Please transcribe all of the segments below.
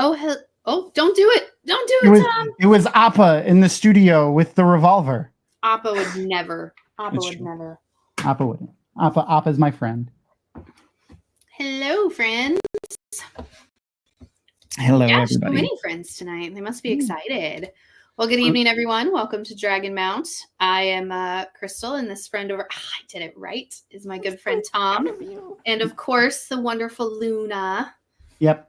Oh, don't do it. Don't do it, Tom. It was Appa in the studio with the revolver. Appa would never. Never. Appa wouldn't. Appa's my friend. Hello, friends. Hello, Gosh, everybody. so many friends tonight. They must be excited. Well, good evening, everyone. Welcome to Dragonmount. I am Crystal, and this friend over... I did it right. Is my good friend Tom. And, of course, the wonderful Luna. Yep.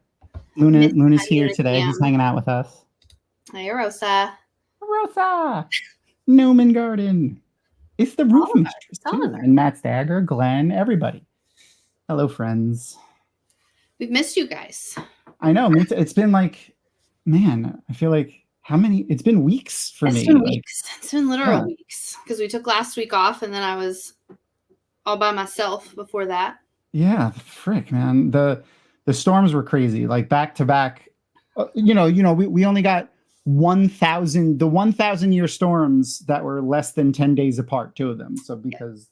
Luna's here today. He's hanging out with us. Hi, Rosa. Rosa. Newman Garden. It's the roof mistress, too. And Matt Stagger, Glenn, everybody. Hello, friends. We've missed you guys. I know. It's been like, man, I feel like it's been weeks for me. It's been weeks. It's been literal weeks. Because we took last week off, and then I was all by myself before that. Yeah, frick, man. The storms were crazy, like back to back. We only got 1,000-year storms that were less than 10 days apart, two of them. So because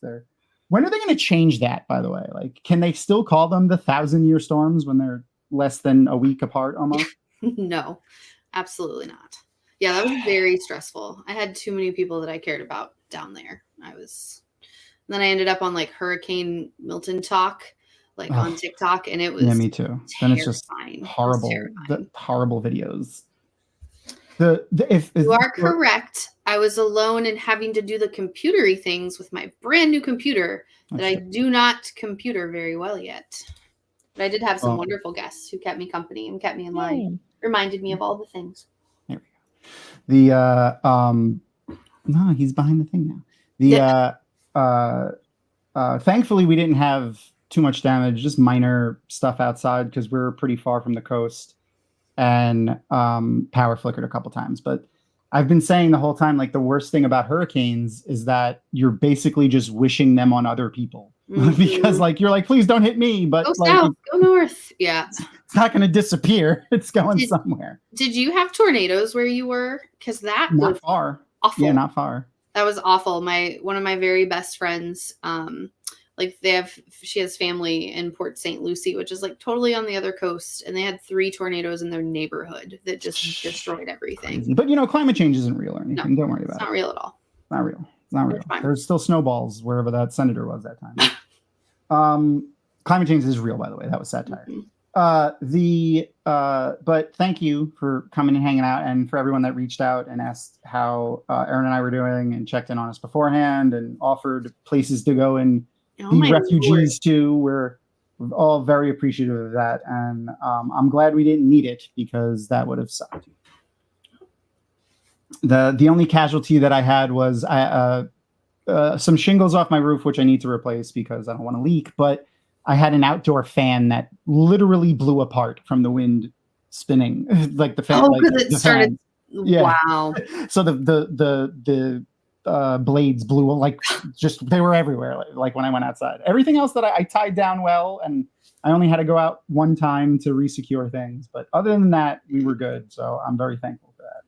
when are they going to change that, by the way? Like, can they still call them the 1,000-year storms when they're less than a week apart almost? No, absolutely not. Yeah, that was very stressful. I had too many people that I cared about down there. Then I ended up on like Hurricane Milton talk. On TikTok, and it was me too. Then it's just horrible, horrible videos. If you are correct, I was alone and having to do the computery things with my brand new computer that I do not computer very well yet. But I did have some wonderful guests who kept me company and kept me in line, reminded me of all the things. There we go. No, he's behind the thing now. Thankfully, we didn't have too much damage, just minor stuff outside because we're pretty far from the coast, and power flickered a couple times. But I've been saying the whole time, like, the worst thing about hurricanes is that you're basically just wishing them on other people. Because like you're like, please don't hit me, but go south, go north. Yeah, it's not going to disappear. It's going somewhere. Did you have tornadoes where you were? Because that not far. Awful. Yeah, not far. That was awful. One of my very best friends, she has family in Port St. Lucie, which is like totally on the other coast, and they had 3 tornadoes in their neighborhood that just destroyed everything. But climate change isn't real or anything. No, don't worry about it. It's not real at all. Not real. It's not real. There's still snowballs wherever that senator was that time. Climate change is real, by the way. That was satire. But thank you for coming and hanging out, and for everyone that reached out and asked how Aaron and I were doing and checked in on us beforehand and offered places to go and be refugees too. We're all very appreciative of that, and I'm glad we didn't need it because that would have sucked. The only casualty that I had was some shingles off my roof, which I need to replace because I don't want to leak. But I had an outdoor fan that literally blew apart from the wind spinning, like the fan. Oh, because it started. Yeah. Wow. So the blades blew, like, they were everywhere, like when I went outside. Everything else that I tied down well, and I only had to go out one time to resecure things, but other than that, we were good. So I'm very thankful for that.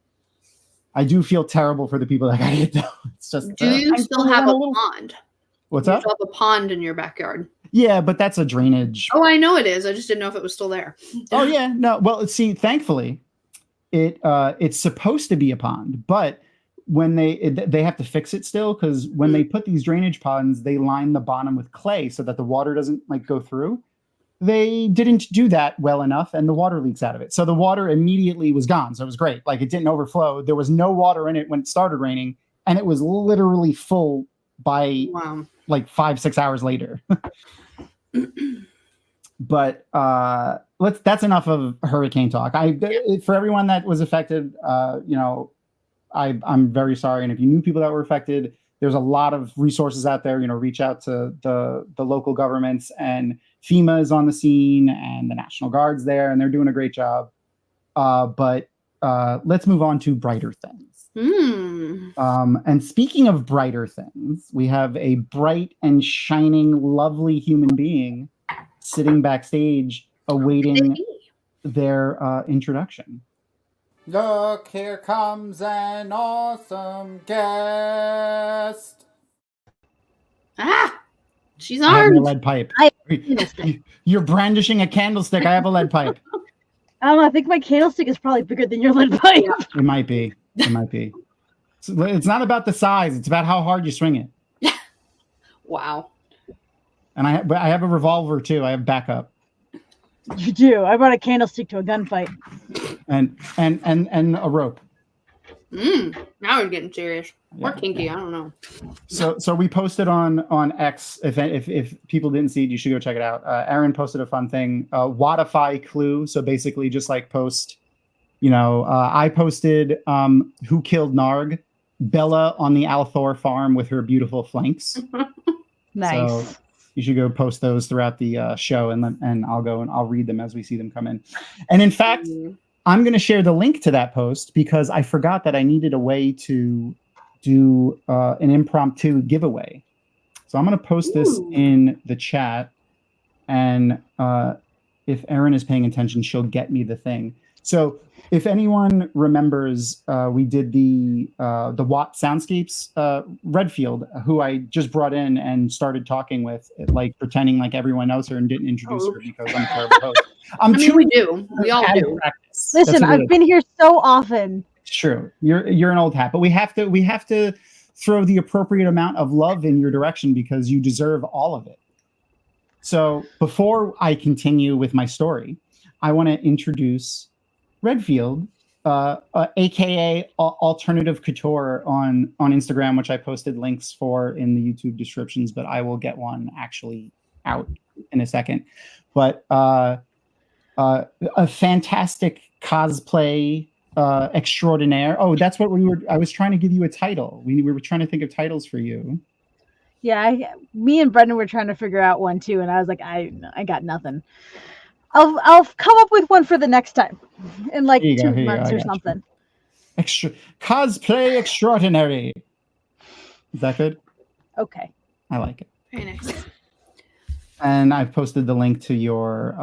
I do feel terrible for the people that got hit, though. It's just, do you still have a pond? What's up? You still have a pond in your backyard. Yeah, but that's a drainage. Oh, I know it is. I just didn't know if it was still there. Oh yeah, no. Well, see, thankfully, it's supposed to be a pond, but when they have to fix it still, because when they put these drainage ponds, they line the bottom with clay so that the water doesn't go through. They didn't do that well enough, and the water leaks out of it. So the water immediately was gone. So it was great. Like, it didn't overflow. There was no water in it when it started raining, and it was literally full by 5-6 hours later. But that's enough of hurricane talk. For everyone that was affected, I'm very sorry. And if you knew people that were affected, there's a lot of resources out there. Reach out to the local governments, and FEMA is on the scene, and the National Guard's there, and they're doing a great job. But let's move on to brighter things. And speaking of brighter things, we have a bright and shining, lovely human being sitting backstage awaiting their introduction. Look, here comes an awesome guest. She's armed. I have a lead pipe. You're brandishing a candlestick. I have a lead pipe. I don't know. I think my candlestick is probably bigger than your lead pipe. It might be. It might be. It's not about the size. It's about how hard you swing it. Wow. And I have a revolver too. I have backup. You do. I brought a candlestick to a gunfight. And a rope. Now we're getting serious. More kinky. I don't know. So we posted on X. If people didn't see it, you should go check it out. Aaron posted a fun thing. WoTify clue. So basically, just like post. I posted who killed Narg. Bella on the Althor farm with her beautiful flanks. Nice. So you should go post those throughout the show, and I'll go and I'll read them as we see them come in. And in fact, I'm going to share the link to that post because I forgot that I needed a way to do an impromptu giveaway. So I'm going to post this in the chat, and if Erin is paying attention, she'll get me the thing. So if anyone remembers, we did the WoT Soundscapes, Redfield, who I just brought in and started talking with, like pretending like everyone knows her and didn't introduce her because I'm a terrible host. We do. We all do. Practice. Listen, I've been here so often. It's true. You're an old hat, but we have to throw the appropriate amount of love in your direction because you deserve all of it. So before I continue with my story, I want to introduce Redfield, aka Alternative Couture on Instagram, which I posted links for in the YouTube descriptions, but I will get one actually out in a second. But a fantastic cosplay extraordinaire. Oh, that's what I was trying to give you a title. We were trying to think of titles for you. Yeah, me and Brendan were trying to figure out one too, and I was like, I got nothing. I'll come up with one for the next time in like 2 months or something. Cosplay extraordinary. Is that good? Okay. I like it. Very nice. And I've posted the link to your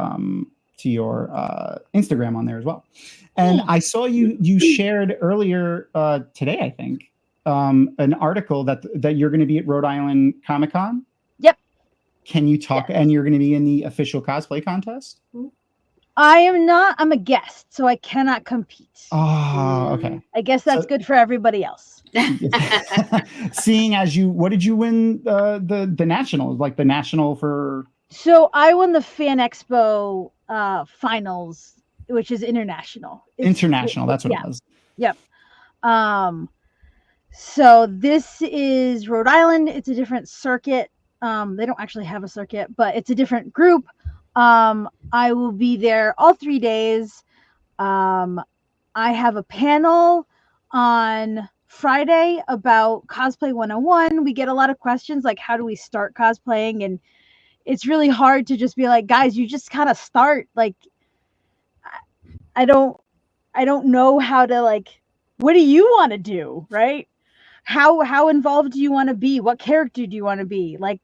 Instagram on there as well. And I saw you shared earlier today, I think, an article that you're going to be at Rhode Island Comic Con. Yep. Can you talk? And you're going to be in the official cosplay contest? I am not. I'm a guest, so I cannot compete. Oh, okay. I guess that's good for everybody else. Seeing as what did you win the nationals? Like the national for? So I won the Fan Expo finals, which is international. International. That's what it was. Yep. So this is Rhode Island. It's a different circuit. They don't actually have a circuit, but it's a different group. I will be there all 3 days. I have a panel on Friday about cosplay 101. We get a lot of questions like, how do we start cosplaying? And it's really hard to just be like, guys, you just kind of start. Like, I don't know how to, like, what do you want to do? Right? How involved do you want to be? What character do you want to be? Like,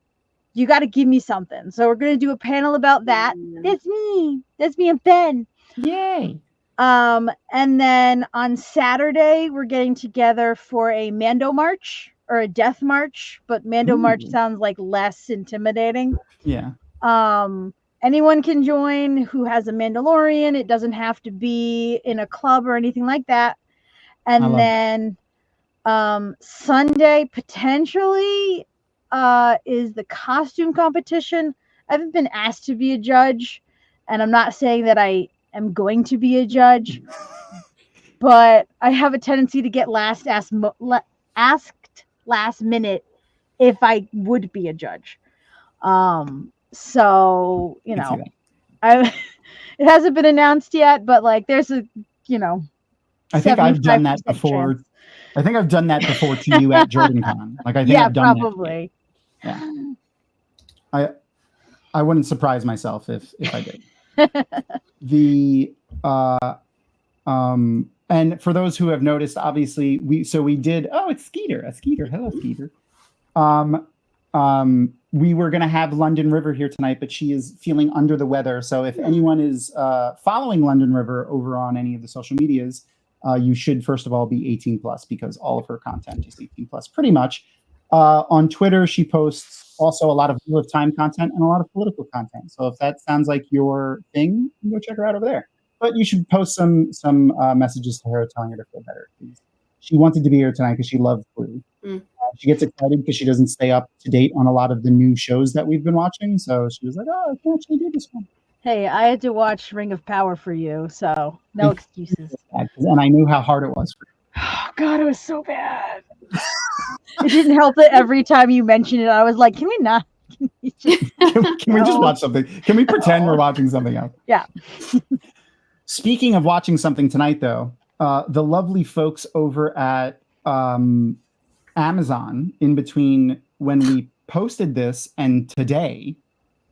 you got to give me something. So we're going to do a panel about that. That's me and Ben. Yay. And then on Saturday, we're getting together for a Mando March or a Death March, but Mando March sounds like less intimidating. Yeah. Anyone can join who has a Mandalorian. It doesn't have to be in a club or anything like that. And then Sunday, potentially, is the costume competition. I haven't been asked to be a judge, and I'm not saying that I am going to be a judge, but I have a tendency to get asked last minute if I would be a judge. So, it hasn't been announced yet, but like there's a, I think I've done that before. Chance. I think I've done that before to you at JordanCon. Like I think I've done probably. That. Yeah. I wouldn't surprise myself if I did. And for those who have noticed, obviously we did. Oh, it's Skeeter. Hello, Skeeter. We were going to have London River here tonight, but she is feeling under the weather. So if anyone is following London River over on any of the social medias, you should first of all be 18 plus because all of her content is 18 plus, pretty much. On Twitter, she posts also a lot of Wheel of Time content and a lot of political content. So if that sounds like your thing, you can go check her out over there. But you should post some messages to her telling her to feel better. She wanted to be here tonight because she loved Clue. She gets excited because she doesn't stay up to date on a lot of the new shows that we've been watching. So she was like, "Oh, I can actually do this one." Hey, I had to watch Ring of Power for you, so no excuses. And I knew how hard it was for you. Oh God, it was so bad. It didn't help that every time you mentioned it, I was like, "Can we not? Can we just watch something? Can we pretend we're watching something else?" Yeah. Speaking of watching something tonight, though, the lovely folks over at Amazon, in between when we posted this and today,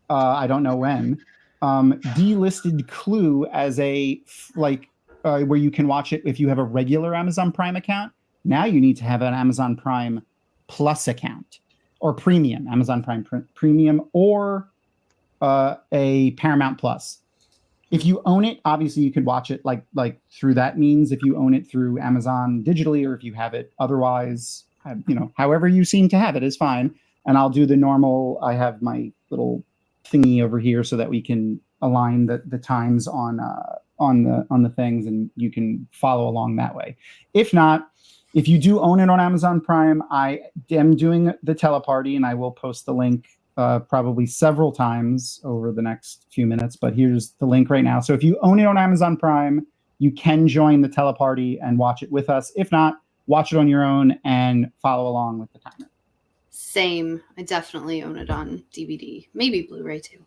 I don't know when, delisted Clue as a where you can watch it if you have a regular Amazon Prime account. Now you need to have an Amazon Prime Plus account or Premium, Amazon Prime Premium, or a Paramount Plus. If you own it, obviously you could watch it like through that means. If you own it through Amazon digitally, or if you have it otherwise, however you seem to have it is fine. And I'll do the normal. I have my little thingy over here so that we can align the times on the things, and you can follow along that way. If not, if you do own it on Amazon Prime, I am doing the teleparty, and I will post the link probably several times over the next few minutes, but here's the link right now. So if you own it on Amazon Prime, you can join the teleparty and watch it with us. If not, watch it on your own and follow along with the timer. Same. I definitely own it on DVD, maybe Blu-ray too.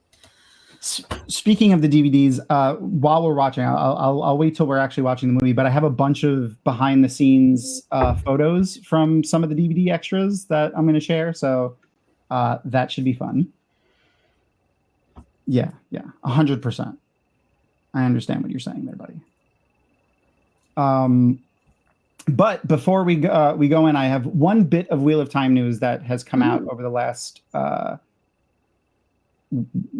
Speaking of the DVDs, while we're watching, I'll wait till we're actually watching the movie, but I have a bunch of behind the scenes photos from some of the DVD extras that I'm going to share. So that should be fun. Yeah, 100%. I understand what you're saying there, buddy. But before we go in, I have one bit of Wheel of Time news that has come out over the last. I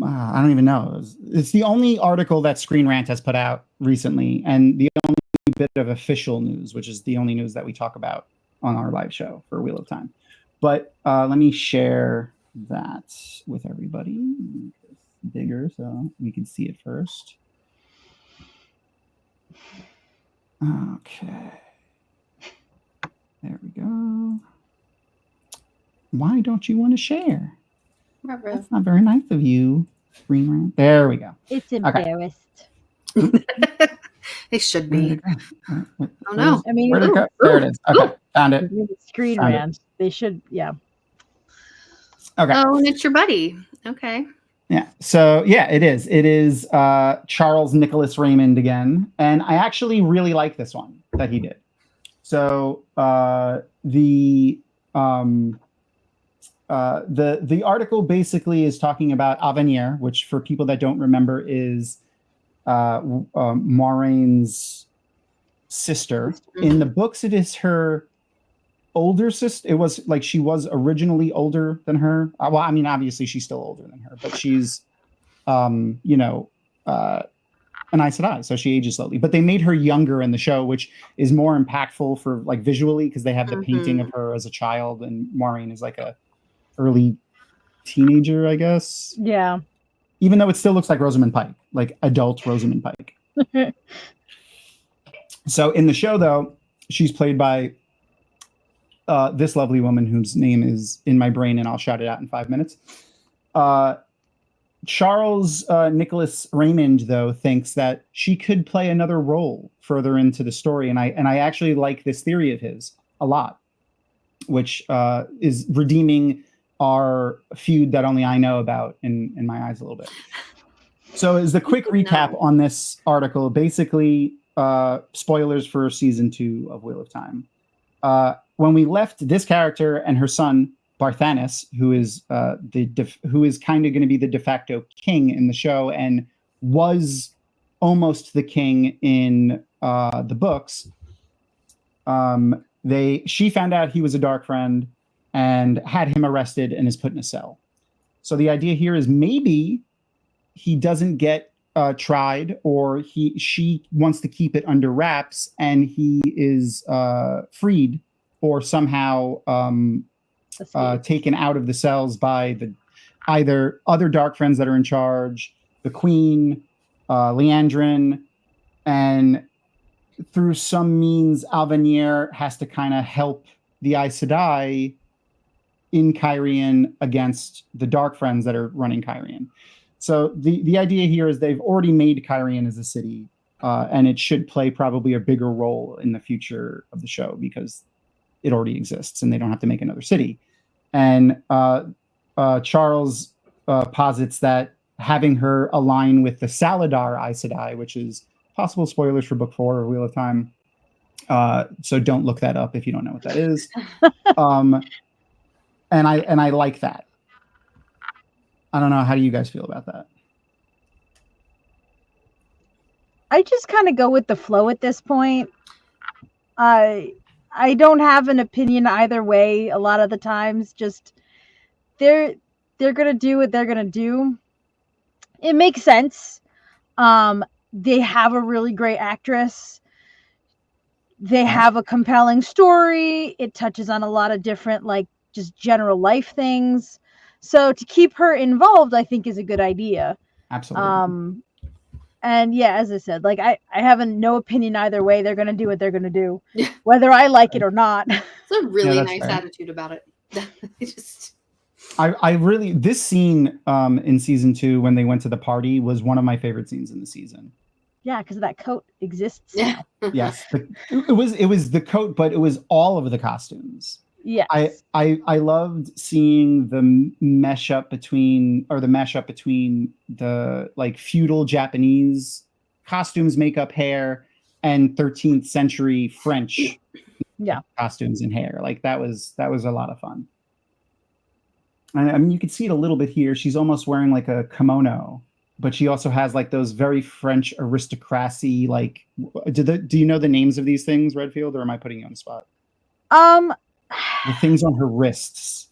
don't even know. It's the only article that Screen Rant has put out recently, and the only bit of official news, which is the only news that we talk about on our live show for Wheel of Time. But let me share that with everybody. Make this bigger so we can see it first. Okay. There we go. Why don't you want to share? That's not very nice of you, Screen Rant. There we go. It's embarrassed. They should be. Oh no. I mean, where'd it go? There it is. Okay, found it. Screen Rant. They should, yeah. Okay. Oh, and it's your buddy. Okay. Yeah. So yeah, it is. It is Charles Nicholas Raymond again, and I actually really like this one that he did. So the article basically is talking about Avenir, which for people that don't remember is Maureen's sister. In the books, it is her older sister. It was like she was originally older than her. Well, I mean, obviously she's still older than her, but she's, an Aes Sedai, so she ages slowly. But they made her younger in the show, which is more impactful for like visually because they have the painting of her as a child, and Maureen is like a early teenager, I guess. Yeah. Even though it still looks like Rosamund Pike, like adult Rosamund Pike. So in the show, though, she's played by this lovely woman whose name is in my brain, and I'll shout it out in 5 minutes. Charles Nicholas Raymond, though, thinks that she could play another role further into the story, and I actually like this theory of his a lot, which is redeeming our feud that only I know about in my eyes a little bit. So as the quick recap on this article, basically spoilers for season 2 of Wheel of Time. When we left this character and her son Barthanes, who is who is kind of going to be the de facto king in the show and was almost the king in the books. She found out he was a dark friend and had him arrested and is put in a cell. So the idea here is maybe he doesn't get tried, or she wants to keep it under wraps, and he is freed or somehow taken out of the cells by either other dark friends that are in charge, the Queen, Leandrin, and through some means, Alvanier has to kind of help the Aes Sedai in Kyrian against the Dark Friends that are running Kyrian. So the idea here is they've already made Kyrian as a city, and it should play probably a bigger role in the future of the show because it already exists and they don't have to make another city. And Charles posits that having her align with the Saladar Aes Sedai, which is possible spoilers for book 4 of Wheel of Time. So don't look that up if you don't know what that is. And I like that. I don't know. How do you guys feel about that? I just kind of go with the flow at this point. I don't have an opinion either way. A lot of the times, just they're gonna do what they're gonna do. It makes sense. They have a really great actress. They have a compelling story. It touches on a lot of different, like, just general life things. So to keep her involved, I think, is a good idea. Absolutely. And yeah, as I said, like, I have no opinion either way. They're going to do what they're going to do, whether I like it or not. It's a really nice fair. attitude about it. I really, this scene in season 2 when they went to the party was one of my favorite scenes in the season. Yeah, because that coat exists now. Yes, it was the coat, but it was all of the costumes. Yes. I loved seeing the mashup between the like feudal Japanese costumes, makeup, hair, and 13th century French costumes and hair. Like that was a lot of fun. I mean, you can see it a little bit here. She's almost wearing like a kimono, but she also has like those very French aristocracy. Like, do you know the names of these things, Redfield, or am I putting you on the spot? The things on her wrists.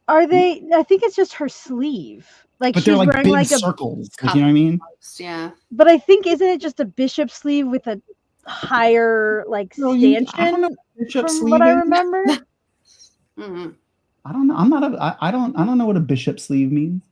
Are they? I think it's just her sleeve. Like, but she's they're like wearing big like circles. Like, you know what I mean? Yeah. But I think, isn't it just a bishop sleeve with a higher like stanchion? I don't know bishop from sleeve what I is. remember. Mm-hmm. I don't know. I don't know what a bishop sleeve means.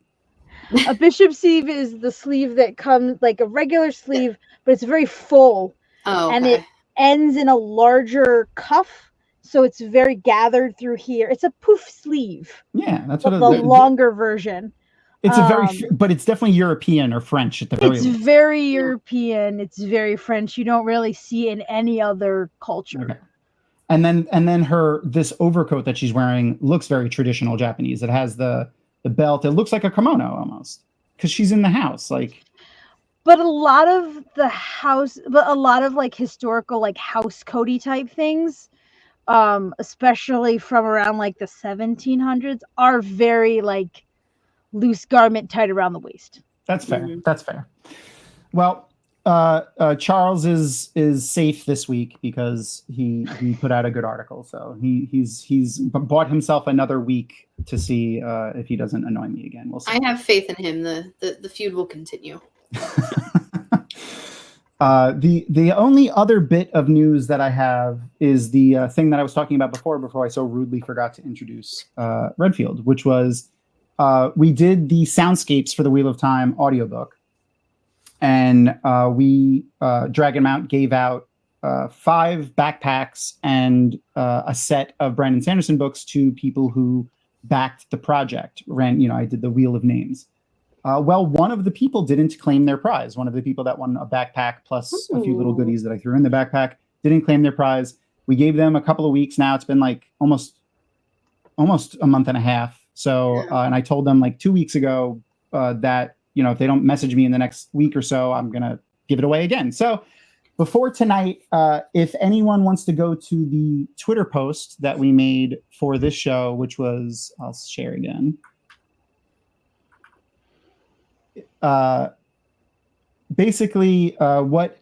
A bishop sleeve is the sleeve that comes like a regular sleeve, but it's very full. Oh, okay. And it ends in a larger cuff, so it's very gathered through here. It's a poof sleeve. Yeah, that's the what longer version. It's but it's definitely European or French at the very least. It's very European. It's very French. You don't really see it in any other culture. Okay. And then this overcoat that she's wearing looks very traditional Japanese. It has the belt. It looks like a kimono almost because she's in the house. Like, but a lot of like historical like house coaty type things, especially from around like the 1700s, are very like loose garment tied around the waist. That's fair. Mm-hmm. That's fair. Well, Charles is safe this week because he put out a good article. So he's bought himself another week to see if he doesn't annoy me again. We'll see. I have faith in him. The feud will continue. The only other bit of news that I have is the thing that I was talking about before I so rudely forgot to introduce Redfield, which was we did the soundscapes for the Wheel of Time audiobook. And Dragonmount gave out 5 backpacks and a set of Brandon Sanderson books to people who backed the project. I did the Wheel of Names. Well, one of the people didn't claim their prize. One of the people that won a backpack plus a few little goodies that I threw in the backpack didn't claim their prize. We gave them a couple of weeks now. It's been like almost a month and a half. So, and I told them like 2 weeks ago that, if they don't message me in the next week or so, I'm going to give it away again. So before tonight, if anyone wants to go to the Twitter post that we made for this show, which was, I'll share again. Basically, what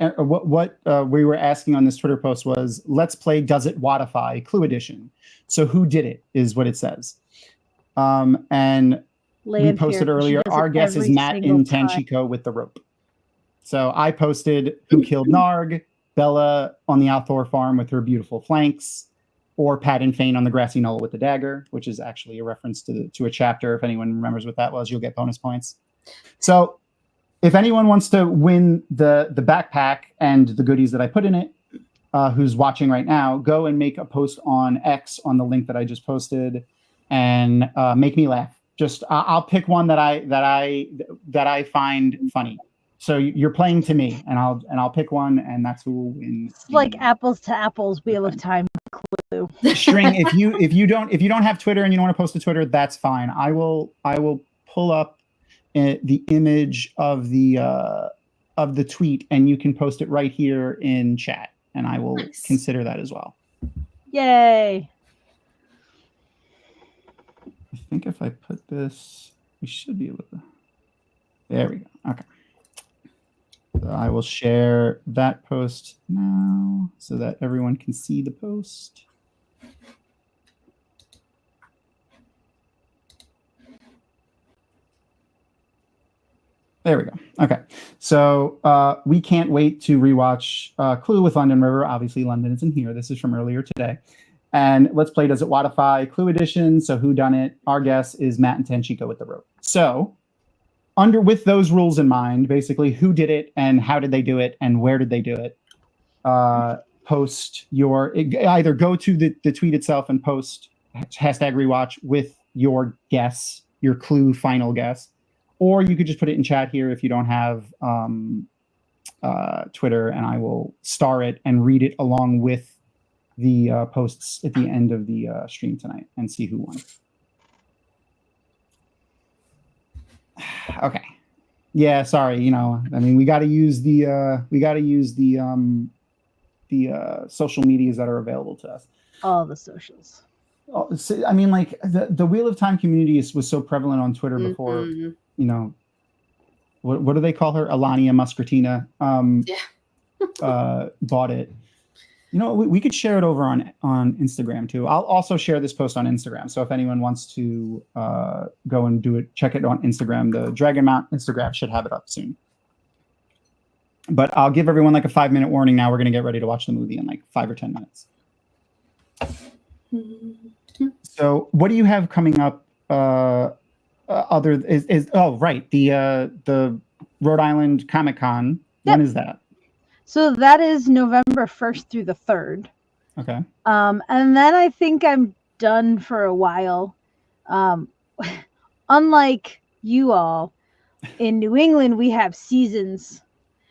we were asking on this Twitter post was, let's play Does It Wotify Clue Edition. So who did it is what it says. And we posted earlier, our guess is Matt in Tanchiko with the rope. So I posted who killed Narg, Bella on the Althor farm with her beautiful flanks, or Pat and Fane on the grassy knoll with the dagger, which is actually a reference to a chapter. If anyone remembers what that was, you'll get bonus points. So if anyone wants to win the backpack and the goodies that I put in it, who's watching right now, go and make a post on X on the link that I just posted, and make me laugh. Just I'll pick one that I find funny. So you're playing to me, and I'll pick one, and that's who will win. It's like apples to apples, Wheel of Time clue. String. If you don't have Twitter and you don't want to post to Twitter, that's fine. I will pull up the image of the tweet, and you can post it right here in chat, and I will consider that as well. Yay! I think if I put this, we should be able to. There we go. Okay. So I will share that post now so that everyone can see the post. There we go. Okay. So we can't wait to rewatch Clue with London River. Obviously, London isn't here. This is from earlier today. And Let's Play Does It Wotify Clue Edition. So who done it? Our guess is Matt and Tenchiko with the rope. So with those rules in mind, basically who did it and how did they do it and where did they do it? Post your, either go to the tweet itself and post #rewatch with your guess, your Clue final guess. Or you could just put it in chat here if you don't have Twitter, and I will star it and read it along with the posts at the end of the stream tonight and see who won. Okay. Yeah, sorry. I mean, we got to use the social medias that are available to us. All the socials. I mean, like the Wheel of Time community was so prevalent on Twitter before. What do they call her? Alania Muscratina. Bought it. We could share it over on Instagram too. I'll also share this post on Instagram. So if anyone wants to go and do it, check it on Instagram. The Dragonmount Instagram should have it up soon. But I'll give everyone like a 5-minute warning now. We're going to get ready to watch the movie in like 5 or 10 minutes. So what do you have coming up? The Rhode Island Comic Con. Yep. When is that? So that is November 1st through the 3rd. Okay. And then I think I'm done for a while. Unlike you all, in New England, we have seasons.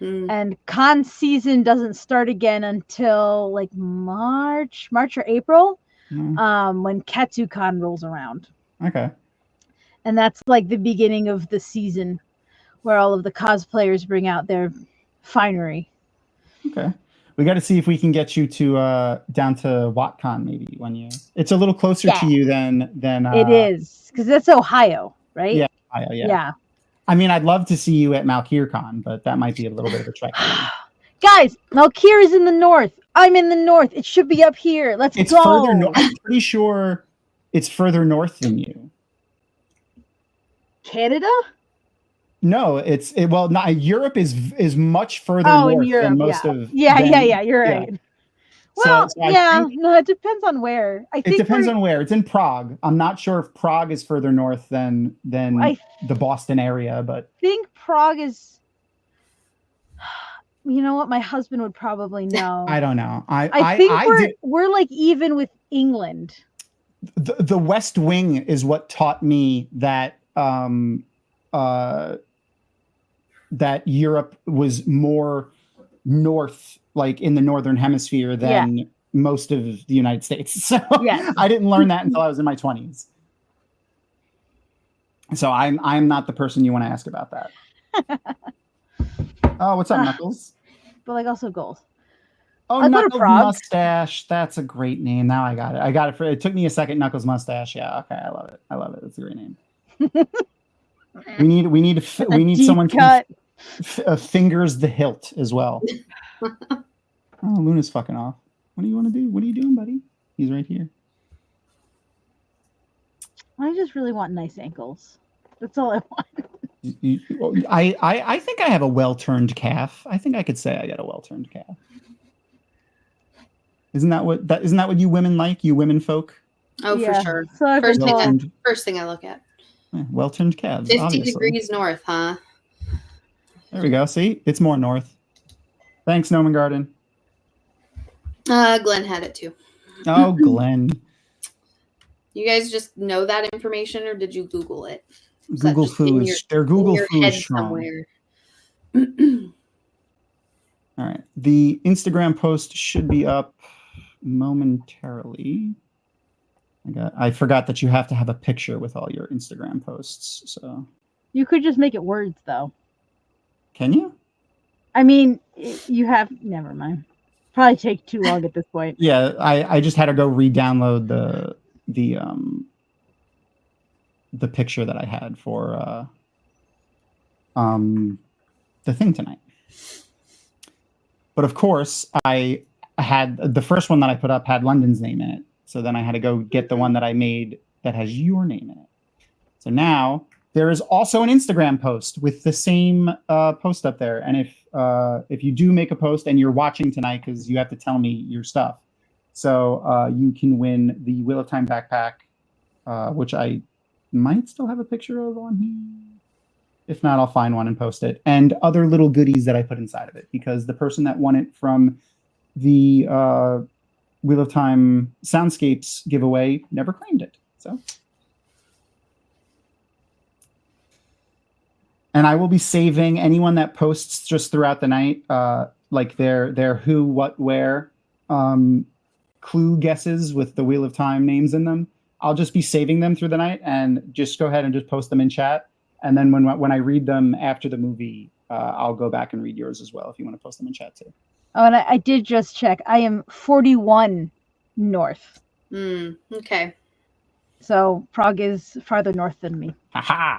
And con season doesn't start again until like March or April, when KatsuCon rolls around. Okay. And that's like the beginning of the season where all of the cosplayers bring out their finery. Okay. We got to see if we can get you to down to WoTCon maybe when you. It's a little closer to you than it is, because that's Ohio, right? Yeah, Ohio, yeah. Yeah. I mean, I'd love to see you at MalkirCon, but that might be a little bit of a trek. Guys, Malkir is in the north. I'm in the north. It should be up here. Let's go. Further north. I'm pretty sure it's further north than you. Canada? No, Europe is much further north in Europe, than most of. Yeah. You're right. Well, so it depends on where. It depends on where. It's in Prague. I'm not sure if Prague is further north than the Boston area, but I think Prague is. You know what? My husband would probably know. I don't know. I think we're like even with England. The West Wing is what taught me that that Europe was more north, like in the northern hemisphere, than most of the United States. So I didn't learn that until I was in my 20s. So I'm not the person you want to ask about that. Oh, what's up, Knuckles? But like also goals. Oh, Knuckles Mustache. That's a great name. Now I got it. It took me a second. Knuckles Mustache. Yeah. Okay. I love it. It's a great name. we need someone who fingers the hilt as well. Oh, Luna's fucking off. What do you want to do? What are you doing, buddy? He's right here. I just really want nice ankles. That's all I want. I think I have a well-turned calf. I think I could say I got a well-turned calf. Isn't that what you women like? You women folk? Oh, for sure. So first thing I look at. Yeah, well-turned calves. 50 obviously. degrees north, huh? There we go. See, it's more north. Thanks, Noman Garden. Glenn had it too. Oh, Glenn. You guys just know that information, or did you Google it? Google foo is their Google foo is strong. Somewhere? All right. The Instagram post should be up momentarily. I forgot that you have to have a picture with all your Instagram posts. So You could just make it words, though. can you? I mean, you have. Never mind. Probably take too long at this point. Yeah, I just had to go re-download the picture that I had for the thing tonight. But of course, I had the first one that I put up had London's name in it. So then I had to go get the one that I made that has your name in it. So now there is also an Instagram post with the same post up there. And if you do make a post and you're watching tonight, because you have to tell me your stuff, so you can win the Wheel of Time backpack, which I might still have a picture of on here. If not, I'll find one and post it. And other little goodies that I put inside of it, because the person that won it from the Wheel of Time Soundscapes giveaway never claimed it. So, and I will be saving anyone that posts just throughout the night, like their who, what, where clue guesses with the Wheel of Time names in them. I'll just be saving them through the night and just go ahead and just post them in chat. And then when I read them after the movie, I'll go back and read yours as well if you want to post them in chat too. Oh, and I did just check. I am 41 north. Okay. So Prague is farther north than me. Haha!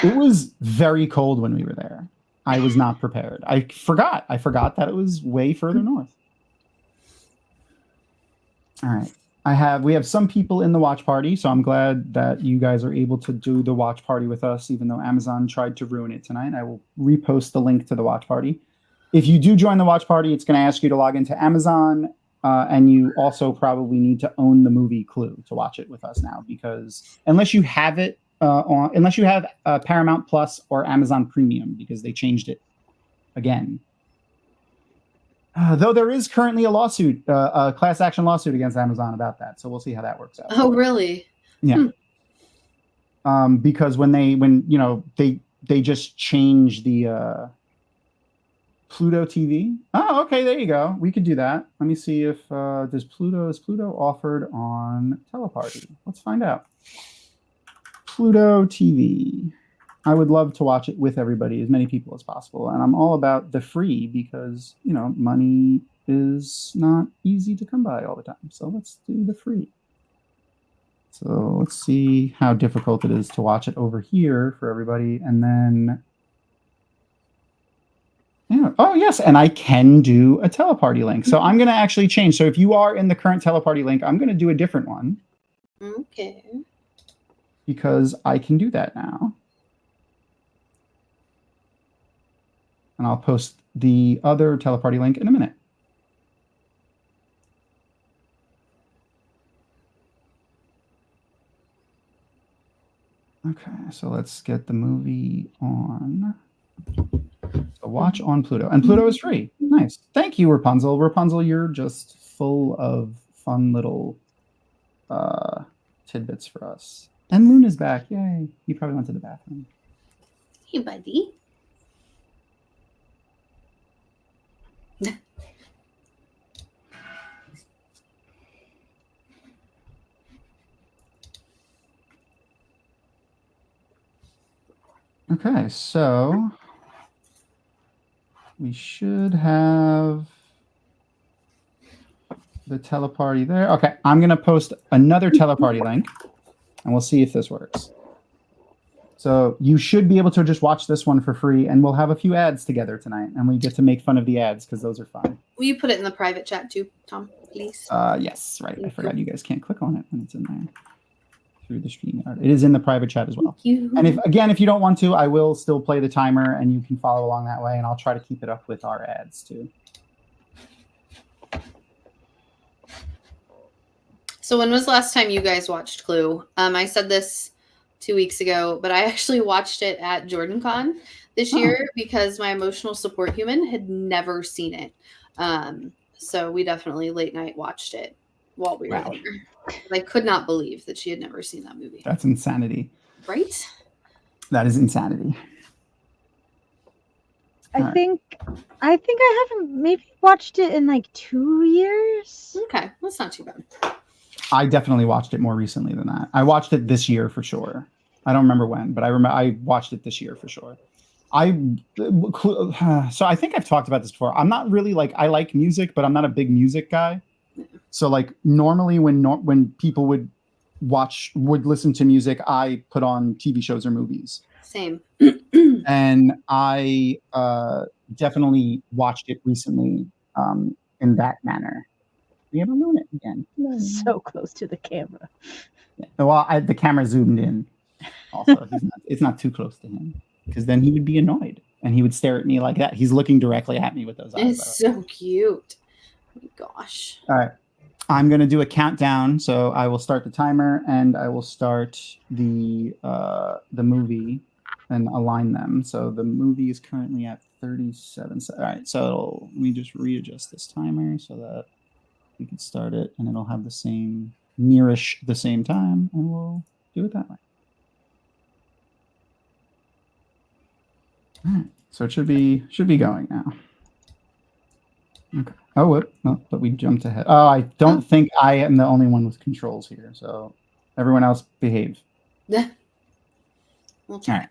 It was very cold when we were there. I was not prepared. I forgot that it was way further north. All right. We have some people in the watch party, so I'm glad that you guys are able to do the watch party with us, even though Amazon tried to ruin it tonight. I will repost the link to the watch party. If you do join the watch party, it's going to ask you to log into Amazon, and you also probably need to own the movie Clue to watch it with us now, because unless you have it unless you have Paramount Plus or Amazon Premium, because they changed it again. Though there is currently a lawsuit, a class action lawsuit against Amazon about that. So we'll see how that works out. Oh, really? Yeah. Because when they just changed the Pluto TV. Oh, okay, there you go. We could do that. Let me see if is Pluto offered on Teleparty. Let's find out. Pluto TV. I would love to watch it with everybody, as many people as possible. And I'm all about the free because, money is not easy to come by all the time. So let's do the free. So let's see how difficult it is to watch it over here for everybody. And then, oh, yes. And I can do a Teleparty link. So I'm going to actually change. So if you are in the current Teleparty link, I'm going to do a different one. Okay. Because I can do that now. And I'll post the other Teleparty link in a minute. Okay, so let's get the movie on. So watch on Pluto. And Pluto is free. Nice. Thank you, Rapunzel. Rapunzel, you're just full of fun little tidbits for us. And Moon is back. Yay. He probably went to the bathroom. Hey, buddy. Okay, so we should have the Teleparty there. Okay, I'm going to post another Teleparty link, and we'll see if this works. So you should be able to just watch this one for free, and we'll have a few ads together tonight, and we get to make fun of the ads because those are fun. Will you put it in the private chat too, Tom, please? Yes, right. I forgot you guys can't click on it when it's in there through the Streamyard. It is in the private chat as well. And if you don't want to, I will still play the timer, and you can follow along that way, and I'll try to keep it up with our ads too. So when was the last time you guys watched Clue? I said this 2 weeks ago, but I actually watched it at JordanCon. this Oh. year because my emotional support human had never seen it. So we definitely late night watched it while we were Wow. there. I could not believe that she had never seen that movie. That's insanity. Right? That is insanity. I think I haven't maybe watched it in like 2 years. Okay, that's not too bad. I definitely watched it more recently than that. I watched it this year for sure. I don't remember when, but I watched it this year for sure. So I think I've talked about this before. I'm not really like, I like music, but I'm not a big music guy. So like normally when people would listen to music, I put on TV shows or movies. Same. And I definitely watched it recently in that manner. We have a it again. So close to the camera. Yeah. Well, the camera zoomed in. Also, it's not too close to him because then he would be annoyed and he would stare at me like that. He's looking directly at me with those eyes. It's so cute. Oh my gosh. All right. I'm going to do a countdown. So I will start the timer and I will start the movie and align them. So the movie is currently at 37. All right. So let me just readjust this timer so that we can start it and it'll have the same nearish the same time and we'll do it that way. All right. So it should be going now. Okay. Oh, what? No, but we jumped ahead. Oh, I don't think I am the only one with controls here. So everyone else behave. Yeah. We'll try. All right.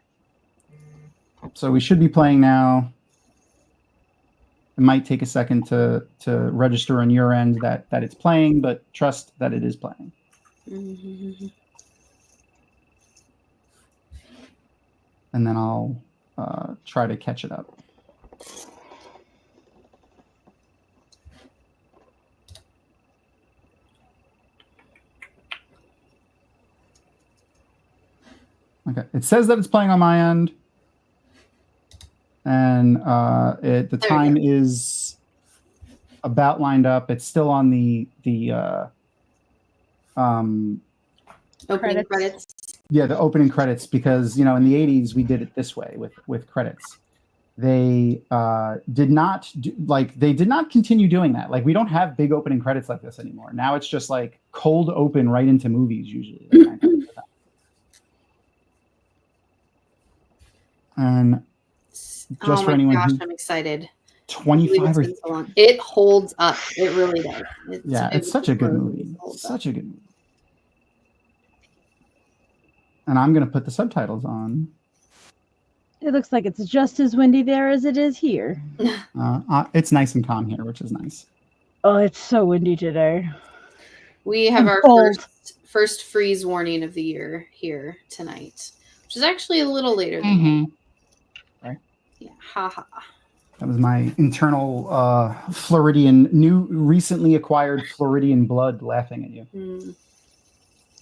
So we should be playing now. It might take a second to register on your end that it's playing, but trust that it is playing. Mm-hmm. And then I'll try to catch it up. Okay, it says that it's playing on my end. And the time is about lined up. It's still on the Opening credits. Yeah, the opening credits, because in the 80s we did it this way with credits. They did not continue doing that. Like we don't have big opening credits like this anymore. Now it's just like cold open right into movies usually. And just for anyone gosh, I'm excited. 25 or so long. It holds up. It really does. It's such a good movie. Such a good movie. And I'm going to put the subtitles on. It looks like it's just as windy there as it is here. It's nice and calm here, which is nice. Oh, it's so windy today. We have our first freeze warning of the year here tonight, which is actually a little later than right. Yeah, haha. That was my internal Floridian, recently acquired Floridian blood laughing at you. Mm.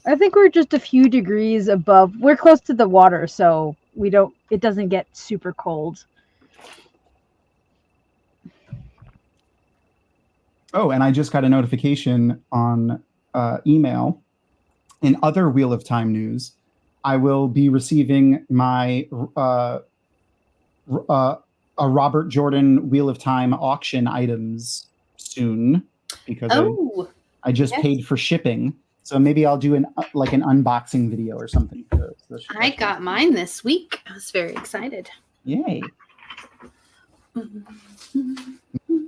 I think we're just a few degrees above. We're close to the water, so it doesn't get super cold. Oh, and I just got a notification on email. In other Wheel of Time news, I will be receiving my a Robert Jordan Wheel of Time auction items soon because I just paid for shipping. So maybe I'll do an unboxing video or something. I got mine this week. I was very excited. Yay.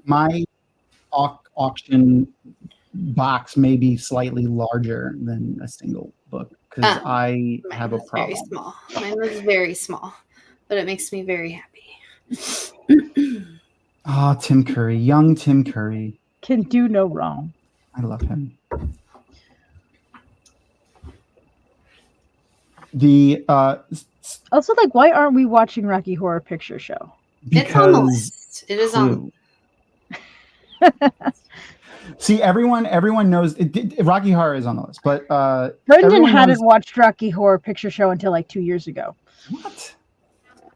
My auction box may be slightly larger than a single book because I have a problem. Very small. Mine was very small, but it makes me very happy. Tim Curry, young Tim Curry. Can do no wrong. I love him. Also, why aren't we watching Rocky Horror Picture Show? It's on the list. It is on. See, everyone knows Rocky Horror is on the list, but Brendan hadn't watched Rocky Horror Picture Show until 2 years ago. What?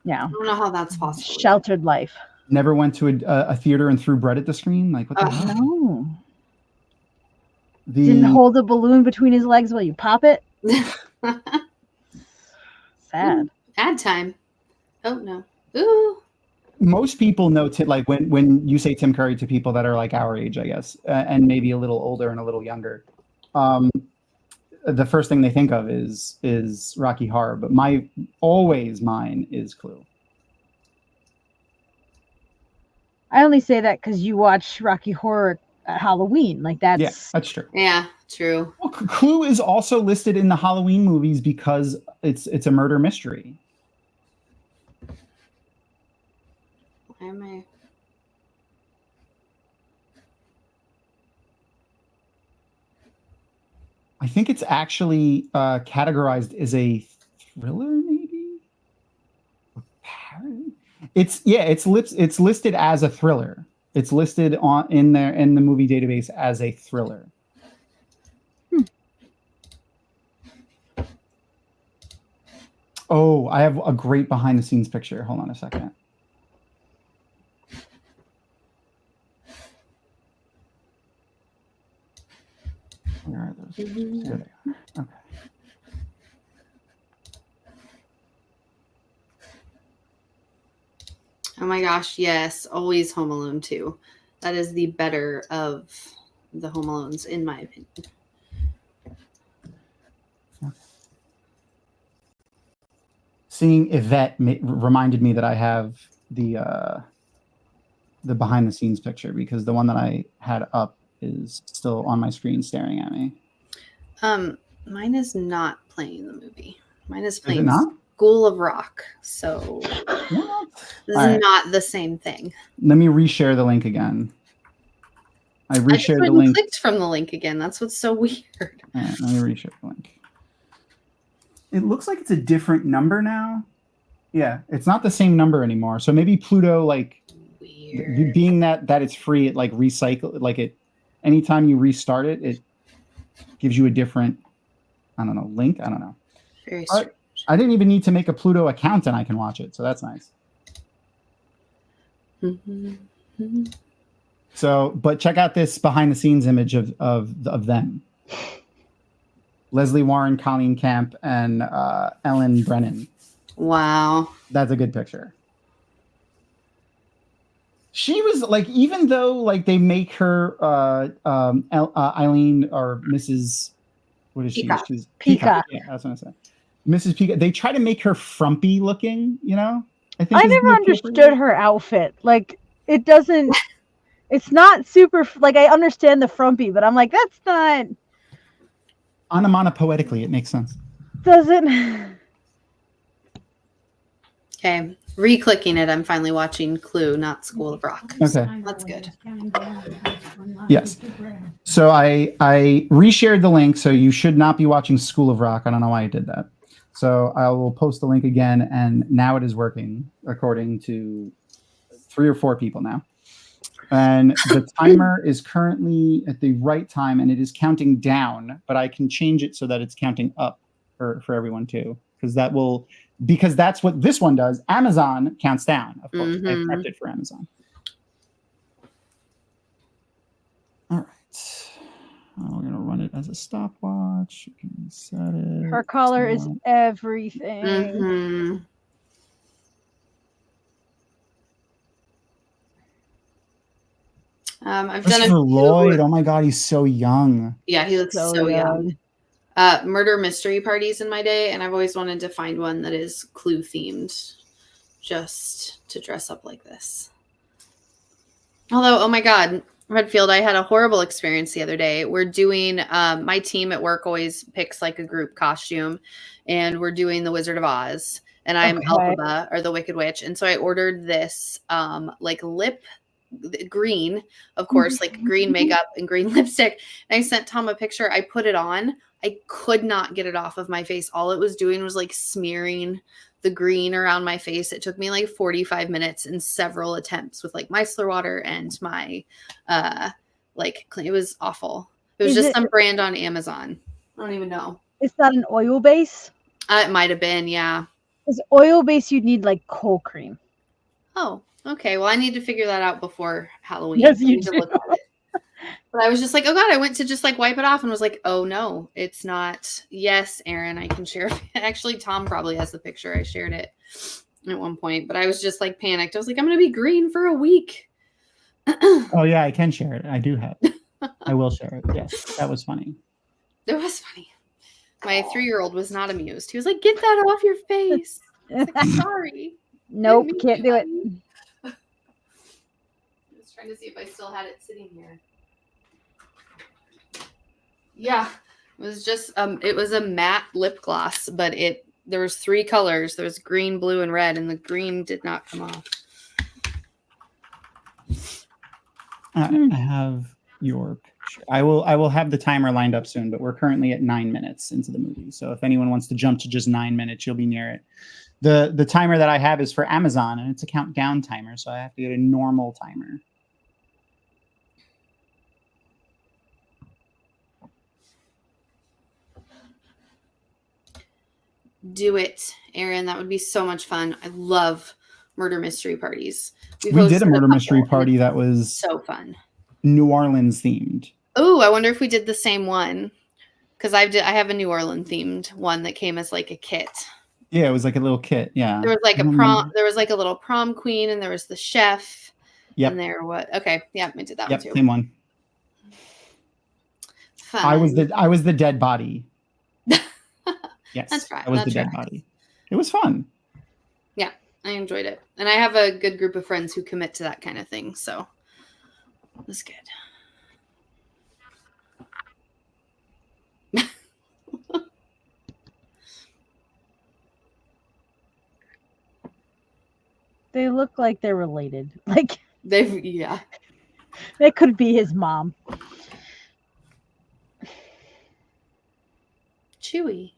Yeah. I don't know how that's possible. Sheltered life. Never went to a theater and threw bread at the screen? What the hell? No. Didn't hold a balloon between his legs while you pop it? Sad. Ad time. Oh, no. Ooh. Most people know like when you say Tim Curry to people that are like our age, I guess, and maybe a little older and a little younger, the first thing they think of is Rocky Horror. But mine is Clue. I only say that because you watch Rocky Horror at Halloween. Like that's that's true. Yeah, true. Well, Clue is also listed in the Halloween movies because it's a murder mystery. Why am I? I think it's actually categorized as a thriller, maybe. It's listed as a thriller. It's listed in the movie database as a thriller. Oh, I have a great behind the scenes picture. Hold on a second. Where are those? There they are. Okay. Oh my gosh, yes, always Home Alone 2. That is the better of the Home Alones, in my opinion. Seeing Yvette reminded me that I have the behind the scenes picture, because the one that I had up is still on my screen staring at me. Mine is not playing the movie. Mine is Is playing it not? School of Rock. So What? this All is right. not the same thing. Let me reshare the link again. I I just reshared went the and link. clicked from the link again. That's what's so weird. All right, let me reshare the link. It looks like it's a different number now. Yeah, it's not the same number anymore. So maybe Pluto, like, Weird. being that it's free, it like recycle, like it. Anytime you restart it, it gives you a different, I don't know, link. I don't know. Very strange. I didn't even need to make a Pluto account and I can watch it, so that's nice. So, but check out this behind the scenes image of them. Leslie Warren, Colleen Camp, and Ellen Brennan. Wow. That's a good picture. She was like, even though like they make her Eileen or Mrs. What is Peacock. she? She's Peacock. Yeah, that's what I said. Mrs. Peacock. They try to make her frumpy looking, you know? I think I is the never appropriate understood word. her outfit. Like it doesn't. It's not super. Like I understand the frumpy, but I'm like that's not. Onomatopoetically, it makes sense. Doesn't. Okay. Re-clicking it, I'm finally watching Clue, not School of Rock. Okay. That's good. Yes. So I reshared the link, so you should not be watching School of Rock. I don't know why I did that. So I will post the link again, and now it is working according to 3 or 4 people now. And the timer is currently at the right time, and it is counting down, but I can change it so that it's counting up for everyone too, because that's what this one does. Amazon counts down, of course. I prepped it for Amazon. All right. We're going to run it as a stopwatch. You can set it. Her color is everything. Mm-hmm. I've done Christopher Lloyd. Oh my God, he's so young. Yeah, he looks so young. Murder mystery parties in my day, and I've always wanted to find one that is Clue themed, just to dress up like this. Although, oh my God, Redfield, I had a horrible experience the other day. We're doing, my team at work always picks like a group costume, and we're doing the Wizard of Oz, and I'm Elphaba, or the Wicked Witch. And so I ordered this like lip green, of course, like green makeup and green lipstick. And I sent Tom a picture. I put it on. I could not get it off of my face. All it was doing was like smearing the green around my face. It took me like 45 minutes and several attempts with like micellar water and my it was awful. It was just some brand on Amazon. I don't even know. Is that an oil base? It might have been, yeah. Because oil base, you'd need like cold cream. Oh, okay. Well, I need to figure that out before Halloween. Yes, you do. Look at it. But I was just like, oh God, I went to just like wipe it off and was like, oh no, it's not. Yes, Aaron, I can share. Actually, Tom probably has the picture. I shared it at one point, but I was just like panicked. I was like, I'm going to be green for a week. Oh yeah, I can share it. I do have. I will share it. Yes, that was funny. It was funny. My 3-year-old was not amused. He was like, "Get that off your face." I was like, sorry. Nope, Didn't mean can't to, do it. honey. I was trying to see if I still had it sitting here. Yeah, it was just it was a matte lip gloss, but there was 3 colors. There was green, blue, and red, and the green did not come off. I have your picture. I will have the timer lined up soon, but we're currently at 9 minutes into the movie. So if anyone wants to jump to just 9 minutes, you'll be near it. The timer that I have is for Amazon, and it's a countdown timer, so I have to get a normal timer. Do it, Aaron. That would be so much fun. I love murder mystery parties. We did a hosted murder couple, mystery and party it's that was so fun. New Orleans themed. Oh, I wonder if we did the same one, because I have a New Orleans themed one that came as like a kit. Yeah, it was like a little kit. Yeah, There was like a prom. There was like a little prom queen, and there was the chef. Yep. And there what? Okay, yeah, we did that one too. Same one. Fun. I was the dead body. Yes, That's right. I was the dead body. It was fun. Yeah, I enjoyed it, and I have a good group of friends who commit to that kind of thing, so it was good. They look like they're related. Like Yeah. That could be his mom. Chewy.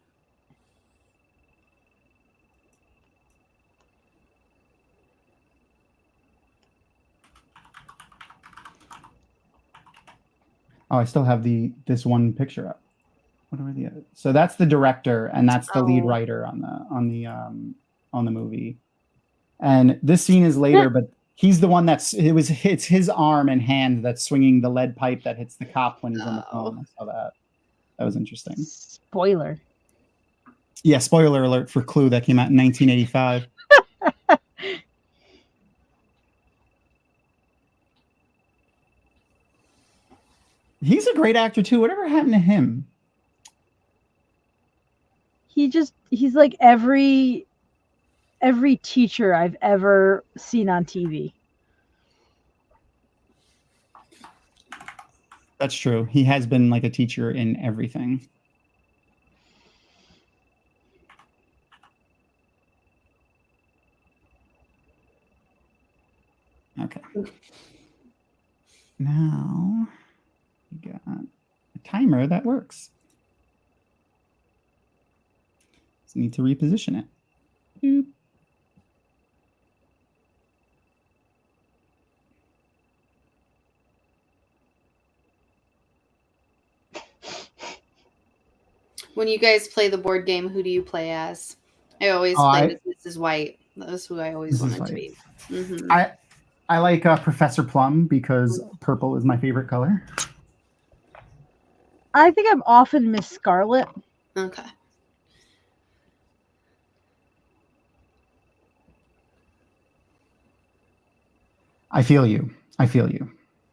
Oh, I still have this one picture up. What are the other? So that's the director, and that's the lead writer on the movie. And this scene is later, but he's the one it's his arm and hand that's swinging the lead pipe that hits the cop when he's on the phone. I saw that. That was interesting. Spoiler. Yeah, spoiler alert for Clue that came out in 1985. He's a great actor too. Whatever happened to him? He's like every teacher I've ever seen on TV. That's true. He has been like a teacher in everything. Okay. Now we got a timer that works. Just need to reposition it. Boop. When you guys play the board game, who do you play as? I always played as Mrs. White. That was who I always wanted to be. Mm-hmm. I like Professor Plum because purple is my favorite color. I think I'm often Miss Scarlet. Okay. I feel you.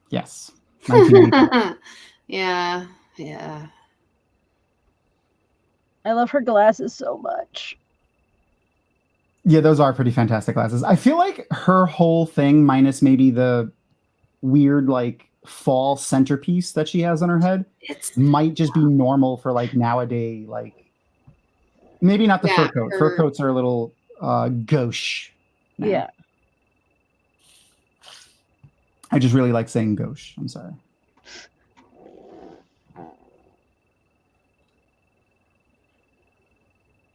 Yes. Yeah. I love her glasses so much. Yeah, those are pretty fantastic glasses. I feel like her whole thing, minus maybe the weird like fall centerpiece that she has on her head, might just be normal for like nowadays. Like maybe not the fur coat. Fur coats are a little gauche. Now. Yeah. I just really like saying gauche. I'm sorry.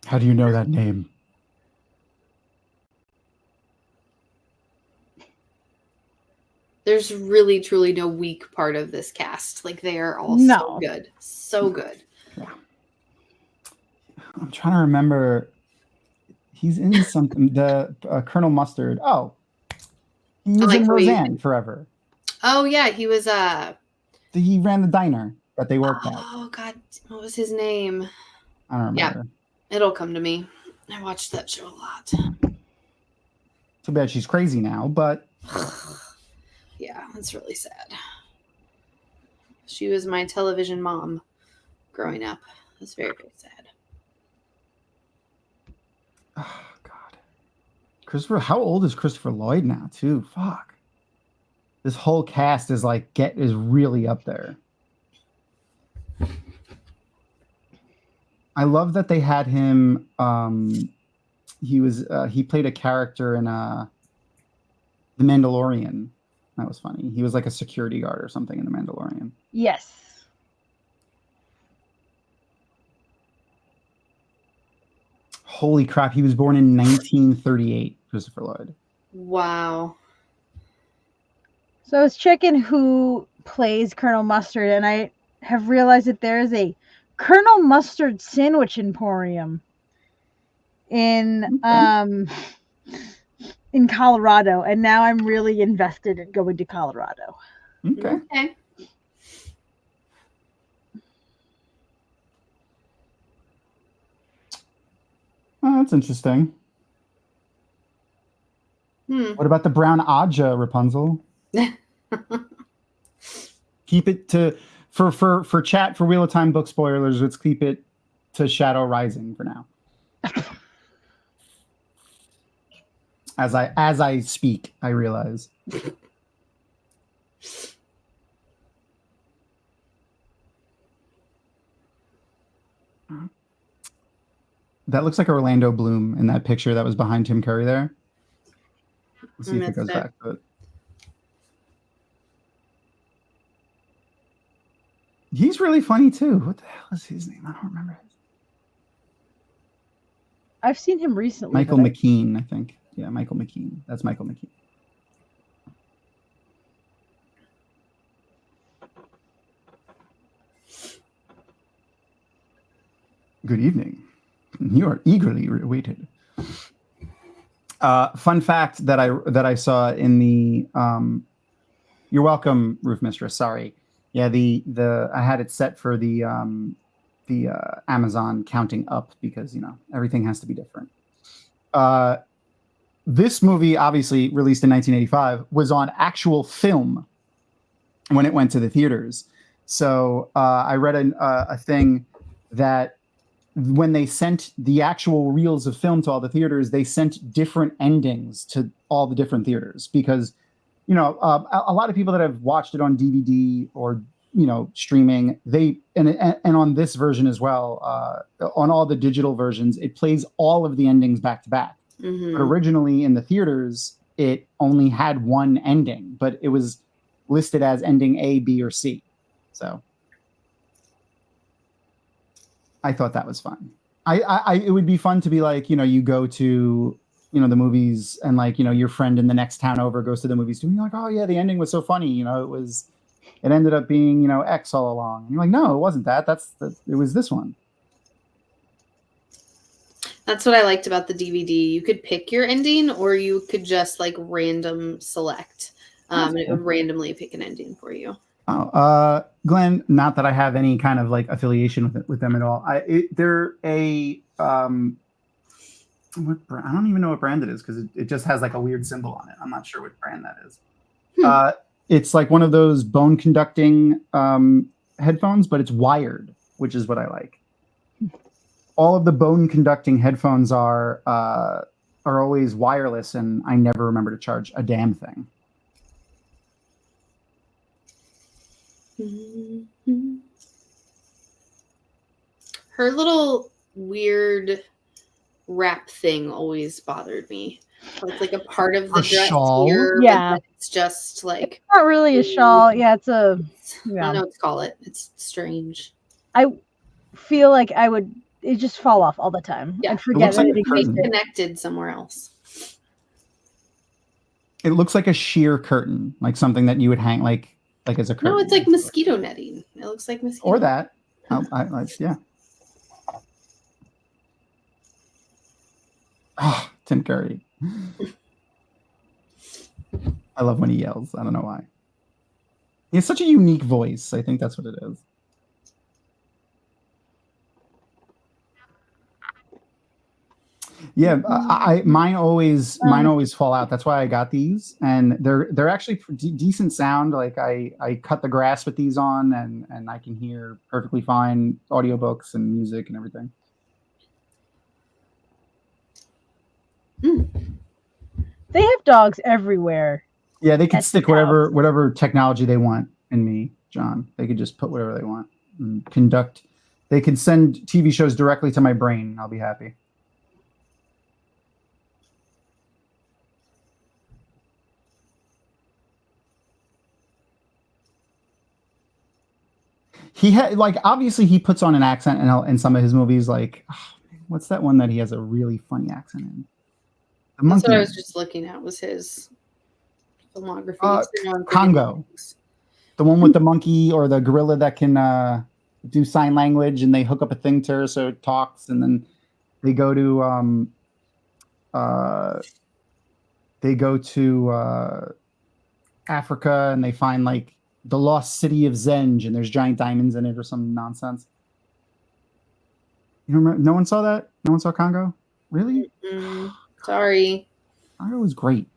How do you know that name? There's really, truly no weak part of this cast. Like they are all so good. So good. Yeah. I'm trying to remember. He's in something. The Colonel Mustard. Oh. He was in Roseanne forever. Oh, yeah. He was... He ran the diner that they worked at. Oh, God. What was his name? I don't remember. Yeah. It'll come to me. I watched that show a lot. Too bad she's crazy now, but Yeah, that's really sad. She was my television mom growing up. It was very, very sad. oh God. Christopher, how old is Christopher Lloyd now, too? Fuck. This whole cast is is really up there. I love that they had him. He played a character in The Mandalorian. That was funny. He was like a security guard or something in The Mandalorian. Yes. Holy crap! He was born in 1938. Christopher Lloyd. Wow. So I was checking who plays Colonel Mustard, and I have realized that there is a Colonel Mustard Sandwich Emporium in Colorado, and now I'm really invested in going to Colorado. Okay. Okay. Oh, that's interesting. What about the brown Aja, Rapunzel? Keep it to for chat for Wheel of Time book spoilers. Let's keep it to Shadow Rising for now. As I speak, I realize. That looks like Orlando Bloom in that picture that was behind Tim Curry there. Let's see if it goes back to it. He's really funny too. What the hell is his name? I don't remember. I've seen him recently. Michael McKean, I think. Yeah, Michael McKean. That's Michael McKean. Good evening. You are eagerly awaited. Fun fact that I saw in the you're welcome, Roof Mistress. Sorry. Yeah, I had it set for the Amazon counting up because everything has to be different. This movie, obviously released in 1985, was on actual film when it went to the theaters. So I read a thing that when they sent the actual reels of film to all the theaters, they sent different endings to all the different theaters because, a lot of people that have watched it on DVD or, streaming, and on this version as well, on all the digital versions, it plays all of the endings back to back. Mm-hmm. But originally in the theaters, it only had one ending, but it was listed as ending A, B, or C. So I thought that was fun. It would be fun to be like, you go to, the movies and your friend in the next town over goes to the movies too. And you're like, oh yeah, the ending was so funny. It ended up being, X all along. And you're like, no, it wasn't that. It was this one. That's what I liked about the DVD. You could pick your ending or you could just random select. And it would randomly pick an ending for you. Oh, Glenn, not that I have any kind of affiliation with them at all. They're a what brand? I don't even know what brand it is because it just has a weird symbol on it. I'm not sure what brand that is. It's one of those bone conducting headphones, but it's wired, which is what I like. All of the bone conducting headphones are always wireless, and I never remember to charge a damn thing. Mm-hmm. Her little weird wrap thing always bothered me. It's a part of the dress shawl? here, Yeah. but it's just it's not really a shawl. Yeah, it's a. I don't know what to call it. It's strange. I feel like I would. It just fall off all the time. Yeah. I'd forget that it existed. Connected somewhere else. It looks like a sheer curtain, like something that you would hang like as a curtain. No, it's like mosquito netting. It looks like mosquito. Or that. Yeah. Oh, Tim Curry. I love when he yells. I don't know why. He has such a unique voice. I think that's what it is. Yeah, mine always fall out. That's why I got these, and they're actually decent sound. Like I cut the grass with these on, and I can hear perfectly fine audiobooks and music and everything. They have dogs everywhere. Yeah, they could At stick the house. whatever technology they want in me, John. They could just put whatever they want and conduct. They can send TV shows directly to my brain. I'll be happy. He had obviously he puts on an accent in some of his movies. Like, what's that one that he has a really funny accent in? The That's what I monkey. was just looking at. Was his filmography? Congo. The one with the monkey or the gorilla that can do sign language, and they hook up a thing to her so it talks, and then they go to Africa, and they find like the lost city of Zenge, and there's giant diamonds in it or some nonsense. You remember? No one saw that? No one saw Congo? Really? Sorry. Congo was great.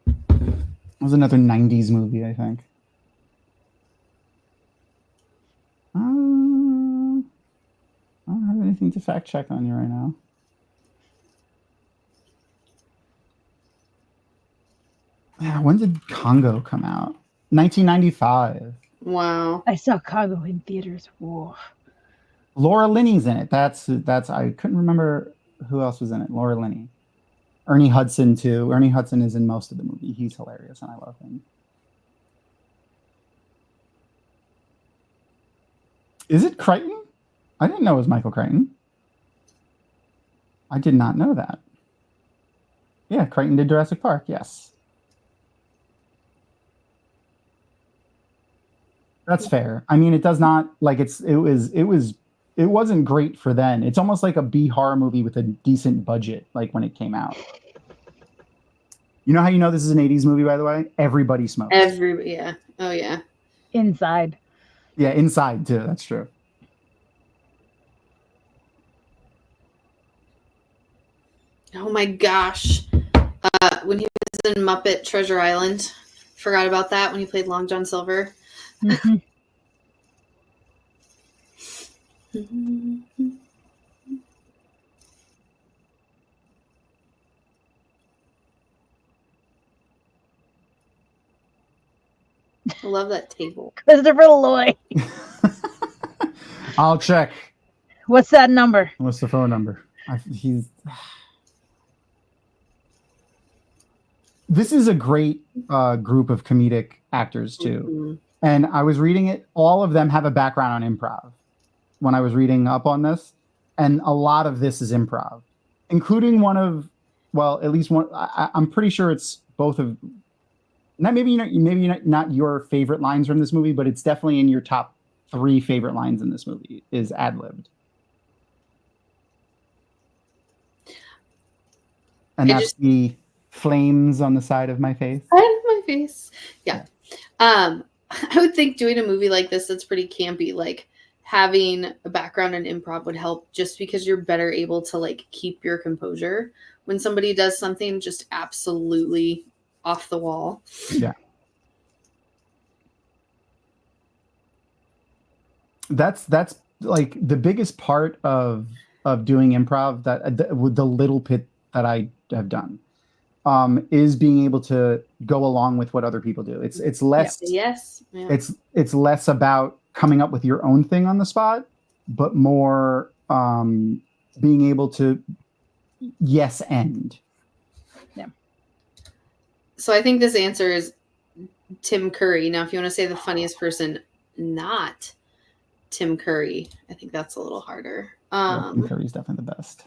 It was another 90s movie, I think. I don't have anything to fact check on you right now. Yeah, when did Congo come out? 1995. Wow. I saw Congo in theaters. Whoa. Laura Linney's in it. That's I couldn't remember who else was in it. Laura Linney. Ernie Hudson too. Ernie Hudson is in most of the movie. He's hilarious and I love him. Is it Crichton? I didn't know it was Michael Crichton. I did not know that. Yeah, Crichton did Jurassic Park, yes. That's fair. I mean, it does not like it wasn't great for then. It's almost like a B horror movie with a decent budget, like when it came out. You know how you know this is an 80s movie, by the way? Everybody smokes. Yeah. Oh yeah. Inside. Yeah, inside too. That's true. Oh my gosh. When he was in Muppet Treasure Island, forgot about that when he played Long John Silver. Mm-hmm. I love that table. Christopher Lloyd. I'll check. What's that number? What's the phone number? This is a great group of comedic actors too. Mm-hmm. And I was reading it. All of them have a background on improv when I was reading up on this. And a lot of this is improv, including at least one. I'm pretty sure it's both of, maybe not your favorite lines from this movie, but it's definitely in your top 3 favorite lines in this movie is ad-libbed. And that's the flames on the side of my face. I have my face. Yeah. I would think doing a movie like this that's pretty campy, like having a background in improv would help just because you're better able to like keep your composure when somebody does something just absolutely off the wall. Yeah. That's like the biggest part of doing improv, that the little bit that I have done is being able to go along with what other people do. It's less it's less about coming up with your own thing on the spot, but more being able to end. Yeah. So I think this answer is Tim Curry. Now, if you want to say the funniest person, not Tim Curry, I think that's a little harder. Tim Curry's definitely the best.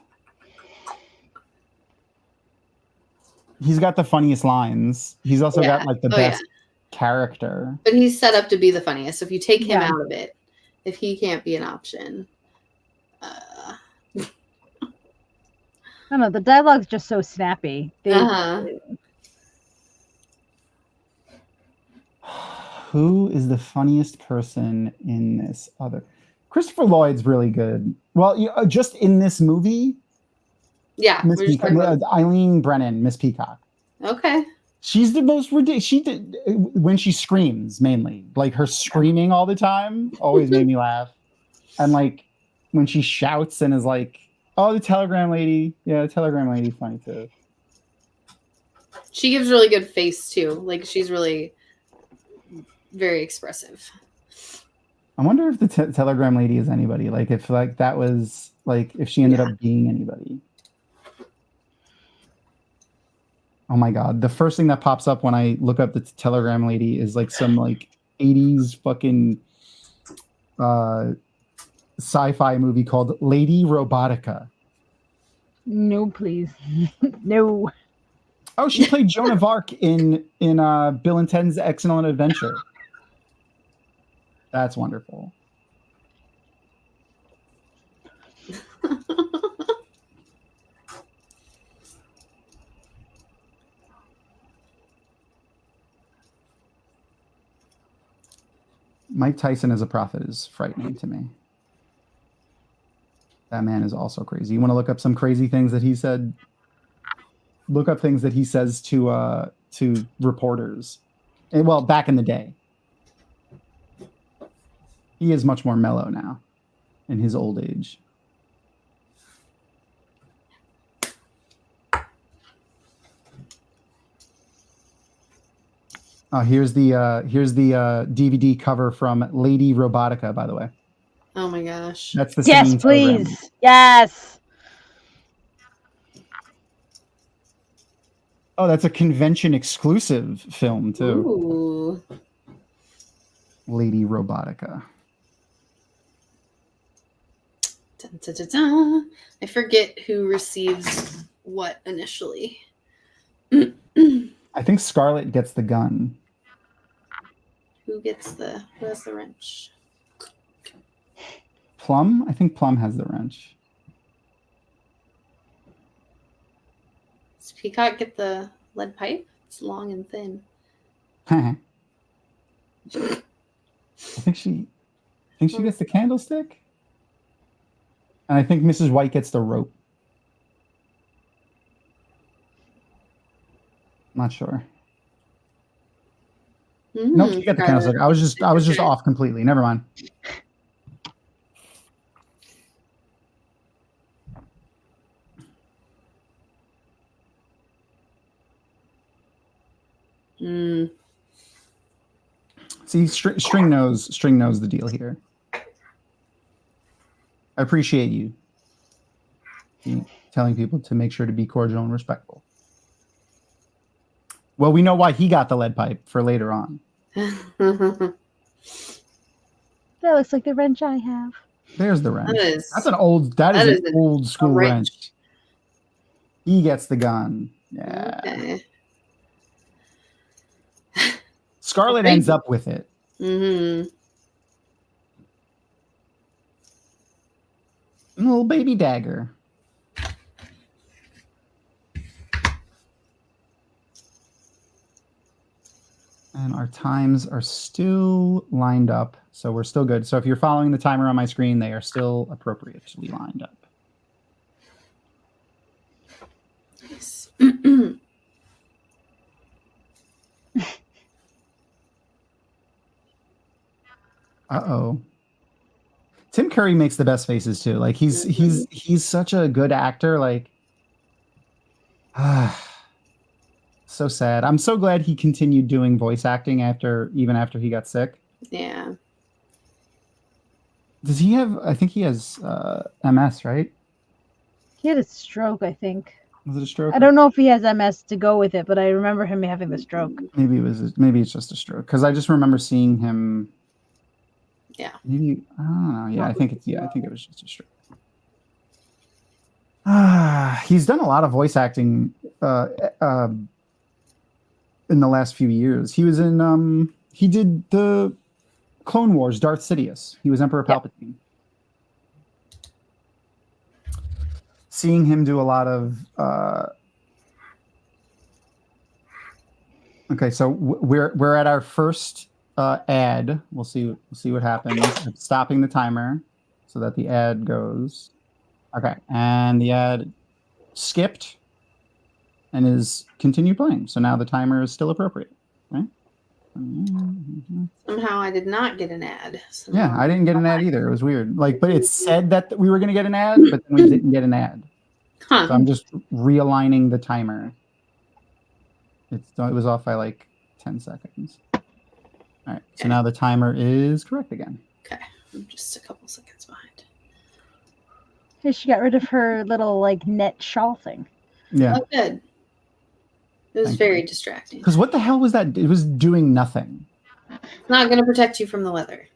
He's got the funniest lines. He's also got like the best character. But he's set up to be the funniest. So if you take him out of it, if he can't be an option. I don't know. The dialogue's just so snappy. Who is the funniest person in this other? Christopher Lloyd's really good. Well, just in this movie, Yeah, Miss we're just talking Peacock, about. Eileen Brennan, Miss Peacock. Okay. She's the most ridiculous. She did when she screams mainly, like her screaming all the time always made me laugh. And like when she shouts and is like, "Oh, the telegram lady." Yeah, the telegram lady's funny too. She gives really good face too. Like she's really very expressive. I wonder if the telegram lady is anybody. Like if like that was like if she ended up being anybody. Oh my god! The first thing that pops up when I look up the telegram lady is like some like 80s fucking sci-fi movie called Lady Robotica. No, please. No. Oh, she played Joan of Arc in Bill and Ted's Excellent Adventure. That's wonderful. Mike Tyson as a prophet is frightening to me. That man is also crazy. You want to look up some crazy things that he said? Look up things that he says to reporters. Well, back in the day. He is much more mellow now in his old age. Here's the DVD cover from Lady Robotica, by the way. Oh my gosh. That's the Yes, singing please. telegram. Yes. Oh, that's a convention exclusive film too. Ooh. Lady Robotica. Dun, dun, dun, dun. I forget who receives what initially. I think Scarlett gets the gun. Who has the wrench? Plum? I think Plum has the wrench. Does Peacock get the lead pipe? It's long and thin. I think she gets the candlestick. And I think Mrs. White gets the rope. Not sure. Nope, you got the candlestick. I was just off completely. Never mind. See, String knows the deal here. I appreciate you telling people to make sure to be cordial and respectful. Well, we know why he got the lead pipe for later on. That looks like the wrench I have. There's the wrench. That's an old school wrench. He gets the gun. Yeah. Okay. Scarlett ends up with it. Mm-hmm. A little baby dagger. And our times are still lined up, so we're still good. So if you're following the timer on my screen, they are still appropriately lined up. Nice. Uh-oh. Tim Curry makes the best faces too. Like he's such a good actor. Like, so sad. I'm so glad he continued doing voice acting even after he got sick. Yeah. Does he have? I think he has MS, right? He had a stroke, I think. Was it a stroke? I don't know if he has MS to go with it, but I remember him having the stroke. Maybe it's just a stroke because I just remember seeing him. Yeah. Maybe I don't know. Yeah, I think it was just a stroke. He's done a lot of voice acting in the last few years. He was in he did the Clone Wars, Darth Sidious. He was Emperor Palpatine. Seeing him do a lot of okay, so we're at our first ad. We'll see what happens. I'm stopping the timer. so that the ad goes. Okay, and the ad skipped and is continue playing. So now the timer is still appropriate, right? Somehow I did not get an ad. So Yeah, I didn't get an ad either. It was weird. Like, but it said that we were going to get an ad, but then we didn't get an ad. Huh. So I'm just realigning the timer. It was off by like 10 seconds. All right, so now the timer is correct again. Okay, I'm just a couple seconds behind. Hey, she got rid of her little like net shawl thing. Yeah. Oh, good. It was Thank very you. distracting. Because what the hell was that? It was doing nothing. It's not going to protect you from the weather.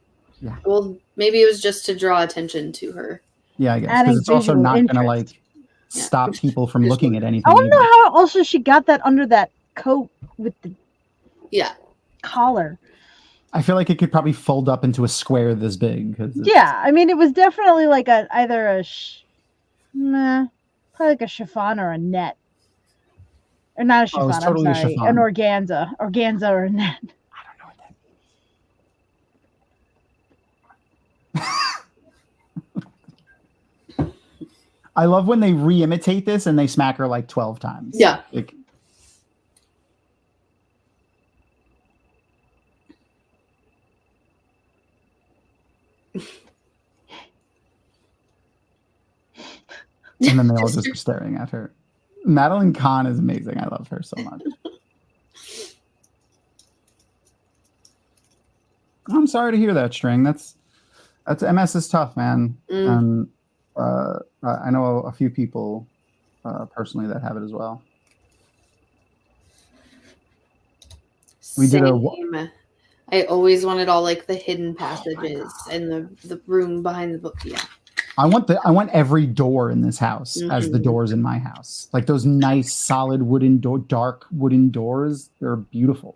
Yeah. Well, maybe it was just to draw attention to her. Yeah, I guess. Adding Because it's also visual not going to interest. like stop people from Visual looking at anything. I wonder either. how also she got that under that coat with the Yeah. collar. I feel like it could probably fold up into a square this big. Yeah, I mean, it was definitely like either a probably like a chiffon or a net. Or not a chiffon, Oh, it's totally I'm a sorry. chiffon. An organza. Organza or a net. I don't know what that means. I love when they re-imitate this and they smack her like 12 times. Yeah. Like, and then they all just are staring at her. Madeline Kahn is amazing. I love her so much. I'm sorry to hear that, String. That's MS is tough, man. Mm. I know a few people personally that have it as well. We did Same. I always wanted all like the hidden passages and the room behind the book. Yeah. I want every door in this house as the doors in my house. Like those nice solid wooden dark wooden doors. They're beautiful.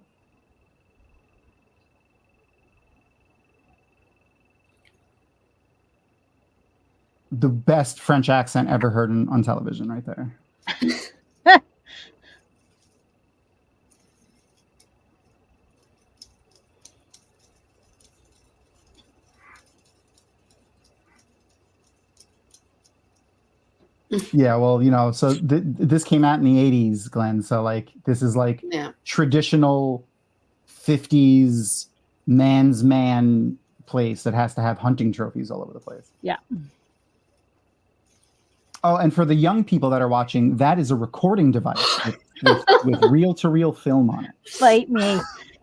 The best French accent ever heard on television right there. Yeah, well, you know, so this came out in the 80s, Glenn. So like this is like traditional 50s man's man place that has to have hunting trophies all over the place. Yeah. Oh, and for the young people that are watching, that is a recording device with reel-to-reel film on it. Fight me,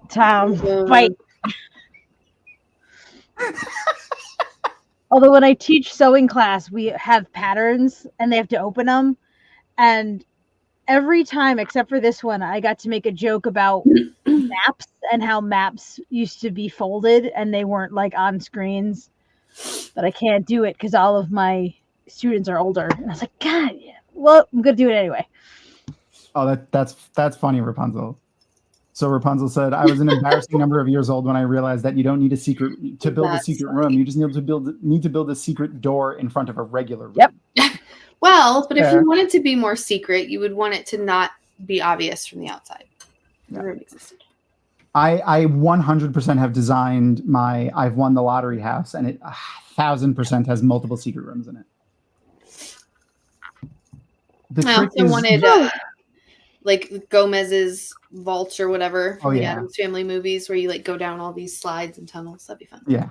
Tom. Fight. Although when I teach sewing class, we have patterns and they have to open them. And every time, except for this one, I got to make a joke about maps and how maps used to be folded and they weren't like on screens. But I can't do it because all of my students are older. And I was like, God, yeah. Well, I'm going to do it anyway. Oh, that's funny, Rapunzel. So Rapunzel said, I was an embarrassing number of years old when I realized that you don't need a secret to build a secret room. You just need to build a secret door in front of a regular room. Yep. Well, but if you want it to be more secret, you would want it to not be obvious from the outside. The room existed. I 100% have designed I've won the lottery house, and it 1000% has multiple secret rooms in it. I also wanted like Gomez's vault or whatever from the Addams Family movies, where you like go down all these slides and tunnels. That'd be fun. Yeah.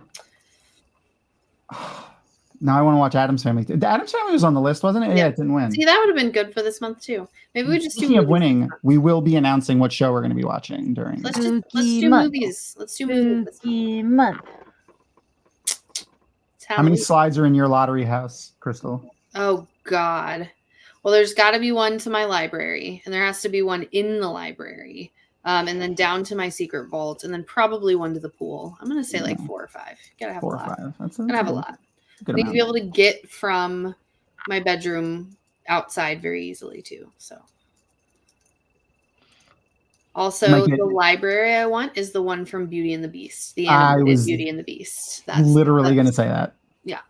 Now I want to watch Addams Family. The Addams Family was on the list, wasn't it? Yeah, it didn't win. See, that would have been good for this month too. Maybe we just Speaking of winning, we will be announcing what show we're going to be watching during. Let's do movies. Let's do movies. Month. How many slides are in your lottery house, Crystal? Oh God. Well, there's got to be one to my library, and there has to be one in the library, and then down to my secret vault, and then probably one to the pool. I'm gonna say like 4 or 5. Gotta have 4 or 5. That's gonna have a lot. I need to be able to get from my bedroom outside very easily too. So, also the library I want is the one from Beauty and the Beast, the animated Beauty and the Beast. That's literally gonna say that. Yeah.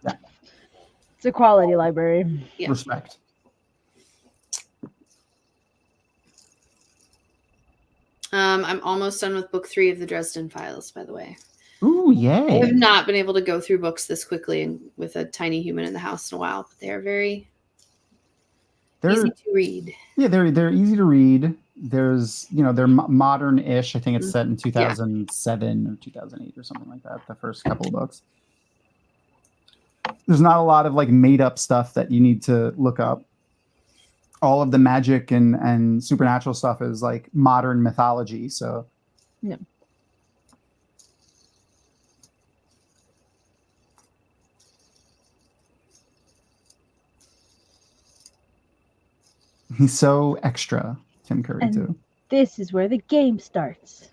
It's a quality library. Yeah. Respect. I'm almost done with book 3 of the Dresden Files, by the way. Ooh, I have yay! not been able to go through books this quickly and with a tiny human in the house in a while, but they are very easy to read. Yeah, they're easy to read. There's, they're modern-ish. I think it's set in 2007 or 2008 or something like that. The first couple of books. There's not a lot of like made-up stuff that you need to look up. All of the magic and supernatural stuff is like modern mythology. So Yeah. he's so extra, Tim Curry, And too. this is where the game starts.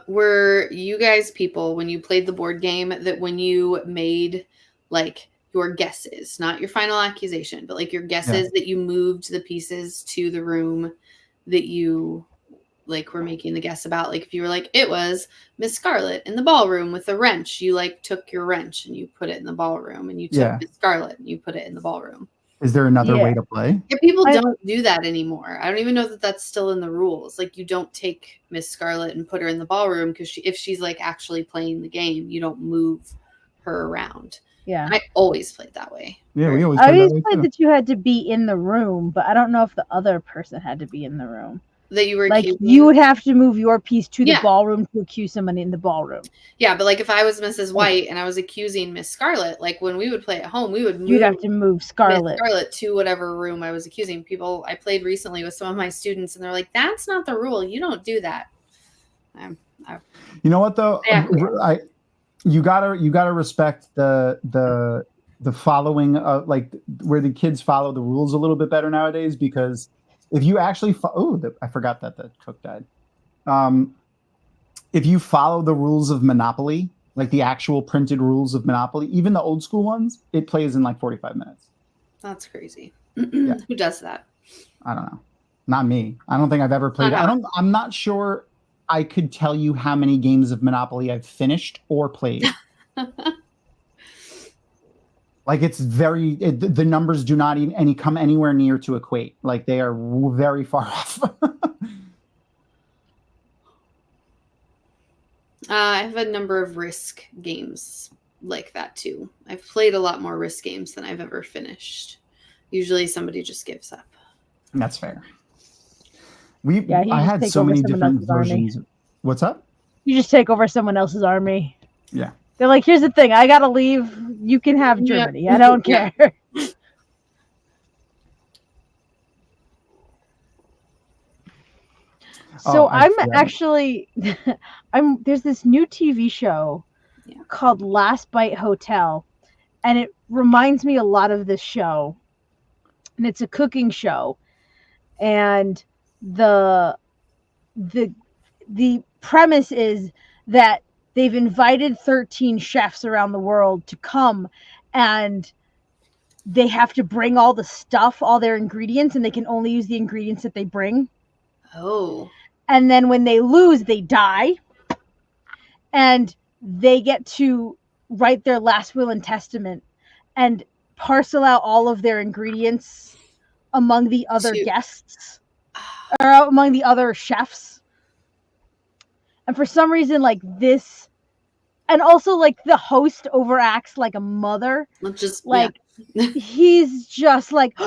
Were you guys people, when you played the board game, that when you made like your guesses, not your final accusation, but like your guesses, that you moved the pieces to the room that you like were making the guess about? Like if you were like, it was Miss Scarlet in the ballroom with the wrench, you like took your wrench and you put it in the ballroom, and you took Miss Scarlet and you put it in the ballroom. Is there another way to play? Yeah, people don't do that anymore. I don't even know that that's still in the rules. Like, you don't take Miss Scarlet and put her in the ballroom because if she's like actually playing the game, you don't move her around. Yeah, I always played that way. Yeah, we always. I always played that you had to be in the room, but I don't know if the other person had to be in the room. That you were like accusing. You would have to move your piece to the ballroom to accuse someone in the ballroom. Yeah, but like if I was Mrs. White and I was accusing Miss Scarlet, like when we would play at home, we would move. You'd have to move Scarlet. Miss Scarlet to whatever room I was accusing. People, I played recently with some of my students, and they're like, "That's not the rule. You don't do that." You know what though? You gotta respect the following of like where the kids follow the rules a little bit better nowadays, because if you actually I forgot that the cook died. If you follow the rules of Monopoly, like the actual printed rules of Monopoly, even the old school ones, it plays in like 45 minutes. That's crazy. Who does that? I don't know. Not me. I don't think I've ever played. I'm not sure I could tell you how many games of Monopoly I've finished or played. Like the numbers do not even come anywhere near to equate. Like they are very far off. I have a number of Risk games like that too. I've played a lot more Risk games than I've ever finished. Usually somebody just gives up. That's fair. I had so many different versions. What's up? You just take over someone else's army. Yeah. They're like, here's the thing. I got to leave. You can have Germany. Yeah. I don't care. So there's this new TV show called Last Bite Hotel, and it reminds me a lot of this show. And it's a cooking show. And the premise is that they've invited 13 chefs around the world to come, and they have to bring all the stuff, all their ingredients, and they can only use the ingredients that they bring. Oh. And then when they lose, they die. And they get to write their last will and testament and parcel out all of their ingredients among the other guests or among the other chefs. And for some reason, like this, and also like the host overacts like a mother. Just like he's just like,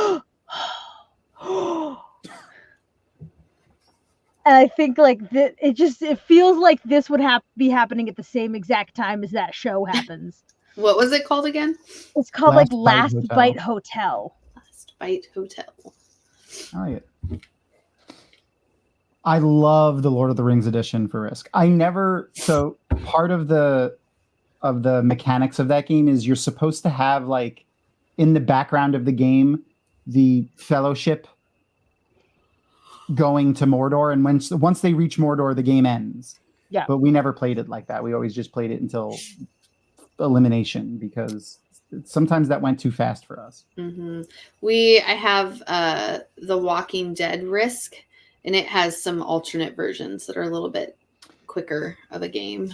and I think like it feels like this would be happening at the same exact time as that show happens. What was it called again? It's called Last Bite Hotel. Last Bite Hotel. Oh yeah. I love the Lord of the Rings edition for Risk. So part of the mechanics of that game is you're supposed to have like in the background of the game the Fellowship going to Mordor, and once they reach Mordor, the game ends. Yeah. But we never played it like that. We always just played it until elimination because sometimes that went too fast for us. Mm-hmm. I have the Walking Dead Risk, and it has some alternate versions that are a little bit quicker of a game.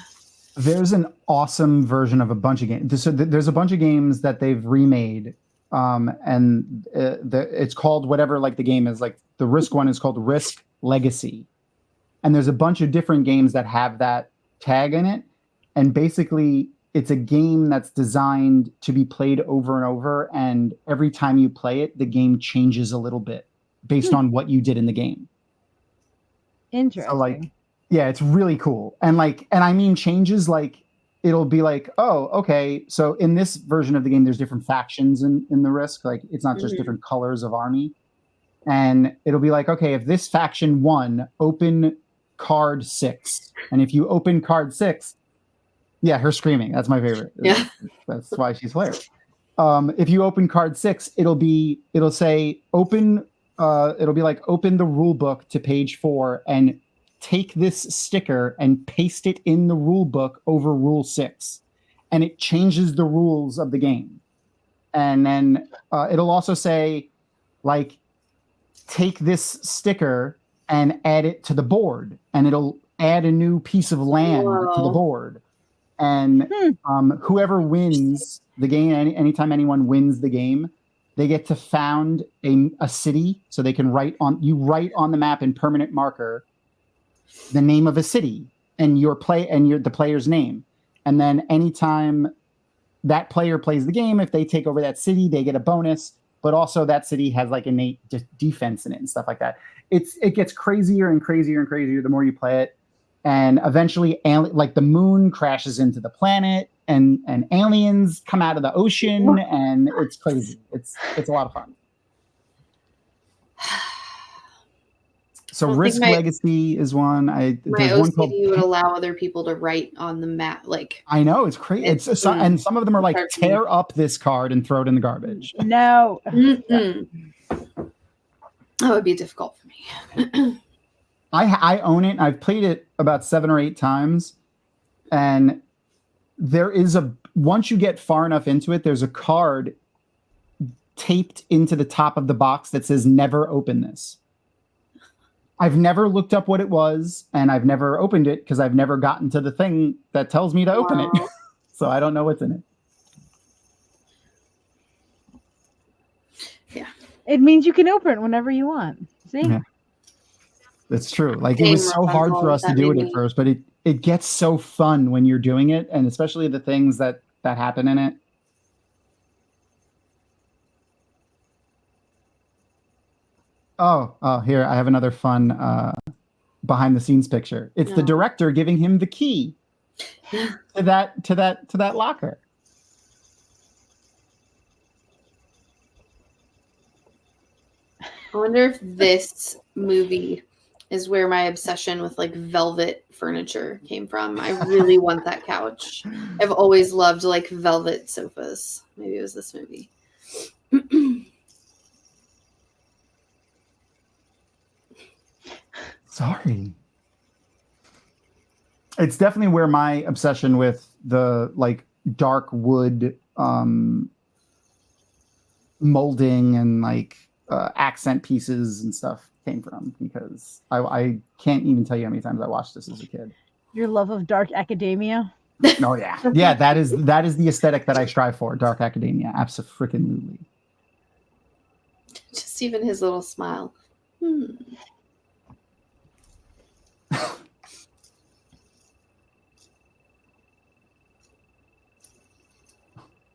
There's an awesome version of a bunch of games. So there's a bunch of games that they've remade, and it's called whatever like the game is, like the Risk one is called Risk Legacy. And there's a bunch of different games that have that tag in it. And basically, it's a game that's designed to be played over and over. And every time you play it, the game changes a little bit based on what you did in the game. Interesting. So like, yeah, it's really cool. And I mean changes, like it'll be like, oh, okay, so in this version of the game, there's different factions in the Risk. Like it's not just different colors of army. And it'll be like, okay, if this faction won, open card 6. And if you open card 6, yeah, her screaming. That's my favorite. Yeah. That's why she's hilarious. If you open card 6, it'll say open, it'll be like open the rule book to page 4 and take this sticker and paste it in the rule book over rule 6. And it changes the rules of the game. And then it'll also say, like, take this sticker and add it to the board. And it'll add a new piece of land to the board. And whoever wins the game, anytime anyone wins the game, they get to found a city. So they can write on the map in permanent marker the name of a city and the player's name. And then anytime that player plays the game, if they take over that city, they get a bonus. But also that city has like innate defense in it and stuff like that. It gets crazier and crazier and crazier the more you play it. And eventually, like the moon crashes into the planet, and aliens come out of the ocean, and it's crazy. It's a lot of fun. So Risk Legacy is one. My OCD would allow other people to write on the map. Like I know it's crazy. And some of them are like tear up this card and throw it in the garbage. No, that would be difficult for me. I own it. I've played it about 7 or 8 times, and there is once you get far enough into it, there's a card taped into the top of the box that says "Never open this." I've never looked up what it was, and I've never opened it because I've never gotten to the thing that tells me to open it. So I don't know what's in it. Yeah. It means you can open it whenever you want. See? Yeah. That's true. Like it was so hard for us to do it at first, but it gets so fun when you're doing it, and especially the things that happen in it. Oh, here I have another fun behind the scenes picture. It's the director giving him the key to that locker. I wonder if this movie is where my obsession with like velvet furniture came from. I really want that couch. I've always loved like velvet sofas. Maybe it was this movie. Sorry. It's definitely where my obsession with the like dark wood molding and like accent pieces and stuff came from, because I can't even tell you how many times I watched this as a kid. Your love of dark academia. Oh yeah. Yeah, that is the aesthetic that I strive for. Dark academia. Abso-freaking-lutely. Just even his little smile.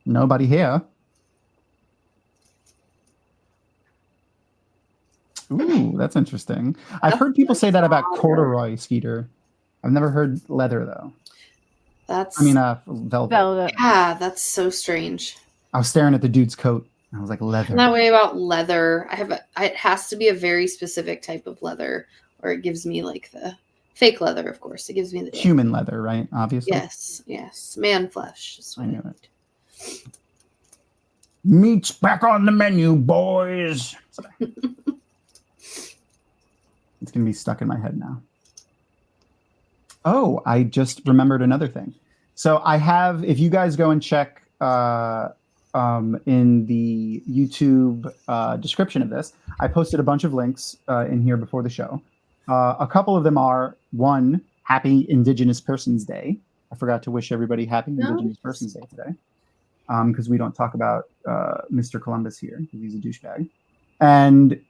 Nobody here. Ooh, that's interesting. I've heard people say that about corduroy, Skeeter. I've never heard leather though. Velvet. Yeah, that's so strange. I was staring at the dude's coat. I was like, leather. I'm that way about leather. It has to be a very specific type of leather, or it gives me like the fake leather, of course. It gives me the human leather, right? Obviously. Yes. Man flesh is what I need. Meat's back on the menu, boys. It's going to be stuck in my head now. Oh, I just remembered another thing. So I have, if you guys go and check in the YouTube description of this, I posted a bunch of links in here before the show. A couple of them are, one, Happy Indigenous Persons Day. I forgot to wish everybody Happy Indigenous Persons Day today, because we don't talk about Mr. Columbus here, because he's a douchebag. And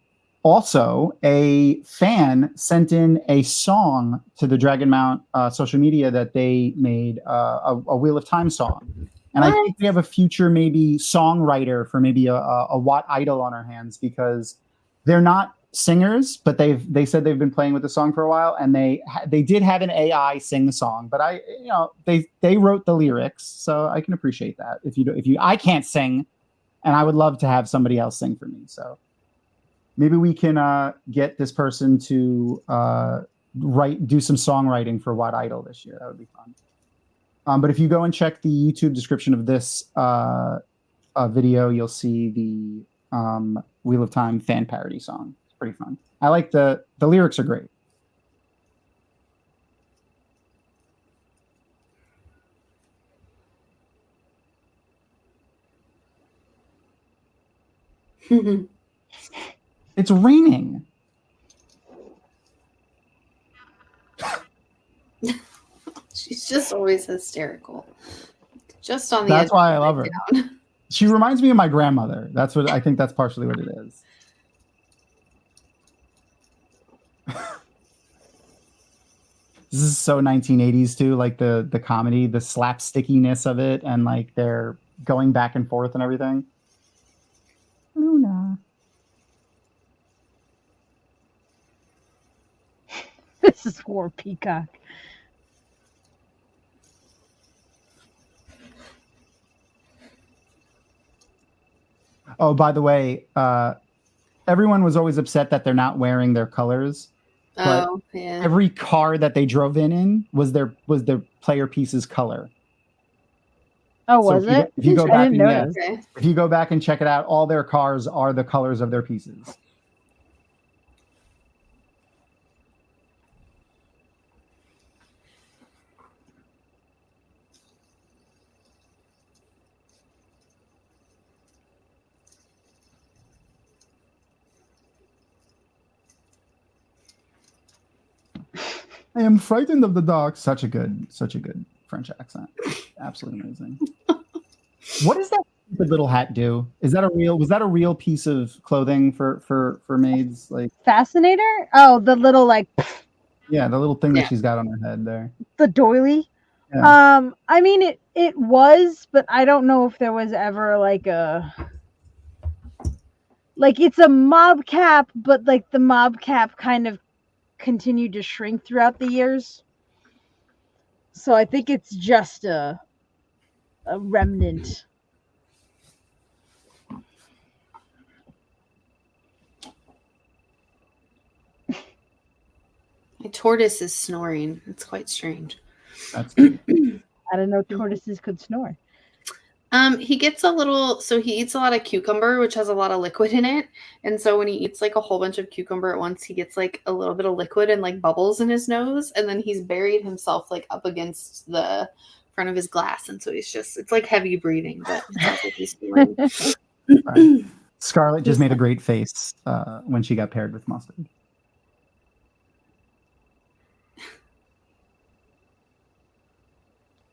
Also, a fan sent in a song to the Dragonmount social media that they made a Wheel of Time song. And I think we have a future maybe songwriter for maybe a WoT idol on our hands, because they're not singers, but they said they've been playing with the song for a while, and they did have an AI sing the song, but they wrote the lyrics, so I can appreciate that. I can't sing, and I would love to have somebody else sing for me, so. Maybe we can get this person to do some songwriting for WoT Idol this year. That would be fun. But if you go and check the YouTube description of this video, you'll see the Wheel of Time fan parody song. It's pretty fun. I like the lyrics are great. It's raining. She's just always hysterical. Just on the That's edge why I love her. down. She reminds me of my grandmother. That's what I think. That's partially what it is. This is so 1980s too, like the comedy, the slapstickiness of it, and like they're going back and forth and everything. Luna. This is War Peacock. Oh, by the way, everyone was always upset that they're not wearing their colors. But Oh, yeah. every car that they drove in was their player piece's color. Oh, So was it? if you go I back didn't and notice. Okay. if you go back and check it out, all their cars are the colors of their pieces. I am frightened of the dark. Such a good French accent. Absolutely amazing. What does that little hat do? Was that a real piece of clothing for maids? Like, Fascinator? Oh, the little yeah, the little thing Yeah. that she's got on her head there. the doily. Yeah. I mean it was, but I don't know if there was ever it's a mob cap, but like the mob cap kind of continued to shrink throughout the years. So I think it's just a remnant. My tortoise is snoring. It's quite strange. That's good. I don't know tortoises could snore. He gets he eats a lot of cucumber, which has a lot of liquid in it. And so when he eats like a whole bunch of cucumber at once, he gets like a little bit of liquid and like bubbles in his nose. And then he's buried himself like up against the front of his glass. And so it's like heavy breathing, but it's like he's feeling. Right. Scarlett just made a great face when she got paired with mustard.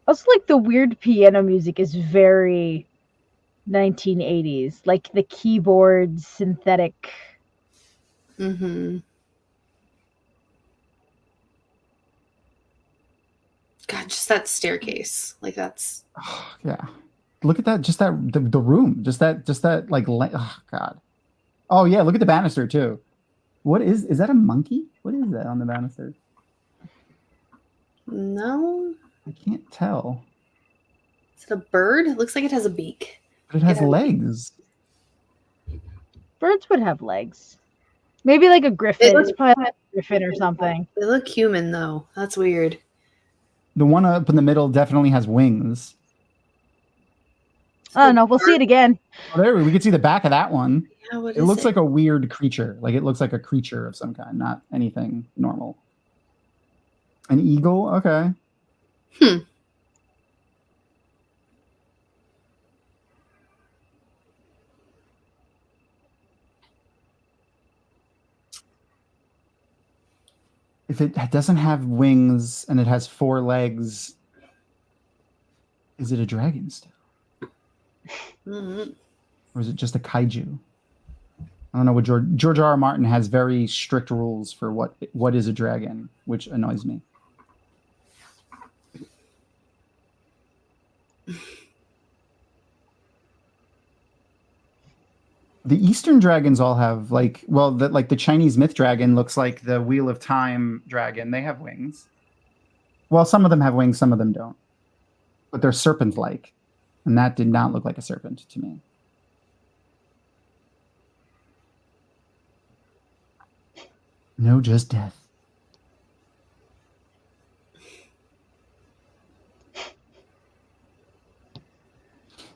Also, like the weird piano music is very 1980s, like the keyboard synthetic. Mm-hmm. God, just that staircase. Like that's Yeah. Look at that. Just that the room. Just that like. Oh God. Oh yeah. Look at the banister too. What is that? A monkey? What is that on the banister? no. I can't tell. Is it a bird? It looks like it has a beak. But it has Yeah. legs. Birds would have legs. Maybe like a griffin. looks- It's probably like a griffin or something. They look human though. That's weird. The one up in the middle definitely has wings. I don't know. We'll see it again. Oh, there we can see the back of that one. Yeah, what It is looks like a weird creature. Like it looks like a creature of some kind, not anything normal. An eagle? Okay. If it doesn't have wings and it has 4 legs, is it a dragon still? Mm-hmm. Or is it just a kaiju? I don't know what George R. R. Martin has very strict rules for what is a dragon, which annoys me. The Eastern dragons all have like the Chinese myth dragon looks like the Wheel of Time dragon. They have wings. Well, some of them have wings, some of them don't. But they're serpent-like. And that did not look like a serpent to me. No, just death.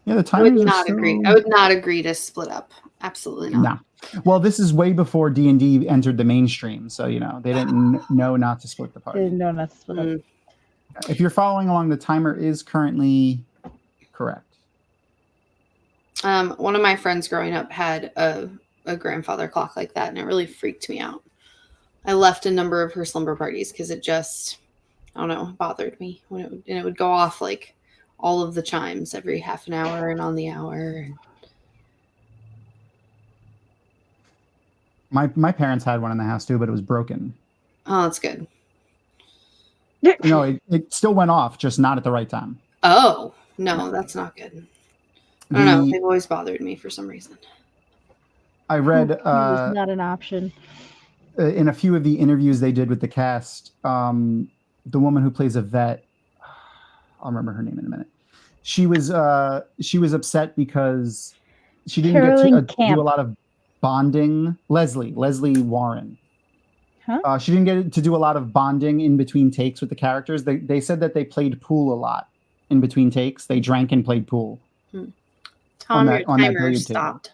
Yeah, the timers I would are not so... agree. I would not agree to split up. Absolutely not. No. Well, this is way before D&D entered the mainstream, so they didn't know not to split the party. Didn't know not to split up. If you're following along, the timer is currently correct. One of my friends growing up had a grandfather clock like that, and it really freaked me out. I left a number of her slumber parties because it just, I don't know, bothered me when it would go off like all of the chimes every half an hour and on the hour. My parents had one in the house too, but it was broken. Oh, that's good. No, it still went off, just not at the right time. Oh, no, that's not good. I don't know. They've always bothered me for some reason. I read it was not an option. In a few of the interviews they did with the cast, the woman who plays a vet, I'll remember her name in a minute. She was upset because she didn't get to do a lot of bonding. Leslie Warren. Huh? She didn't get to do a lot of bonding in between takes with the characters. They said that they played pool a lot in between takes. They drank and played pool. Tom, your timer stopped.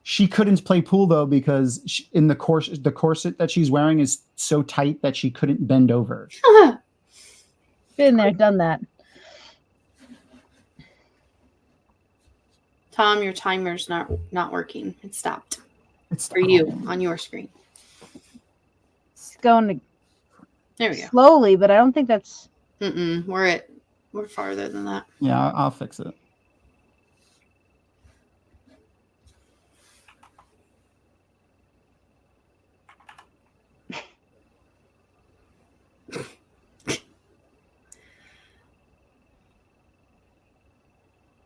She couldn't play pool though because the corset that she's wearing is so tight that she couldn't bend over. Been there, done that. Tom, your timer's not working. It stopped. It's for you on your screen. It's going there we go. Slowly, but I don't think that's. We're farther than that. Yeah, I'll fix it.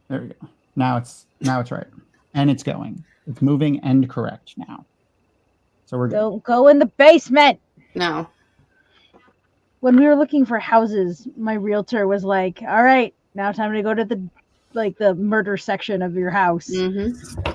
There we go. Now it's right. And it's going. It's moving and correct now. So we're good. Don't go in the basement. No. When we were looking for houses, my realtor was like, all right, now time to go to the murder section of your house. I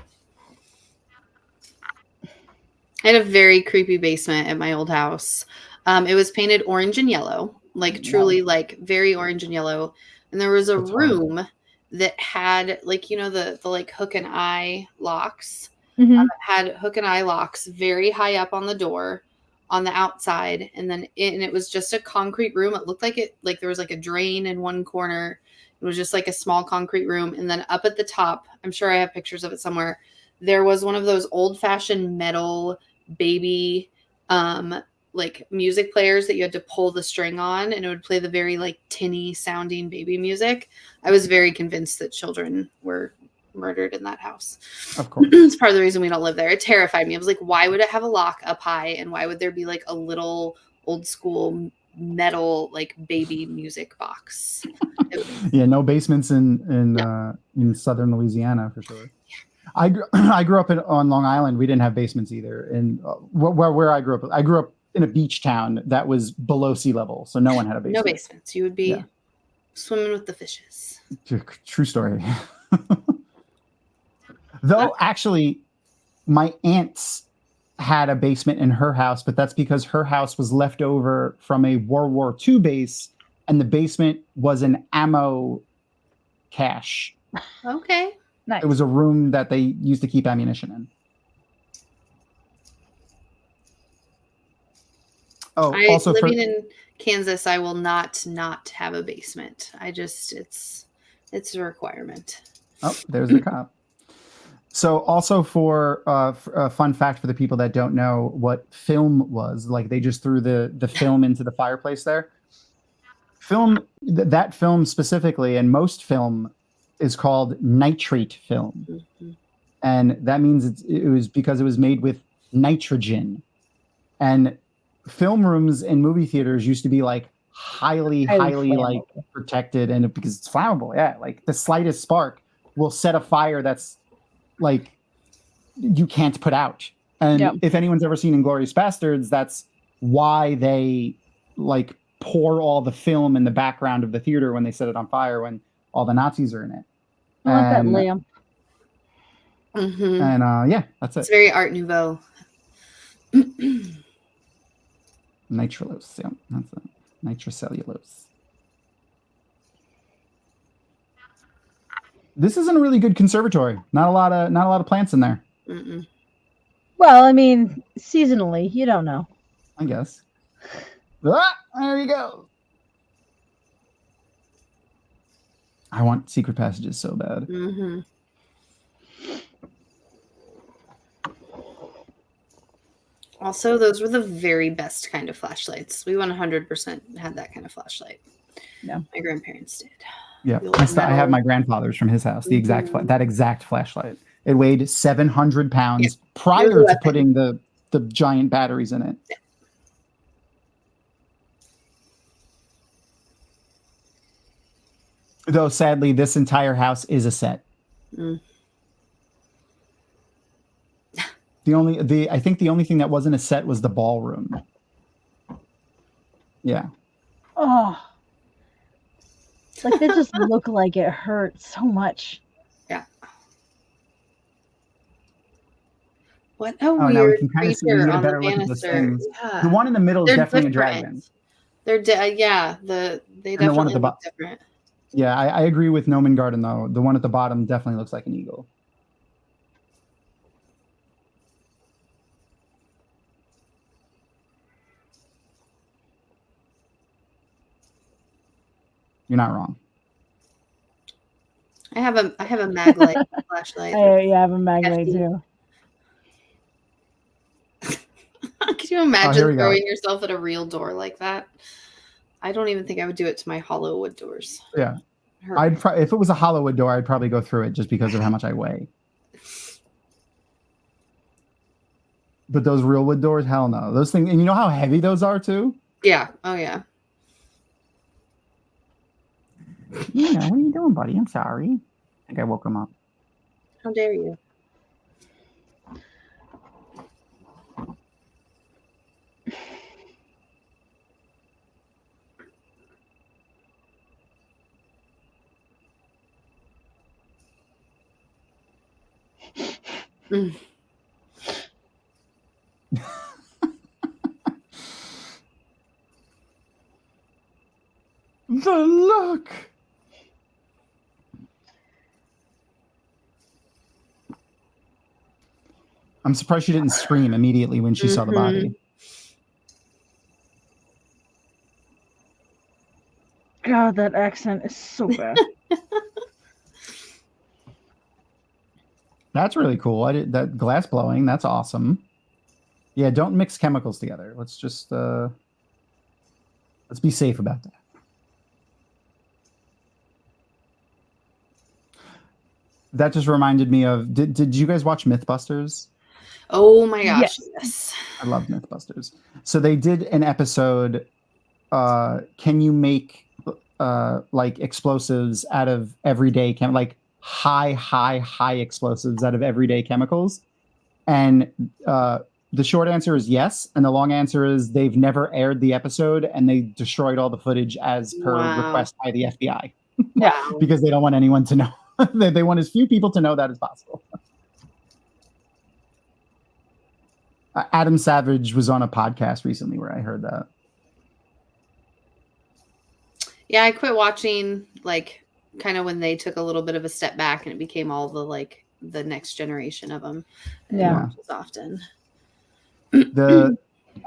had a very creepy basement at my old house. It was painted orange and yellow, truly very orange and yellow. And there was a room that had the hook and eye locks. It had hook and eye locks very high up on the door on the outside, and it was just a concrete room. It looked like there was a drain in one corner. It was just a small concrete room, and then up at the top, I'm sure I have pictures of it somewhere, there was one of those old-fashioned metal baby music players that you had to pull the string on, and it would play the very tinny sounding baby music. I was very convinced that children were murdered in that house. Of course. It's part of the reason we don't live there. It terrified me. I was like, why would it have a lock up high, and why would there be a little old school metal baby music box? Yeah, no basements in southern Louisiana for sure. I grew up on Long Island. We didn't have basements either. And where I grew up in a beach town that was below sea level, so no one had a basement. No basements. You would be swimming with the fishes. True story. Though actually, my aunts had a basement in her house, but that's because her house was left over from a World War II base, and the basement was an ammo cache. Okay. Nice. It was a room that they used to keep ammunition in. Also living in Kansas, I will not have a basement. It's a requirement. Oh, there's the cop. So also for a fun fact for the people that don't know what film was, they just threw the film into the fireplace there. That film specifically, and most film is called nitrate film. and that means it was because it was made with nitrogen. And film rooms in movie theaters used to be like highly like protected, and because it's flammable. Yeah, like the slightest spark will set a fire that's like you can't put out. And if anyone's ever seen Inglourious Bastards, that's why they like pour all the film in the background of the theater when they set it on fire when all the Nazis are in it. I want that lamp. And yeah, that's it. It's very Art Nouveau. Nitrulose, yeah, that's it. Nitrocellulose. This isn't a really good conservatory. Not a lot of plants in there. Well, I mean, seasonally, you don't know. I guess. Ah, there you go. I want secret passages so bad. Also, those were the very best kind of flashlights. We 100% had that kind of flashlight. Yeah, my grandparents did. Yeah, I have my grandfather's from his house. The that exact flashlight. It weighed 700 pounds prior to putting the giant batteries in it. Yeah. Though sadly, this entire house is a set. I think the only thing that wasn't a set was the ballroom. Yeah. Oh, like they just look like it hurts so much. Yeah. What a weird creature on the banister. Yeah. The one in the middle is definitely a dragon. They definitely look different. Yeah, I agree with Nomen Garden though. The one at the bottom definitely looks like an eagle. You're not wrong. I have a mag light flashlight. I have a mag light too. Could you imagine throwing yourself at a real door like that? I don't even think I would do it to my hollow wood doors. Yeah. If it was a hollow wood door, I'd probably go through it just because of how much I weigh. But those real wood doors, hell no. Those things, and you know how heavy those are too? Yeah. Oh yeah. Yeah, what are you doing, buddy? I'm sorry. I think I woke him up. How dare you? The look. I'm surprised she didn't scream immediately when she saw the body. God, that accent is so bad. That's really cool. That glass blowing. That's awesome. Yeah, don't mix chemicals together. Let's just let's be safe about that. That just reminded me of. Did you guys watch Mythbusters? Oh my gosh, yes. I love Mythbusters. So they did an episode. Can you make like explosives out of everyday like high explosives out of everyday chemicals? And the short answer is yes, and the long answer is they've never aired the episode and they destroyed all the footage as per request by the FBI. Yeah, because they don't want anyone to know. They want as few people to know that as possible. Adam Savage was on a podcast recently where I heard that. Yeah, I quit watching like kind of when they took a little bit of a step back and it became all the next generation of them. Yeah, often.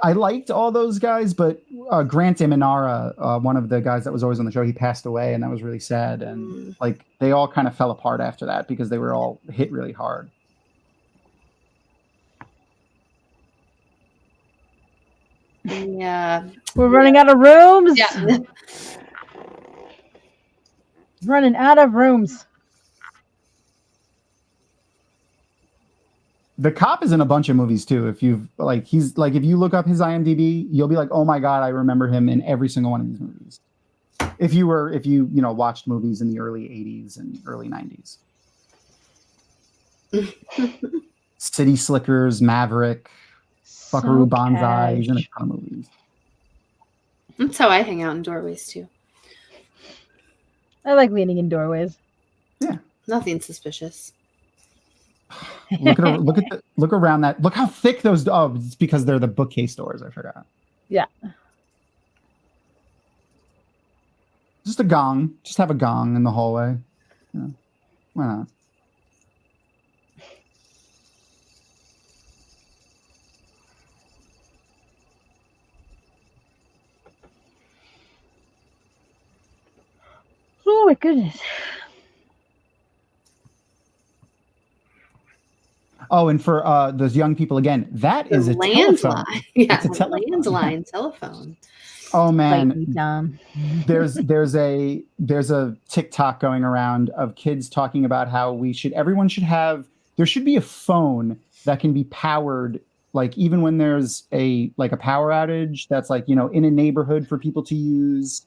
I liked all those guys, but Grant Imanara, one of the guys that was always on the show, he passed away, and that was really sad. And like they all kind of fell apart after that because they were all hit really hard. Yeah, we're running out of rooms. Yeah, running out of rooms. The cop is in a bunch of movies too. If you've like, he's like, if you look up his IMDb, you'll be like, oh my god, I remember him in every single one of these movies. If you watched movies in the early '80s and early '90s, City Slickers, Maverick, Buckaroo Banzai, he's in a ton of movies. That's how I hang out in doorways too. I like leaning in doorways. Yeah, nothing suspicious. Look around that. Look how thick those. Oh, it's because they're the bookcase doors. I forgot. Yeah. Just a gong. Just have a gong in the hallway. Yeah. Why not? Oh my goodness. Oh, and for those young people again, that is a telephone. Yeah, it's a landline telephone. Oh man, there's a TikTok going around of kids talking about how everyone should have, there should be a phone that can be powered, like even when there's a power outage that's like, in a neighborhood for people to use,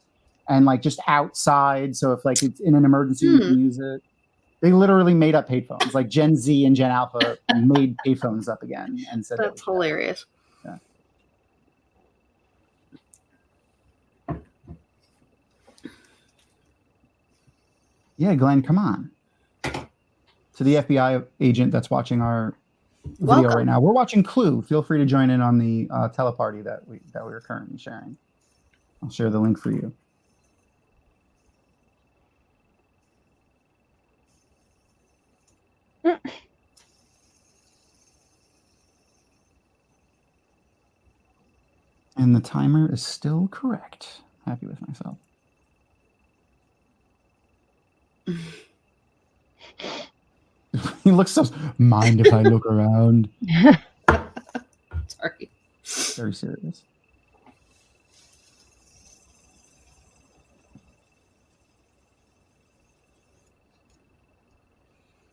and like just outside, so if like it's in an emergency you can use it. They literally made up payphones. Like Gen Z and Gen Alpha made payphones up again and said that's hilarious. Yeah. Yeah, Glenn, come on. To the FBI agent that's watching our video right now, we're watching Clue. Feel free to join in on the teleparty that we are currently sharing. I'll share the link for you. And the timer is still correct. Happy with myself. He looks so. Mind if I look around? Sorry. Very serious.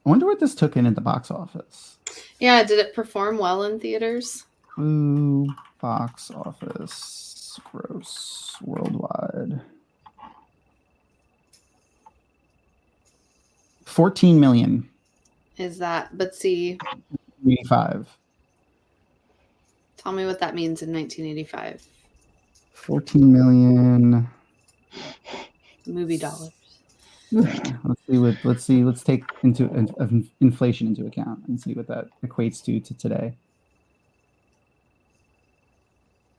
I wonder what this took in at the box office. Yeah, did it perform well in theaters? Clue box office gross worldwide. 14 million. Is that, but see. 85. Tell me what that means in 1985. 14 million. Movie dollars. Yeah, let's take inflation into account and see what that equates to today.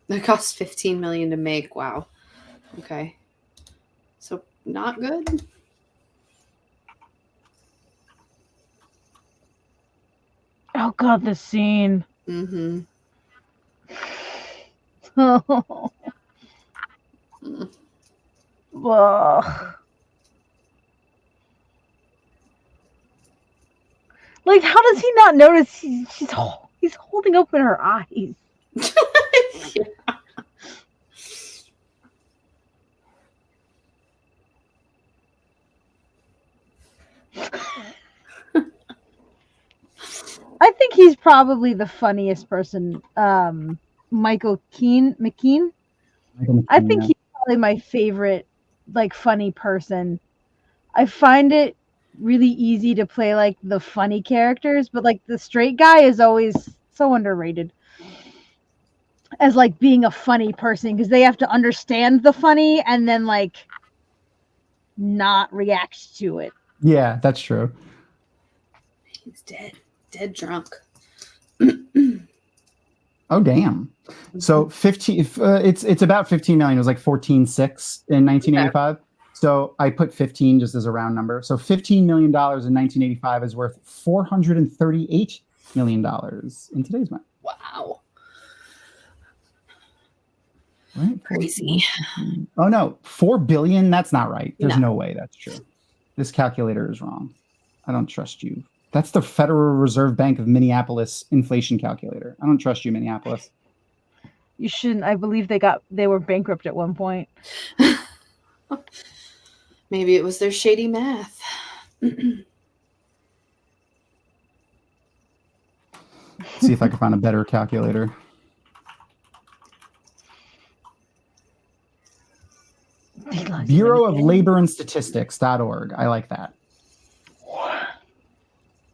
It cost $15 million to make. Wow. Okay. So not good. Oh god, this scene. Mm-hmm. Oh. Ugh. Like, how does he not notice he's holding open her eyes? Yeah. I think he's probably the funniest person. Michael McKean. I think he's probably my favorite, like, funny person. I find it really easy to play like the funny characters, but like the straight guy is always so underrated as like being a funny person, because they have to understand the funny and then like not react to it. Yeah, that's true. He's dead drunk. Oh damn. So 15 it's about 15 million. It was like 14.6 in 1985. Okay. So I put 15 just as a round number. So $15 million in 1985 is worth $438 million in today's money. Wow. Right? Crazy. Oh no, 4 billion. That's not right. There's no way that's true. This calculator is wrong. I don't trust you. That's the Federal Reserve Bank of Minneapolis inflation calculator. I don't trust you, Minneapolis. You shouldn't. I believe they were bankrupt at one point. Maybe it was their shady math. See if I can find a better calculator. Bureau of Labor and Statistics.org. I like that.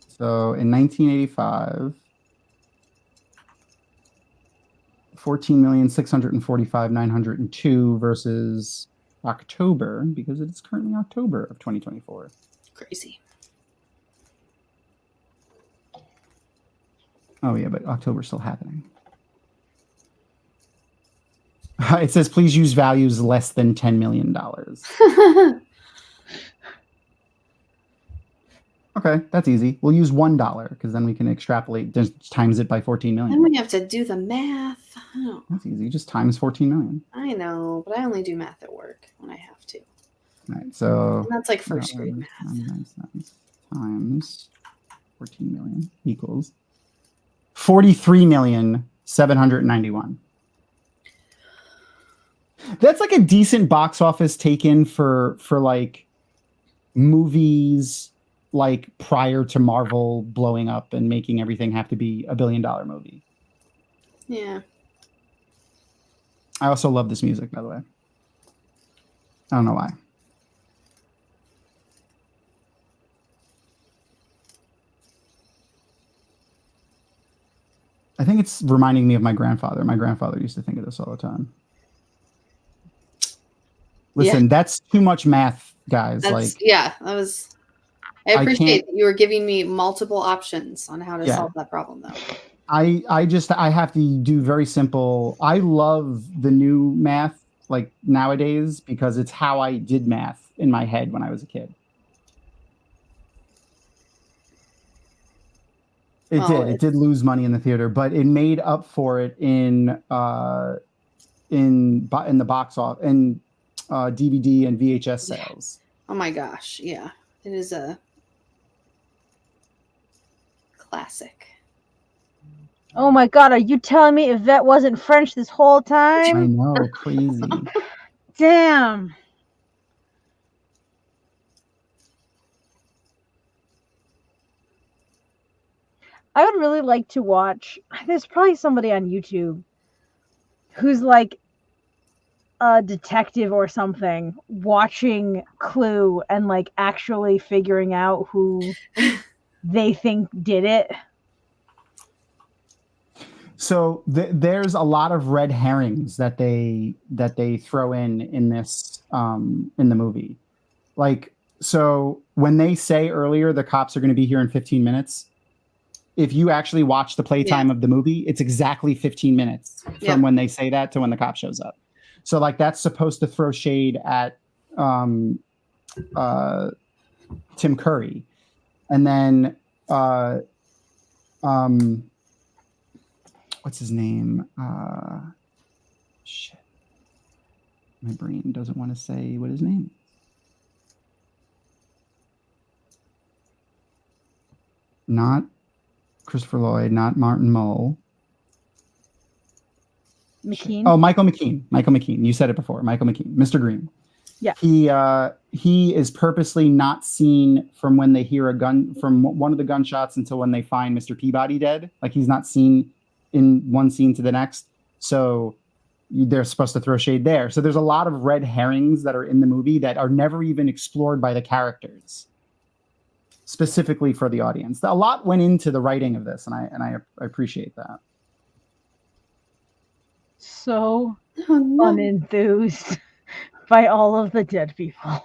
So in 1985, 14,645,902 versus October, because it's currently October of 2024. Crazy. Oh yeah, but October's still happening. It says, please use values less than $10 million. Okay, that's easy. We'll use $1 because then we can extrapolate, just times it by 14 million. Then we have to do the math. Oh, That's easy. Just times 14 million. I know, but I only do math at work when I have to. All right, so And that's like first grade math. Times 14 million equals 43,791,000. That's like a decent box office take-in for like movies like prior to Marvel blowing up and making everything have to be $1 billion movie. Yeah. I also love this music, by the way. I don't know why. I think it's reminding me of my grandfather. My grandfather used to think of this all the time. Listen, that's too much math, guys. That was. I appreciate that you were giving me multiple options on how to solve that problem, though. I have to do very simple. I love the new math like nowadays because it's how I did math in my head when I was a kid. It did lose money in the theater, but it made up for it in the box office and DVD and VHS sales. Oh my gosh, yeah, it is a classic. Oh my God, are you telling me Yvette wasn't French this whole time? I know, crazy. Damn. I would really like to watch. There's probably somebody on YouTube who's like a detective or something watching Clue and like actually figuring out who they think did it. So there's a lot of red herrings that they throw in this in the movie. Like, so when they say earlier the cops are going to be here in 15 minutes, if you actually watch the playtime of the movie, it's exactly 15 minutes from when they say that to when the cop shows up. So like that's supposed to throw shade at Tim Curry. And then what's his name? Shit. My brain doesn't want to say what his name is. Not Christopher Lloyd, not Martin Mull. McKean? Oh, Michael McKean. Michael McKean. You said it before. Michael McKean. Mr. Green. Yeah. He is purposely not seen from when they hear a gun, from one of the gunshots until when they find Mr. Peabody dead. Like he's not seen in one scene to the next. So they're supposed to throw shade there. So there's a lot of red herrings that are in the movie that are never even explored by the characters, specifically for the audience. A lot went into the writing of this, and I appreciate that. So unenthused by all of the dead people.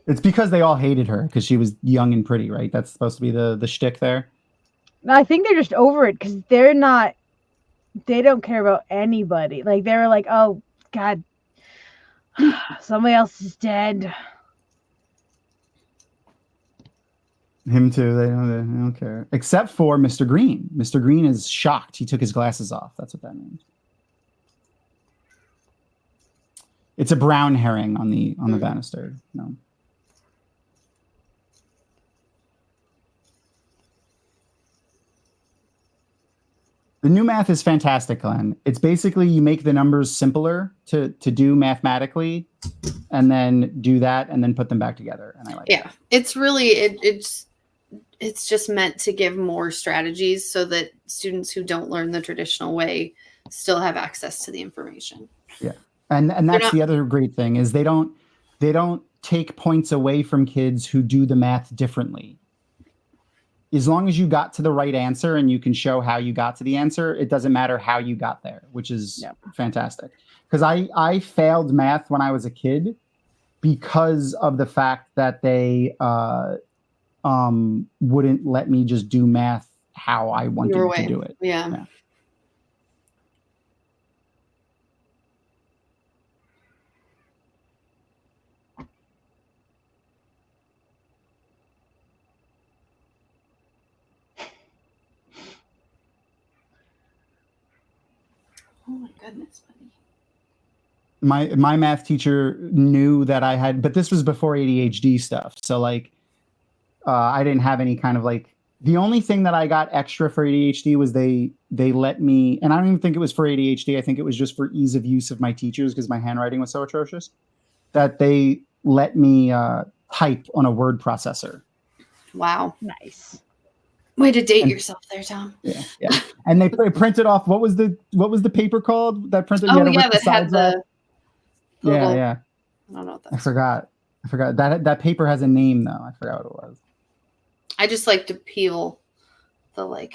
It's because they all hated her because she was young and pretty, right? That's supposed to be the shtick there. I think they're just over it because they don't care about anybody. Like they were like, oh God, somebody else is dead. Him too. They don't care. Except for Mr. Green. Mr. Green is shocked. He took his glasses off. That's what that means. It's a brown herring on the banister. No. The new math is fantastic, Glenn. It's basically you make the numbers simpler to do mathematically, and then do that, and then put them back together. And I like. Yeah, it's really it's it's just meant to give more strategies so that students who don't learn the traditional way still have access to the information. Yeah. And that's the other great thing is they don't take points away from kids who do the math differently. As long as you got to the right answer and you can show how you got to the answer, it doesn't matter how you got there, which is fantastic. Because I failed math when I was a kid because of the fact that they wouldn't let me just do math how I wanted to do it. Yeah. Oh my goodness, buddy. My math teacher knew that I had, but this was before ADHD stuff. So like, I didn't have any kind of like, the only thing that I got extra for ADHD was they let me, and I don't even think it was for ADHD. I think it was just for ease of use of my teachers because my handwriting was so atrocious that they let me type on a word processor. Wow. Nice. Way to date yourself there, Tom. Yeah. And they printed off what was the paper called that printed? Oh yeah, that had the little, yeah. I don't know what that. I forgot that paper has a name though. I forgot what it was. I just like to peel the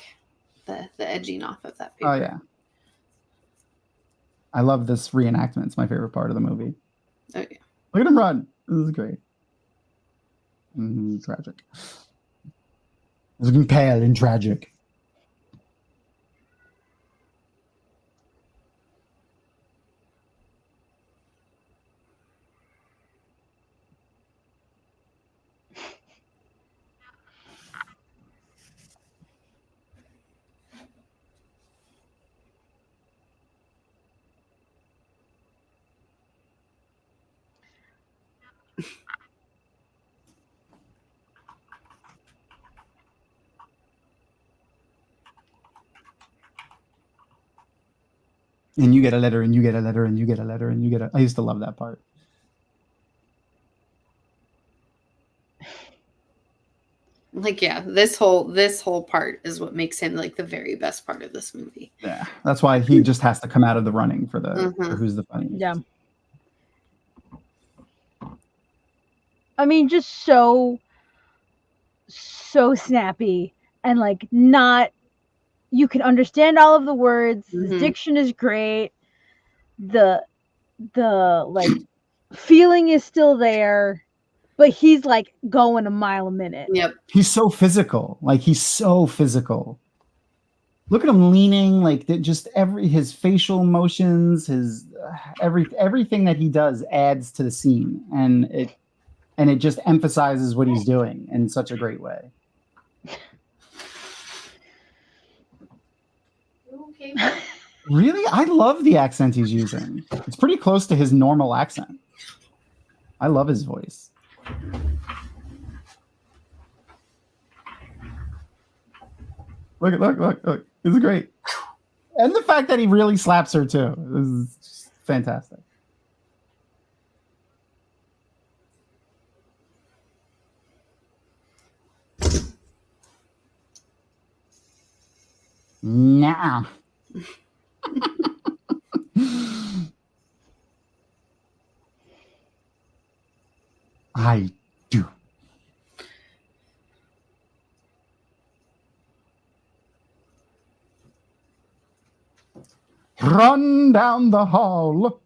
edging off of that paper. Oh yeah. I love this reenactment. It's my favorite part of the movie. Oh yeah. Look at him run. This is great. Tragic. It's looking pale and tragic. And you get a letter, and you get a letter, and you get a letter, and you get a. I used to love that part. Like, yeah, this whole part is what makes him like the very best part of this movie. Yeah, that's why he just has to come out of the running for for who's the funniest. Yeah. I mean, just so snappy and like not. You can understand all of the words. The diction is great. The like feeling is still there, but he's like going a mile a minute. Yep. He's so physical. Like he's so physical. Look at him leaning. Like just his facial motions, his everything that he does adds to the scene, and it just emphasizes what he's doing in such a great way. Okay. Really? I love the accent he's using. It's pretty close to his normal accent. I love his voice. Look. This is great. And the fact that he really slaps her too. This is just fantastic. Nah. I do. Run down the hall.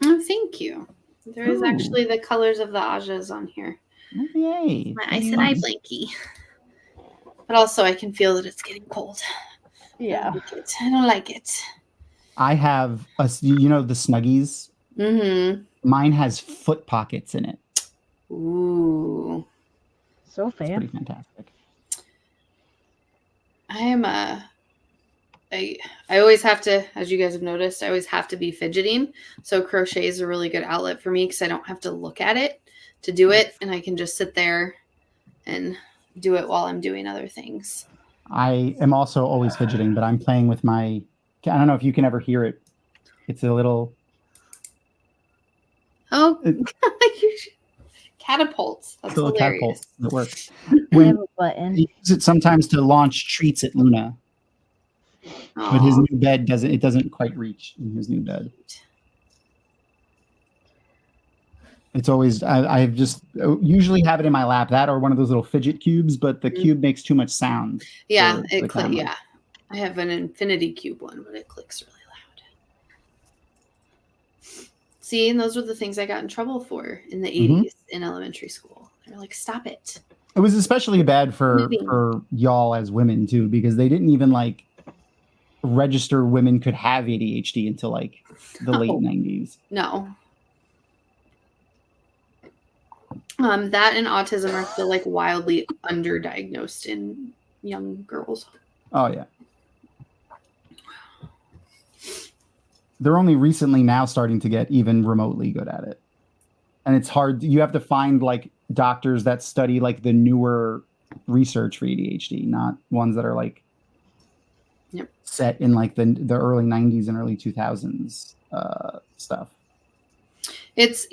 Oh, thank you. There is actually the colors of the Ajas on here. Yay. My Ice and Eye blankie. But also I can feel that it's getting cold. Yeah. I don't like it. I have the Snuggies. Mm-hmm. Mine has foot pockets in it. Ooh. So It's fan. pretty fantastic. I always have to, as you guys have noticed, I always have to be fidgeting. So crochet is a really good outlet for me because I don't have to look at it to do it. And I can just sit there and do it while I'm doing other things. I am also always fidgeting, but I'm playing with my, I don't know if you can ever hear it. It's a little. Oh, Catapults. That's The little hilarious. catapult that works. I have When a button. they use it sometimes to launch treats at Luna, but his Aw. new bed doesn't quite reach in his new bed. It's always I just usually have it in my lap, that or one of those little fidget cubes, but the cube makes too much sound. Yeah, for the camera. yeah. I have an infinity cube one, but it clicks really loud. See, and those were the things I got in trouble for in the 80s in elementary school. They're like, stop it. It was especially bad for Moving. y'all as women too, because they didn't even like register women could have ADHD until like the late 90s. No. That and autism are still like wildly underdiagnosed in young girls. Oh yeah. They're only recently now starting to get even remotely good at it. And it's hard. You have to find like doctors that study like the newer research for ADHD, not ones that are like set in like the early 90s and early 2000s stuff. It's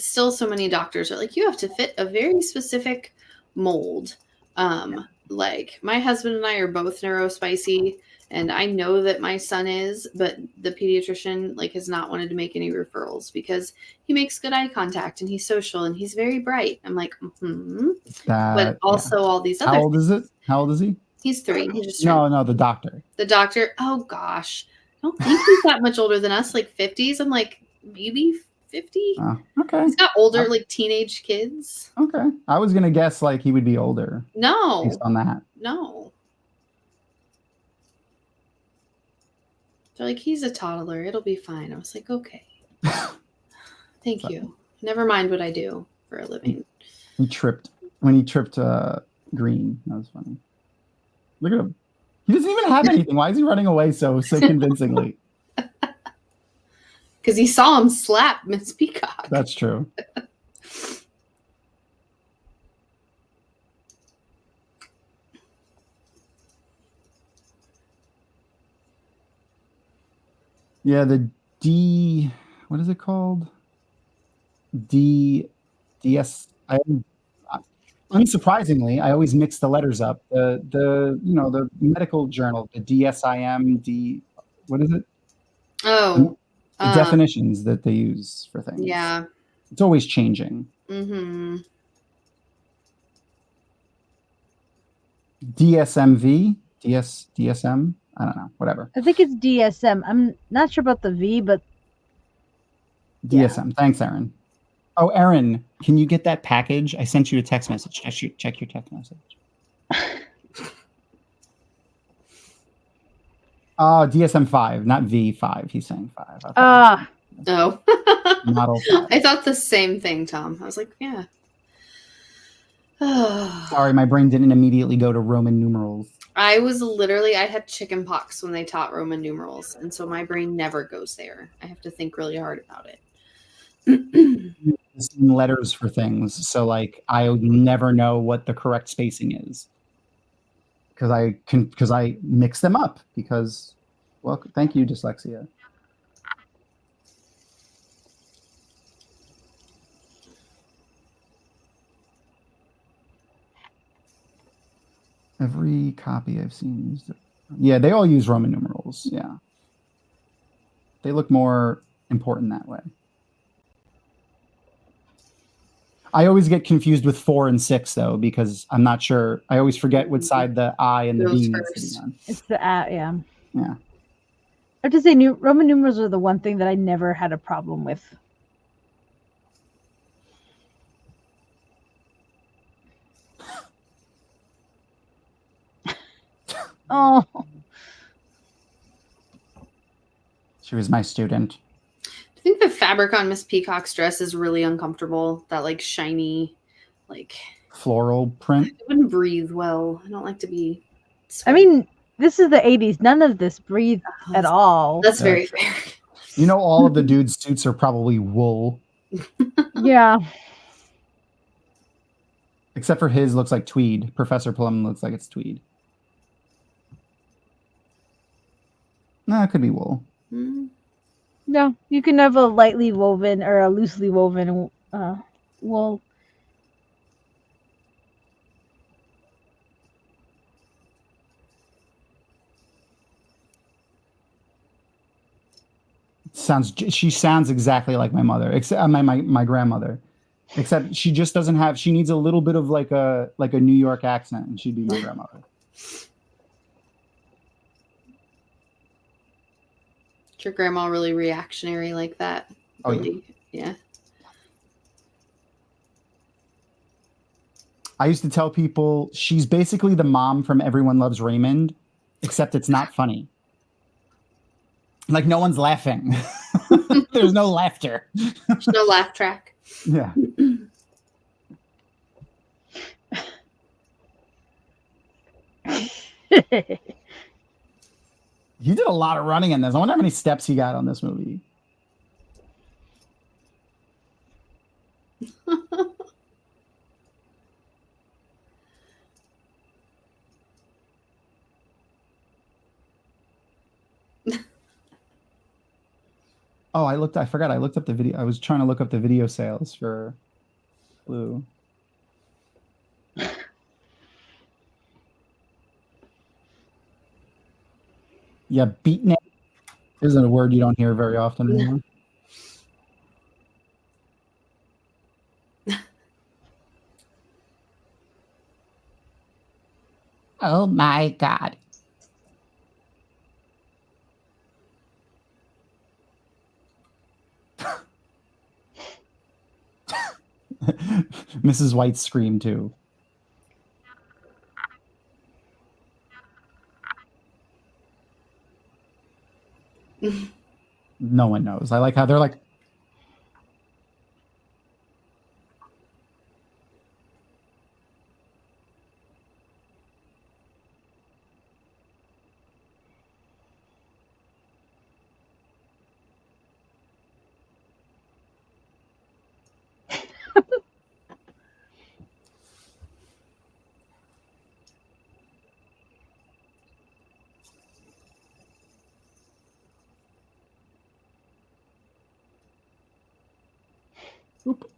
still so many doctors are like, you have to fit a very specific mold. Like my husband and I are both neurospicy, and I know that my son is, but the pediatrician like has not wanted to make any referrals because he makes good eye contact and he's social and he's very bright. I'm like, but also all these other How old is it? How old is he? He's 3. He just No, the doctor. The doctor. Oh gosh, I don't think he's that much older than us. Like 50s. I'm like maybe 50. Okay. He's got older like teenage kids. Okay. I was gonna guess like he would be older. No. Based on that. No. They're like, he's a toddler. It'll be fine. I was like, okay. Thank you. Never mind what I do for a living. He tripped Green. That was funny. Look at him. He doesn't even have anything. Why is he running away so convincingly? Because he saw him slap Miss Peacock. That's true. Yeah, the what is it called? Unsurprisingly, I always mix the letters up. The medical journal, the DSIM, what is it? Oh. The definitions that they use for things. Yeah. It's always changing. Mm-hmm. DSMV? DSM? I don't know. Whatever. I think it's DSM. I'm not sure about the V, but DSM. Yeah. Thanks, Erin. Oh, Erin, can you get that package? I sent you a text message. Check your text message. Oh, DSM-5, not V5. He's saying 5. No. Model 5. I thought the same thing, Tom. I was like, yeah. Sorry, my brain didn't immediately go to Roman numerals. I had chicken pox when they taught Roman numerals, and so my brain never goes there. I have to think really hard about it. Letters for things, so like I would never know what the correct spacing is because I mix them up because, well, thank you, dyslexia. Every copy I've seen used it. Yeah, they all use Roman numerals. Yeah, they look more important that way. I always get confused with 4 and 6 though, because I'm not sure. I always forget what side the I and the V is on. It's the yeah. Yeah. I have to say, Roman numerals are the one thing that I never had a problem with. Oh. She was my student. I think the fabric on Miss Peacock's dress is really uncomfortable. That like shiny, like floral print. It wouldn't breathe well. I don't like to be. I mean, this is the 80s. None of this breathed at all. That's very fair. You know, all of the dudes' suits are probably wool. Yeah. Except for his looks like tweed. Professor Plum looks like it's tweed. No, it could be wool. No, you can have a lightly woven or a loosely woven Well, she sounds exactly like my mother, except my grandmother, except she just doesn't have. She needs a little bit of like a New York accent, and she'd be my grandmother. Is your grandma really reactionary like that? Oh, Really? Yeah. I used to tell people she's basically the mom from Everyone Loves Raymond, except it's not funny. Like no one's laughing. There's no laughter. There's no laugh track. Yeah. He did a lot of running in this. I wonder how many steps he got on this movie. Oh, I forgot. I looked up the video. I was trying to look up the video sales for Blue. Yeah, beatnik isn't a word you don't hear very often anymore. Oh my God. Mrs. White screamed too. No one knows. I like how they're like, Oop.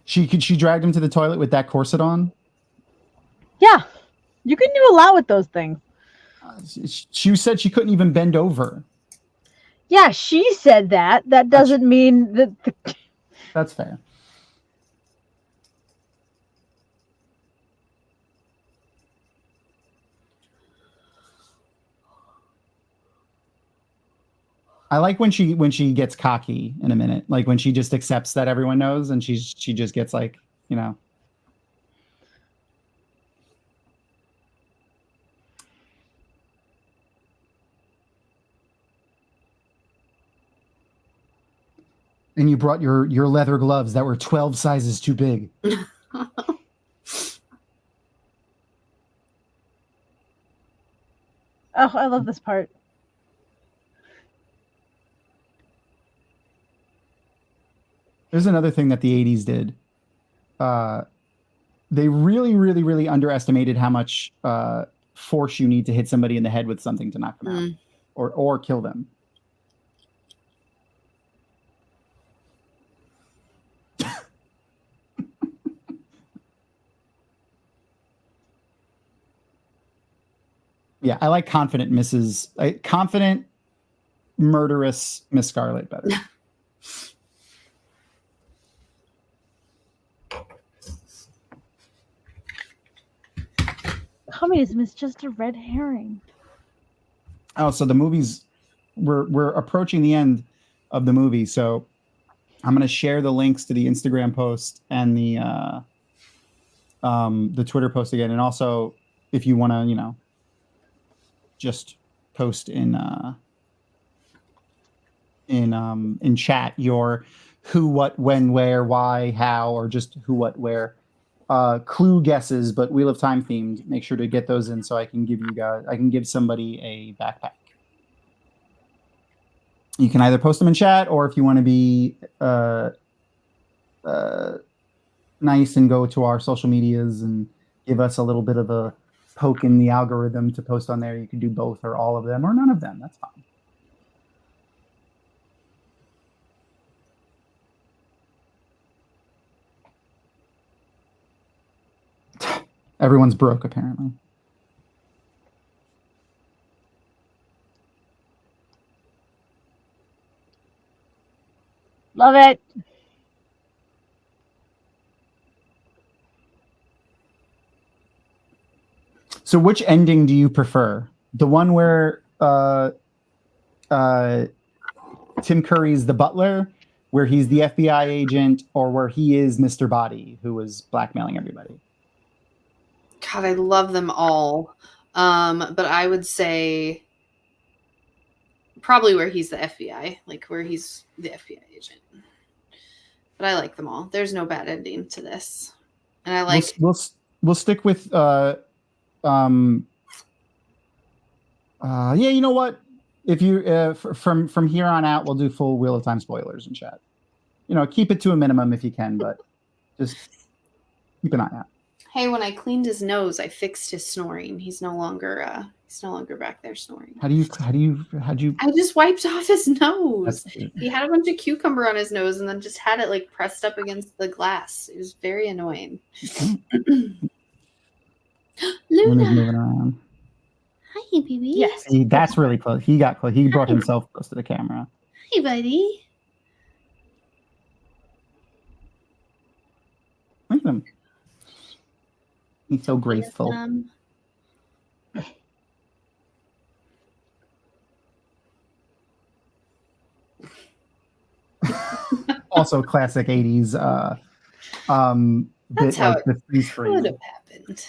She dragged him to the toilet with that corset on. Yeah, you can do a lot with those things. She said she couldn't even bend over. Yeah, she said that. That doesn't mean that. That's fair. I like when she gets cocky in a minute, like when she just accepts that everyone knows, and she just gets like, you know. And you brought your leather gloves that were 12 sizes too big. Oh, I love this part. There's another thing that the 80s did. They really, really, really underestimated how much force you need to hit somebody in the head with something to knock them out or kill them. Yeah, I like confident murderous Miss Scarlet better. Communism is just a red herring. Oh, so the movie's we're approaching the end of the movie, so I'm going to share the links to the Instagram post and the Twitter post again, and also if you want to, you know, just post in chat your who, what, when, where, why, how, or just who, what, where clue guesses, but Wheel of Time themed. Make sure to get those in so I can give somebody a backpack. You can either post them in chat, or if you want to be nice and go to our social medias and give us a little bit of a poke in the algorithm to post on there, you can do both or all of them or none of them. That's fine. Everyone's broke, apparently. Love it. So which ending do you prefer? The one where Tim Curry's the butler, where he's the FBI agent, or where he is Mr. Body, who was blackmailing everybody? God, I love them all. But I would say probably where he's the FBI, like where he's the FBI agent. But I like them all. There's no bad ending to this. And I like we'll stick with yeah, you know what? If you from here on out, we'll do full Wheel of Time spoilers in chat. You know, keep it to a minimum if you can, but just keep an eye out. Hey, when I cleaned his nose, I fixed his snoring. He's no longer back there snoring. How'd you I just wiped off his nose. He had a bunch of cucumber on his nose and then just had it like pressed up against the glass. It was very annoying. Luna's moving around. Hi, baby. Yes. See, that's really close. He got close. He brought himself close to the camera. Hi, buddy. Look at him. He's so graceful. Also classic 80s That's bit, how like the freeze frame. would have happened.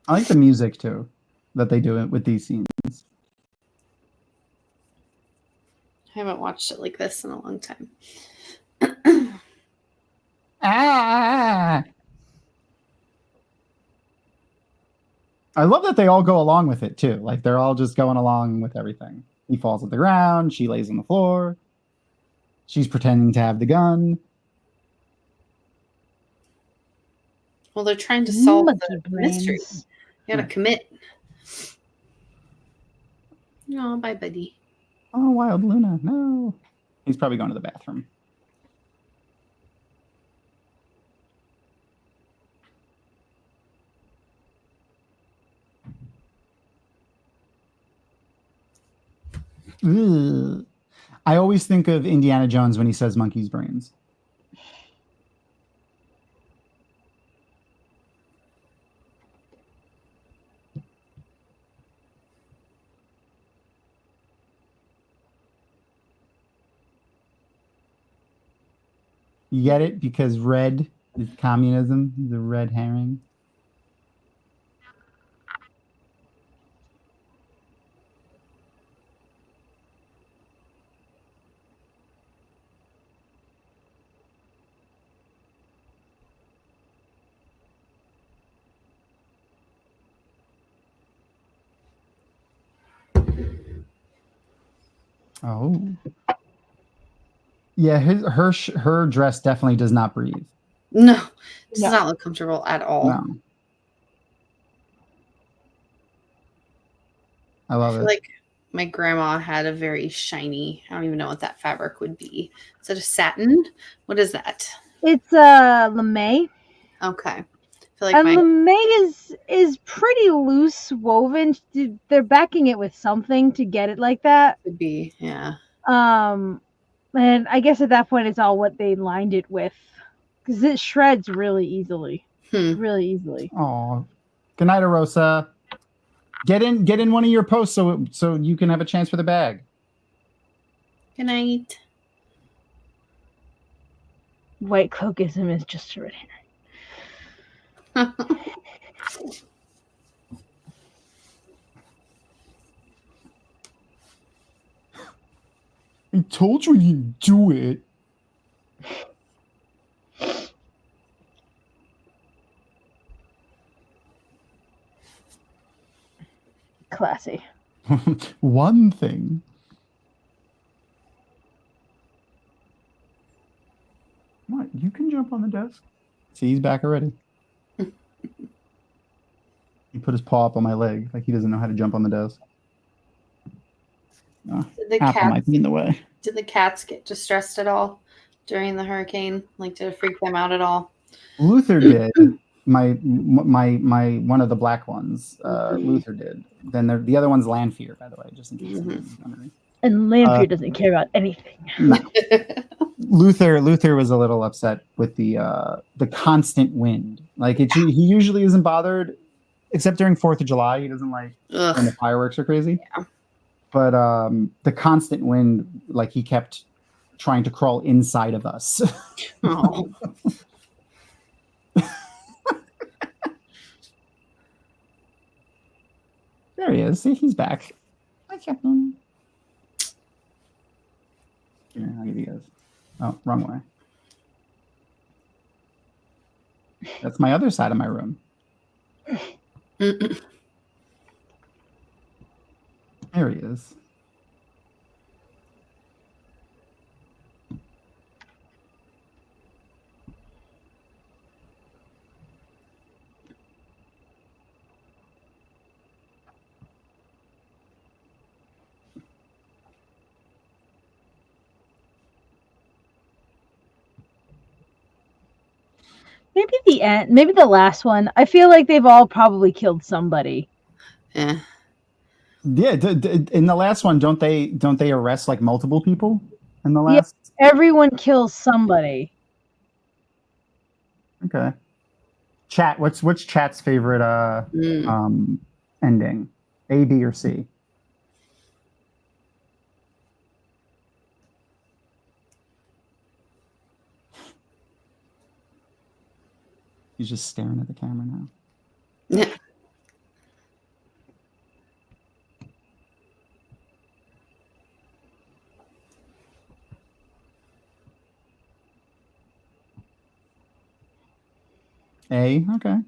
I like the music too that they do it with these scenes. I haven't watched it like this in a long time. Ah! I love that they all go along with it too. Like they're all just going along with everything. He falls at the ground. She lays on the floor. She's pretending to have the gun. Well, they're trying to solve Monkey the brains. mystery. You gotta commit. Oh, bye, buddy. Oh, Wild Luna. No. He's probably going to the bathroom. Ugh. I always think of Indiana Jones when he says monkey's brains. You get it? Because red is communism, the red herring. Oh. Yeah, her dress definitely does not breathe. No, does No. not look comfortable at all. No. I love I it. feel like my grandma had a very shiny, I don't even know what that fabric would be. Is it a satin? What is that? It's lame. Okay. I feel like And my lame is pretty loose woven. They're backing it with something to get it like that. could be, yeah. And I guess at that point it's all what they lined it with, because it shreds really easily. Really easily. Oh, good night, Arosa. Get in one of your posts so you can have a chance for the bag. Good night. White cloakism is just a red herring. I told you you do it. Classy. One thing. What? You can jump on the desk. See, he's back already. He put his paw up on my leg, like he doesn't know how to jump on the desk. Did the Apple cats might be in the way. Did the cats get distressed at all during the hurricane? Like, did it freak them out at all? Luther did. My one of the black ones. Luther did. Then the other one's Lanfear, by the way, just in case anyone's wondering. And Lanfear doesn't care about anything. No. Luther was a little upset with the constant wind. Like he usually isn't bothered, except during 4th of July. He doesn't like when the fireworks are crazy. Yeah. But the constant wind, like he kept trying to crawl inside of us. Oh. There he is. See, he's back. Hi, Captain. Here, I'll give you guys. Oh, wrong way. That's my other side of my room. There he is. Maybe the end. Maybe the last one. I feel like they've all probably killed somebody. Yeah. Yeah, in the last one, don't they arrest like multiple people in the last? Yeah, everyone kills somebody. Okay. Chat. What's chat's favorite ending? A, B, or C? He's just staring at the camera now. Yeah. A, okay.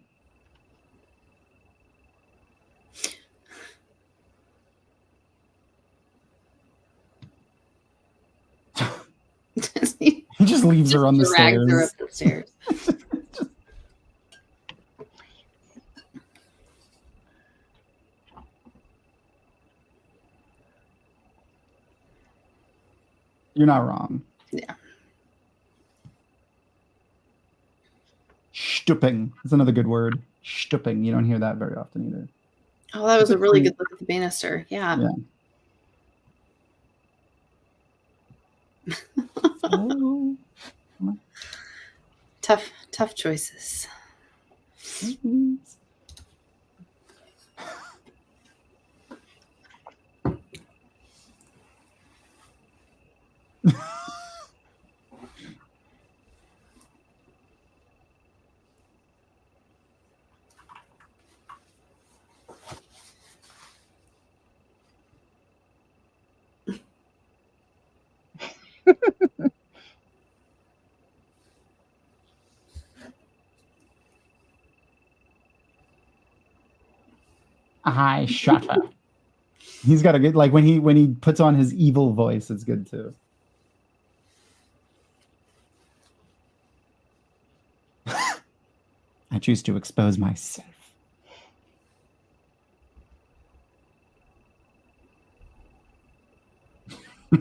He just leaves her on the Drags stairs. her up the stairs. You're not wrong. Yeah. Stooping. That's another good word. Stooping. You don't hear that very often either. Oh, that was a really good look at the banister. Yeah. Oh. Tough choices. Hi, shut up. He's got a good, like when he puts on his evil voice, it's good too. I choose to expose myself.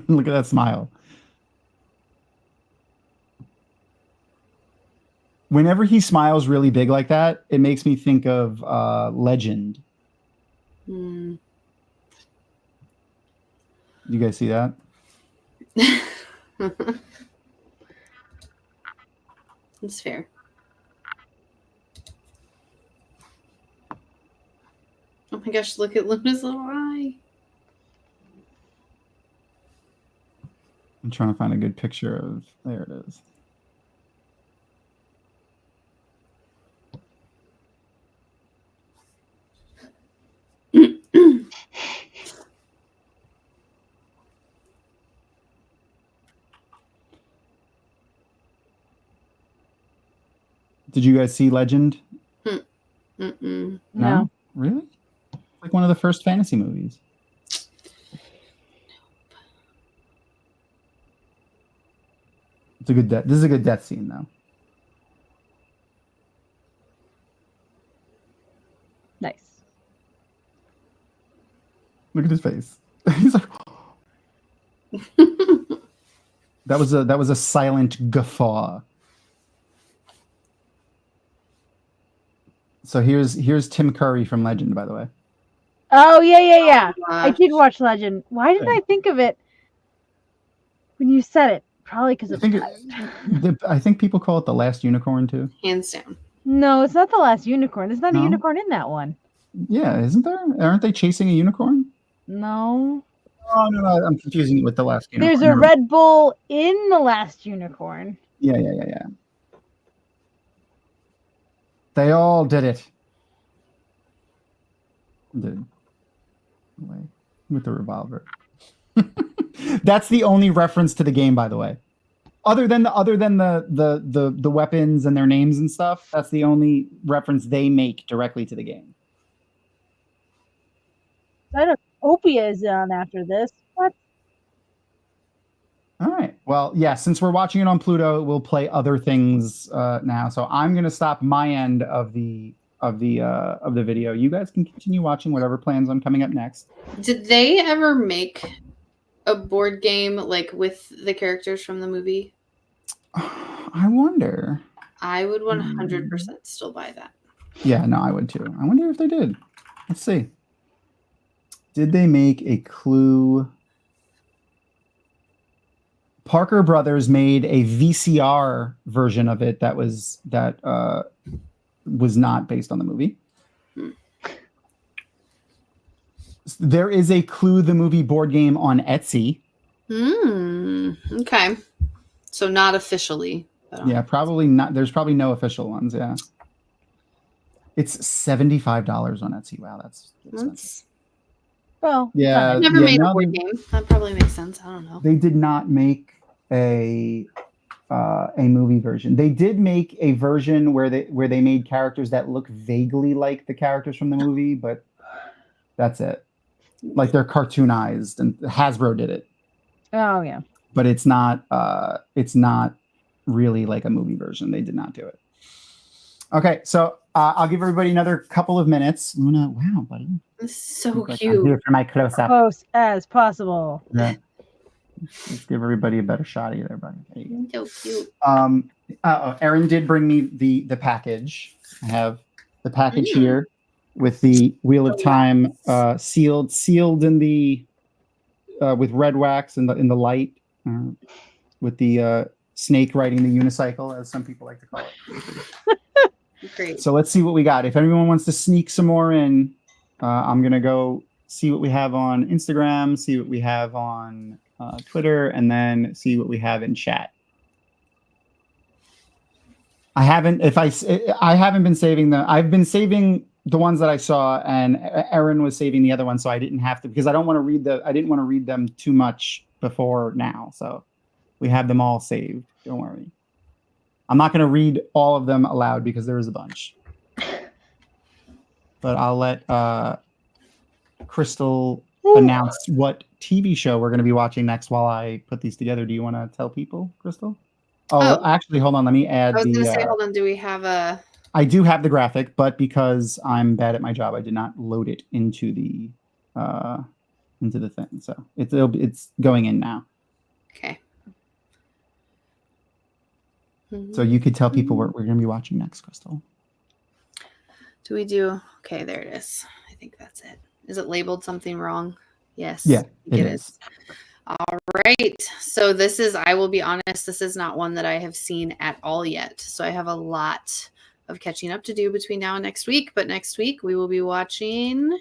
Look at that smile. Whenever he smiles really big like that, it makes me think of Legend. Mm. You guys see that? That's fair. Oh my gosh, look at Luna's little eye. I'm trying to find a good picture of, there it is. Did you guys see Legend? Mm-mm. No. Really? Like one of the first fantasy movies. It's a good death. This is a good death scene, though. Nice. Look at his face. He's like, That was a silent guffaw. So here's Tim Curry from Legend, by the way. Oh yeah. Oh, I did watch Legend. Why didn't I think of it when you said it? Probably because I it's think I think people call it the last unicorn too. hands down. No, it's not the last unicorn. There's not No? a unicorn in that one. Yeah, isn't there? Aren't they chasing a unicorn? No. Oh no, I'm confusing it with the last unicorn. There's a Never mind. Red Bull in the last unicorn. Yeah. They all did it. Away with the revolver. That's the only reference to the game, by the way. Other than the weapons and their names and stuff, that's the only reference they make directly to the game. Opia is on after this. What? All right. Well, yeah, since we're watching it on Pluto, we'll play other things now. So I'm going to stop my end of the video. You guys can continue watching whatever plans on coming up next. Did they ever make a board game like with the characters from the movie? I wonder. I would 100% still buy that. Yeah, no, I would too. I wonder if they did. Let's see. Did they make a Clue? Parker Brothers made a VCR version of it that was not based on the movie. There is a Clue the movie board game on Etsy. Okay. So not officially. Yeah, probably not. There's probably no official ones. Yeah. It's $75 on Etsy. Wow, that's expensive. Well, Yeah. I've never made a board game. That probably makes sense. I don't know. They did not make a movie version. They did make a version where they made characters that look vaguely like the characters from the movie, but that's it. Like they're cartoonized, and Hasbro did it. Oh yeah. But it's not really like a movie version. They did not do it. Okay, so I'll give everybody another couple of minutes. Luna, wow, buddy. It's so Like, I'm cute. here for my close-up. Close as possible. Yeah. Let's give everybody a better shot of you there, buddy. There you go. So cute. Erin did bring me the package. I have the package here with the Wheel of Time sealed in the with red wax in the light, with the snake riding the unicycle, as some people like to call it. Great. So let's see what we got. If anyone wants to sneak some more in, I'm gonna go see what we have on Instagram, see what we have on Twitter, and then see what we have in chat. I haven't been saving them. I've been saving the ones that I saw, and Erin was saving the other ones, so I didn't have to, because I didn't want to read them too much before now. So we have them all saved. Don't worry. I'm not going to read all of them aloud because there is a bunch. But I'll let Crystal announce what TV show we're going to be watching next while I put these together. Do you want to tell people, Crystal? Oh, actually, hold on. Let me add I was going to say, hold on. Do we have a... I do have the graphic, but because I'm bad at my job, I did not load it into the thing. So it's going in now. Okay. So you could tell people what we're going to be watching next, Crystal. Do we do... Okay, there it is. I think that's it. Is it labeled something wrong? Yes. Yeah, it is. All right. So this is, I will be honest, this is not one that I have seen at all yet. So I have a lot of catching up to do between now and next week. But next week we will be watching...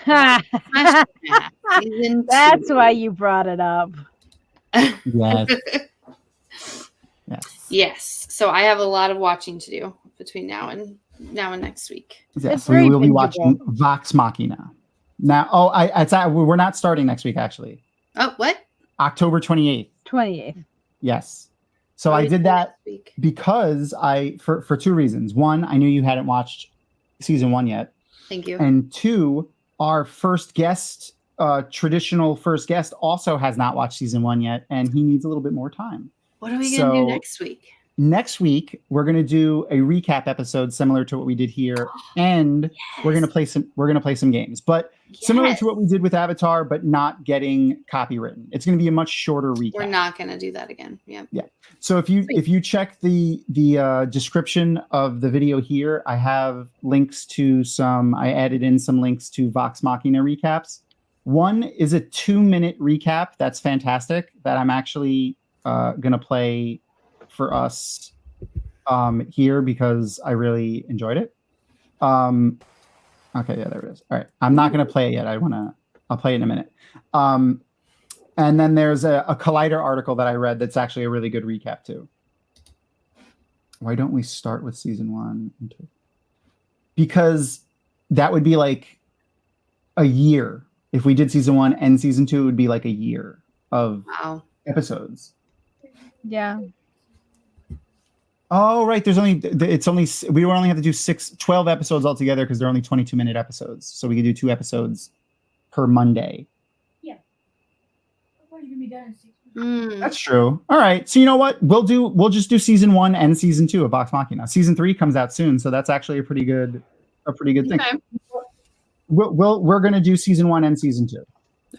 Season 2. That's why you brought it up. Yes. Yes. Yes. So I have a lot of watching to do between now and next week. Yes. It's We very will be bingeable. watching Vox Machina. Now, we're not starting next week, actually. Oh, what? October 28th. 28th. Yes. So I did that Next week. because for two reasons. One, I knew you hadn't watched season 1 yet. Thank you. And two, our first guest, traditional first guest, also has not watched season 1 yet, and he needs a little bit more time. What are we going to do So- next week? next week we're going to do a recap episode similar to what we did here, and we're going to play some games, but similar to what we did with Avatar, but not getting copywritten. It's going to be a much shorter recap. We're not going to do that again. Yeah. So if you check the description of the video here, I have links to I added in some links to Vox Machina recaps. One is a 2-minute recap that's fantastic that I'm actually going to play for us here because I really enjoyed it. Okay, yeah, there it is. All right, I'm not going to play it yet. I'll play it in a minute. And then there's a Collider article that I read that's actually a really good recap too. Why don't we start with season 1 and 2? Because that would be like a year. If we did season 1 and season 2, it would be like a year of episodes. Yeah. Oh, right. We would only have to do 12 episodes altogether because they're only 22-minute episodes. So we could do 2 episodes per Monday. Yeah. We're going to be done in 6 months. That's true. All right. So you know what? We'll just do season 1 and season 2 of Vox Machina. Season 3 comes out soon, so that's actually a pretty good thing. Okay. We're going to do season 1 and season 2.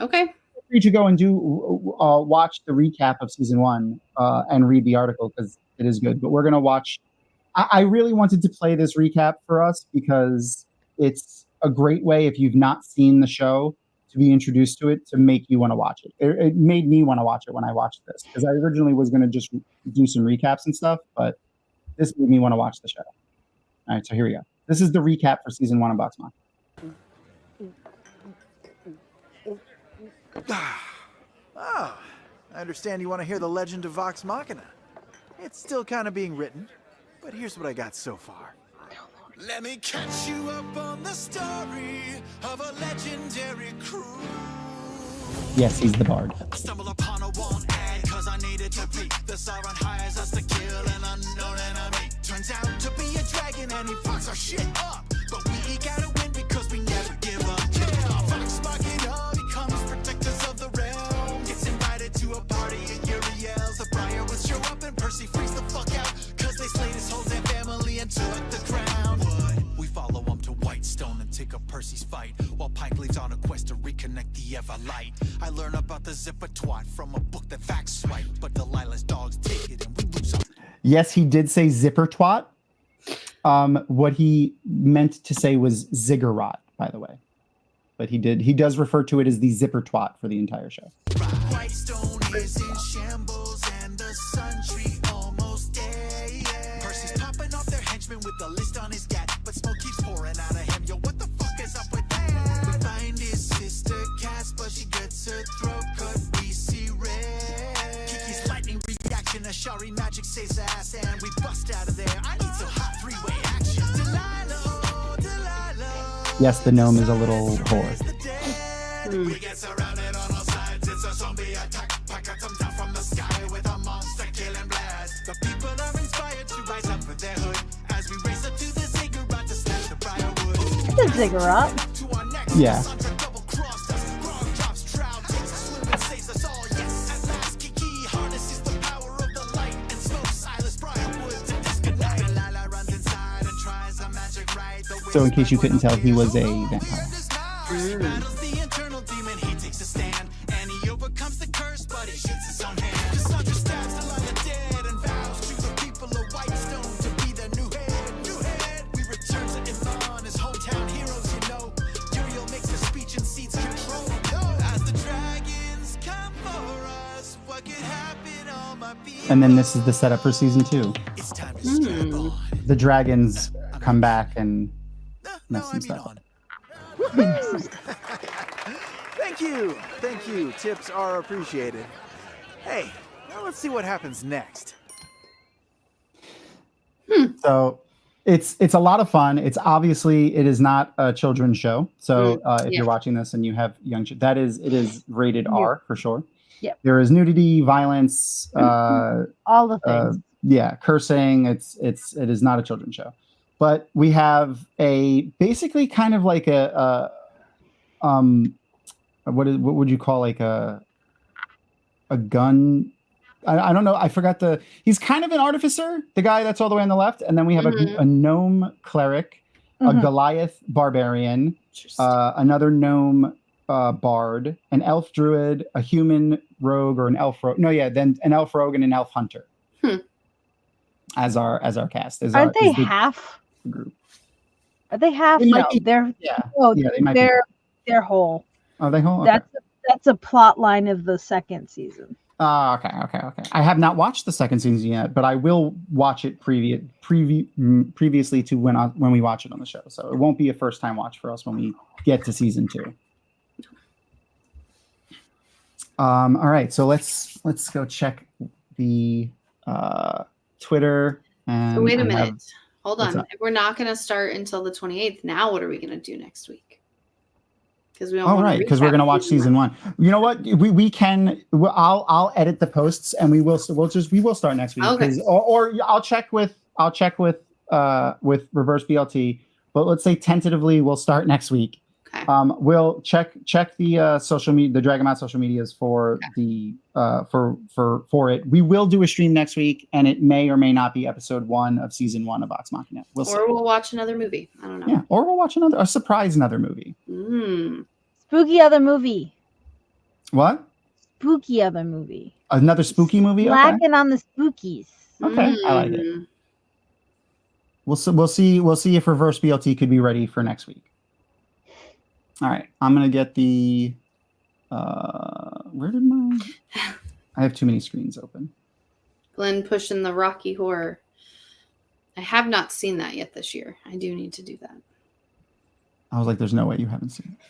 Okay. Feel free to go and watch the recap of season 1 and read the article because it is good. But we're going to watch. I really wanted to play this recap for us because it's a great way, if you've not seen the show, to be introduced to it, to make you want to watch it. It made me want to watch it when I watched this because I originally was going to just do some recaps and stuff, but this made me want to watch the show. All right, so here we go. This is the recap for season 1 of Vox Machina. Oh, I understand you want to hear the legend of Vox Machina. It's still kind of being written, but here's what I got so far. Let me catch you up on the story of a legendary crew. Yes, he's the bard. Stumble upon a one ad cause I needed to be. The Sauron hires us to kill an unknown enemy. Turns out to be a dragon and he fucks our shit up. But we gotta win because we never give up. Yeah, Vox Machina becomes protectors of the realm. Gets invited to a party and Uriel's the Briar will show up and Percy freaks the fuck out. Cause they slayed his whole damn family and took the crown. We follow him to Whitestone and take up Percy's fight, while Pike leaves on a quest to reconnect the Everlight. I learn about the zipper twat from a book that Vax swiped, but Delilah's dogs take it and we lose him. Yes, he did say zipper twat. What he meant to say was ziggurat, by the way. But he does refer to it as the zipper twat for the entire show. Whitestone is in shambles and the sun tree almost dead. Yeah. Percy's popping off their henchmen with the list on his gat, but smoke keeps pouring out of him. Yo, what the fuck is up with that? We find his sister Cass, but she gets her throat cut. We see red. Kiki's lightning reaction, Ashari magic saves her ass, and we bust out of there. I need some hot three-way action. Delilah, oh, Delilah. Yes, the gnome is a little whore. We get surrounded on all sides. It's a zombie attack. Pack come down from the sky with a monster killing blast. The people are inspired to rise up for their hood as we race up to the ziggurat to snatch the briarwood. The ziggurat. To our necks, Yeah. Sandra double-crossed us. Grog drops trout, takes a swim and saves us all. Yes, at last Kiki harnesses the power of the light and smokes Silas Briarwood to disconnect. Delilah runs inside and tries a magic right. So in case you couldn't tell, he was a vampire. Battles the internal demon, he takes a stand, and he overcomes the curse, but he shoots his own hand. Cassandra stabs Delilah dead and vows to the people of Whitestone to be their new head. We return to Iman as hometown heroes, you know. Uriel makes a speech and cedes control. As the dragons come for us, what could happen on my people? And then this is the setup for season 2. It's time to strap on. The dragons come back and No, mess I some mean stuff up. on. Thank you. Tips are appreciated. Hey, now let's see what happens next. So it's a lot of fun. It is not a children's show. So if you're watching this and you have young it is rated R for sure. Yep. There is nudity, violence, All the things. cursing. It is not a children's show. But we have basically kind of like what would you call like a gun I don't know. I forgot he's kind of an artificer, the guy that's all the way on the left. And then we have a gnome cleric, a Goliath barbarian, another gnome bard, an elf druid, a human rogue or an elf rogue. No, yeah, then an elf rogue and an elf hunter. As our cast. Aren't they half? Group. Are they half? They No, might be, they're they might they're whole. Are they whole? Okay. That's a plot line of the second season. Okay. I have not watched the second season yet, but I will watch it previously to when we watch it on the show. So it won't be a first time watch for us when we get to season 2. All right, so let's go check the Twitter. And so wait a minute. Hold on. If we're not going to start until the 28th, now what are we going to do next week? Because we don't. Because we're going to watch season 1. You know what? We can. I'll edit the posts and we will start next week. Okay. Or I'll check with Reverse BLT. But let's say tentatively we'll start next week. Okay. We'll check the social media, the Dragonmount social medias for the for it. We will do a stream next week, and it may or may not be episode 1 of season 1 of Vox Machina. We'll watch another movie. I don't know. Yeah, or we'll watch another movie. Spooky other movie. What? Spooky other movie. Another spooky movie. Slacking on the spookies. Okay, I like it. We'll see if Reverse BLT could be ready for next week. All right, I'm gonna get the. Where did my? I have too many screens open. Glenn pushing the Rocky Horror. I have not seen that yet this year. I do need to do that. I was like, "There's no way you haven't seen it."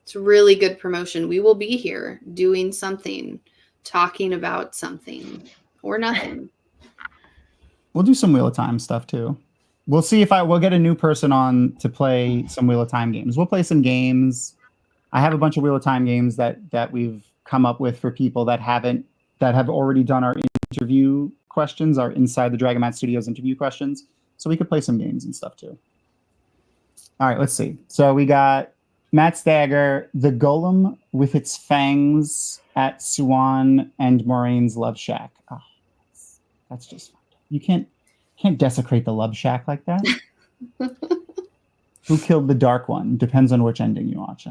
It's really good promotion. We will be here doing something, talking about something, or nothing. We'll do some Wheel of Time stuff too. We'll see if we'll get a new person on to play some Wheel of Time games. We'll play some games. I have a bunch of Wheel of Time games that we've come up with for people that have already done our interview questions, our Inside the Dragonmount Studios interview questions. So we could play some games and stuff too. All right, let's see. So we got Matt Stagger, the Golem with its fangs at Suan and Moraine's Love Shack. Oh, that's just fun. You can't desecrate the Love Shack like that. Who killed the Dark One? Depends on which ending you watch.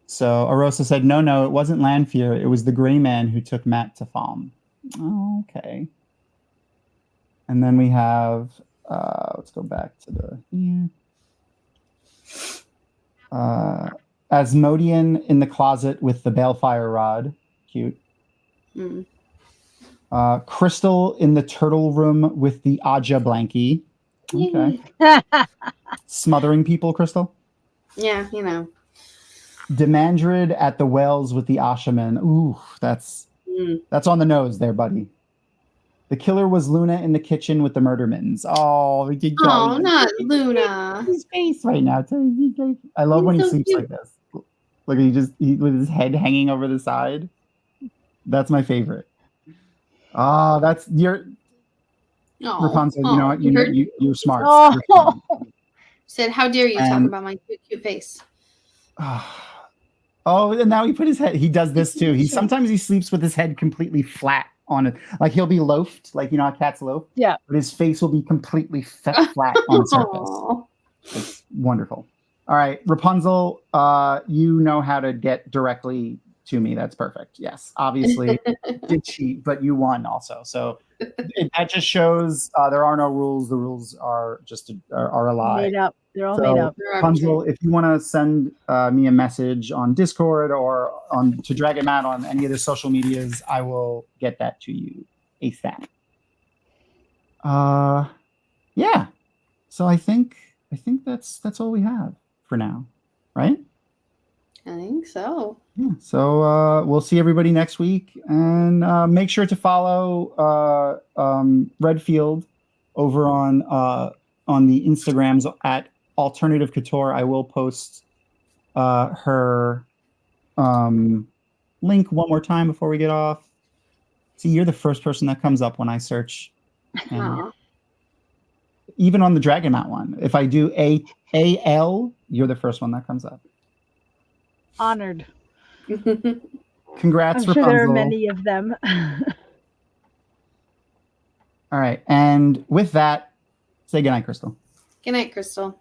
So Arosa said, no, it wasn't Lanfear. It was the Gray Man who took Matt to Thom. Oh, okay. And then we have, let's go back to the Asmodean in the closet with the balefire rod. Cute. Crystal in the turtle room with the Aja blankie. Okay. Smothering people, Crystal? Yeah, you know. Demandred at the wells with the Ashaman. Ooh, that's on the nose there, buddy. The killer was Luna in the kitchen with the murdermans. Oh, not Luna. His face right now. I love when he sleeps cute. Like this. Like he with his head hanging over the side. That's my favorite. Oh, that's your Rapunzel. You know what? You're smart. Oh. Said, how dare you talk about my cute face? Oh, and now he put his head. He does this too. Sometimes he sleeps with his head completely flat on it. Like he'll be loafed, like you know how cats loaf. Yeah. But his face will be completely flat on the surface. It's wonderful. All right, Rapunzel, you know how to get directly to me. That's perfect. Yes, obviously did cheat, but you won also. So that just shows there are no rules. The rules are just are a lie. Made up. They're all made up. Rapunzel, if you want to send me a message on Discord or to Dragonmount on any of the social medias, I will get that to you ASAP. Yeah. So I think that's all we have for now, right? I think so. Yeah. So we'll see everybody next week, and make sure to follow Redfield over on the Instagrams at Alternative Couture. I will post her link one more time before we get off. See, you're the first person that comes up when I search. Even on the Dragonmount one, if I do AL, you're the first one that comes up. Honored. Congrats, I'm sure there are Rapunzel. many of them. All right. And with that, say goodnight, Crystal. Good night, Crystal.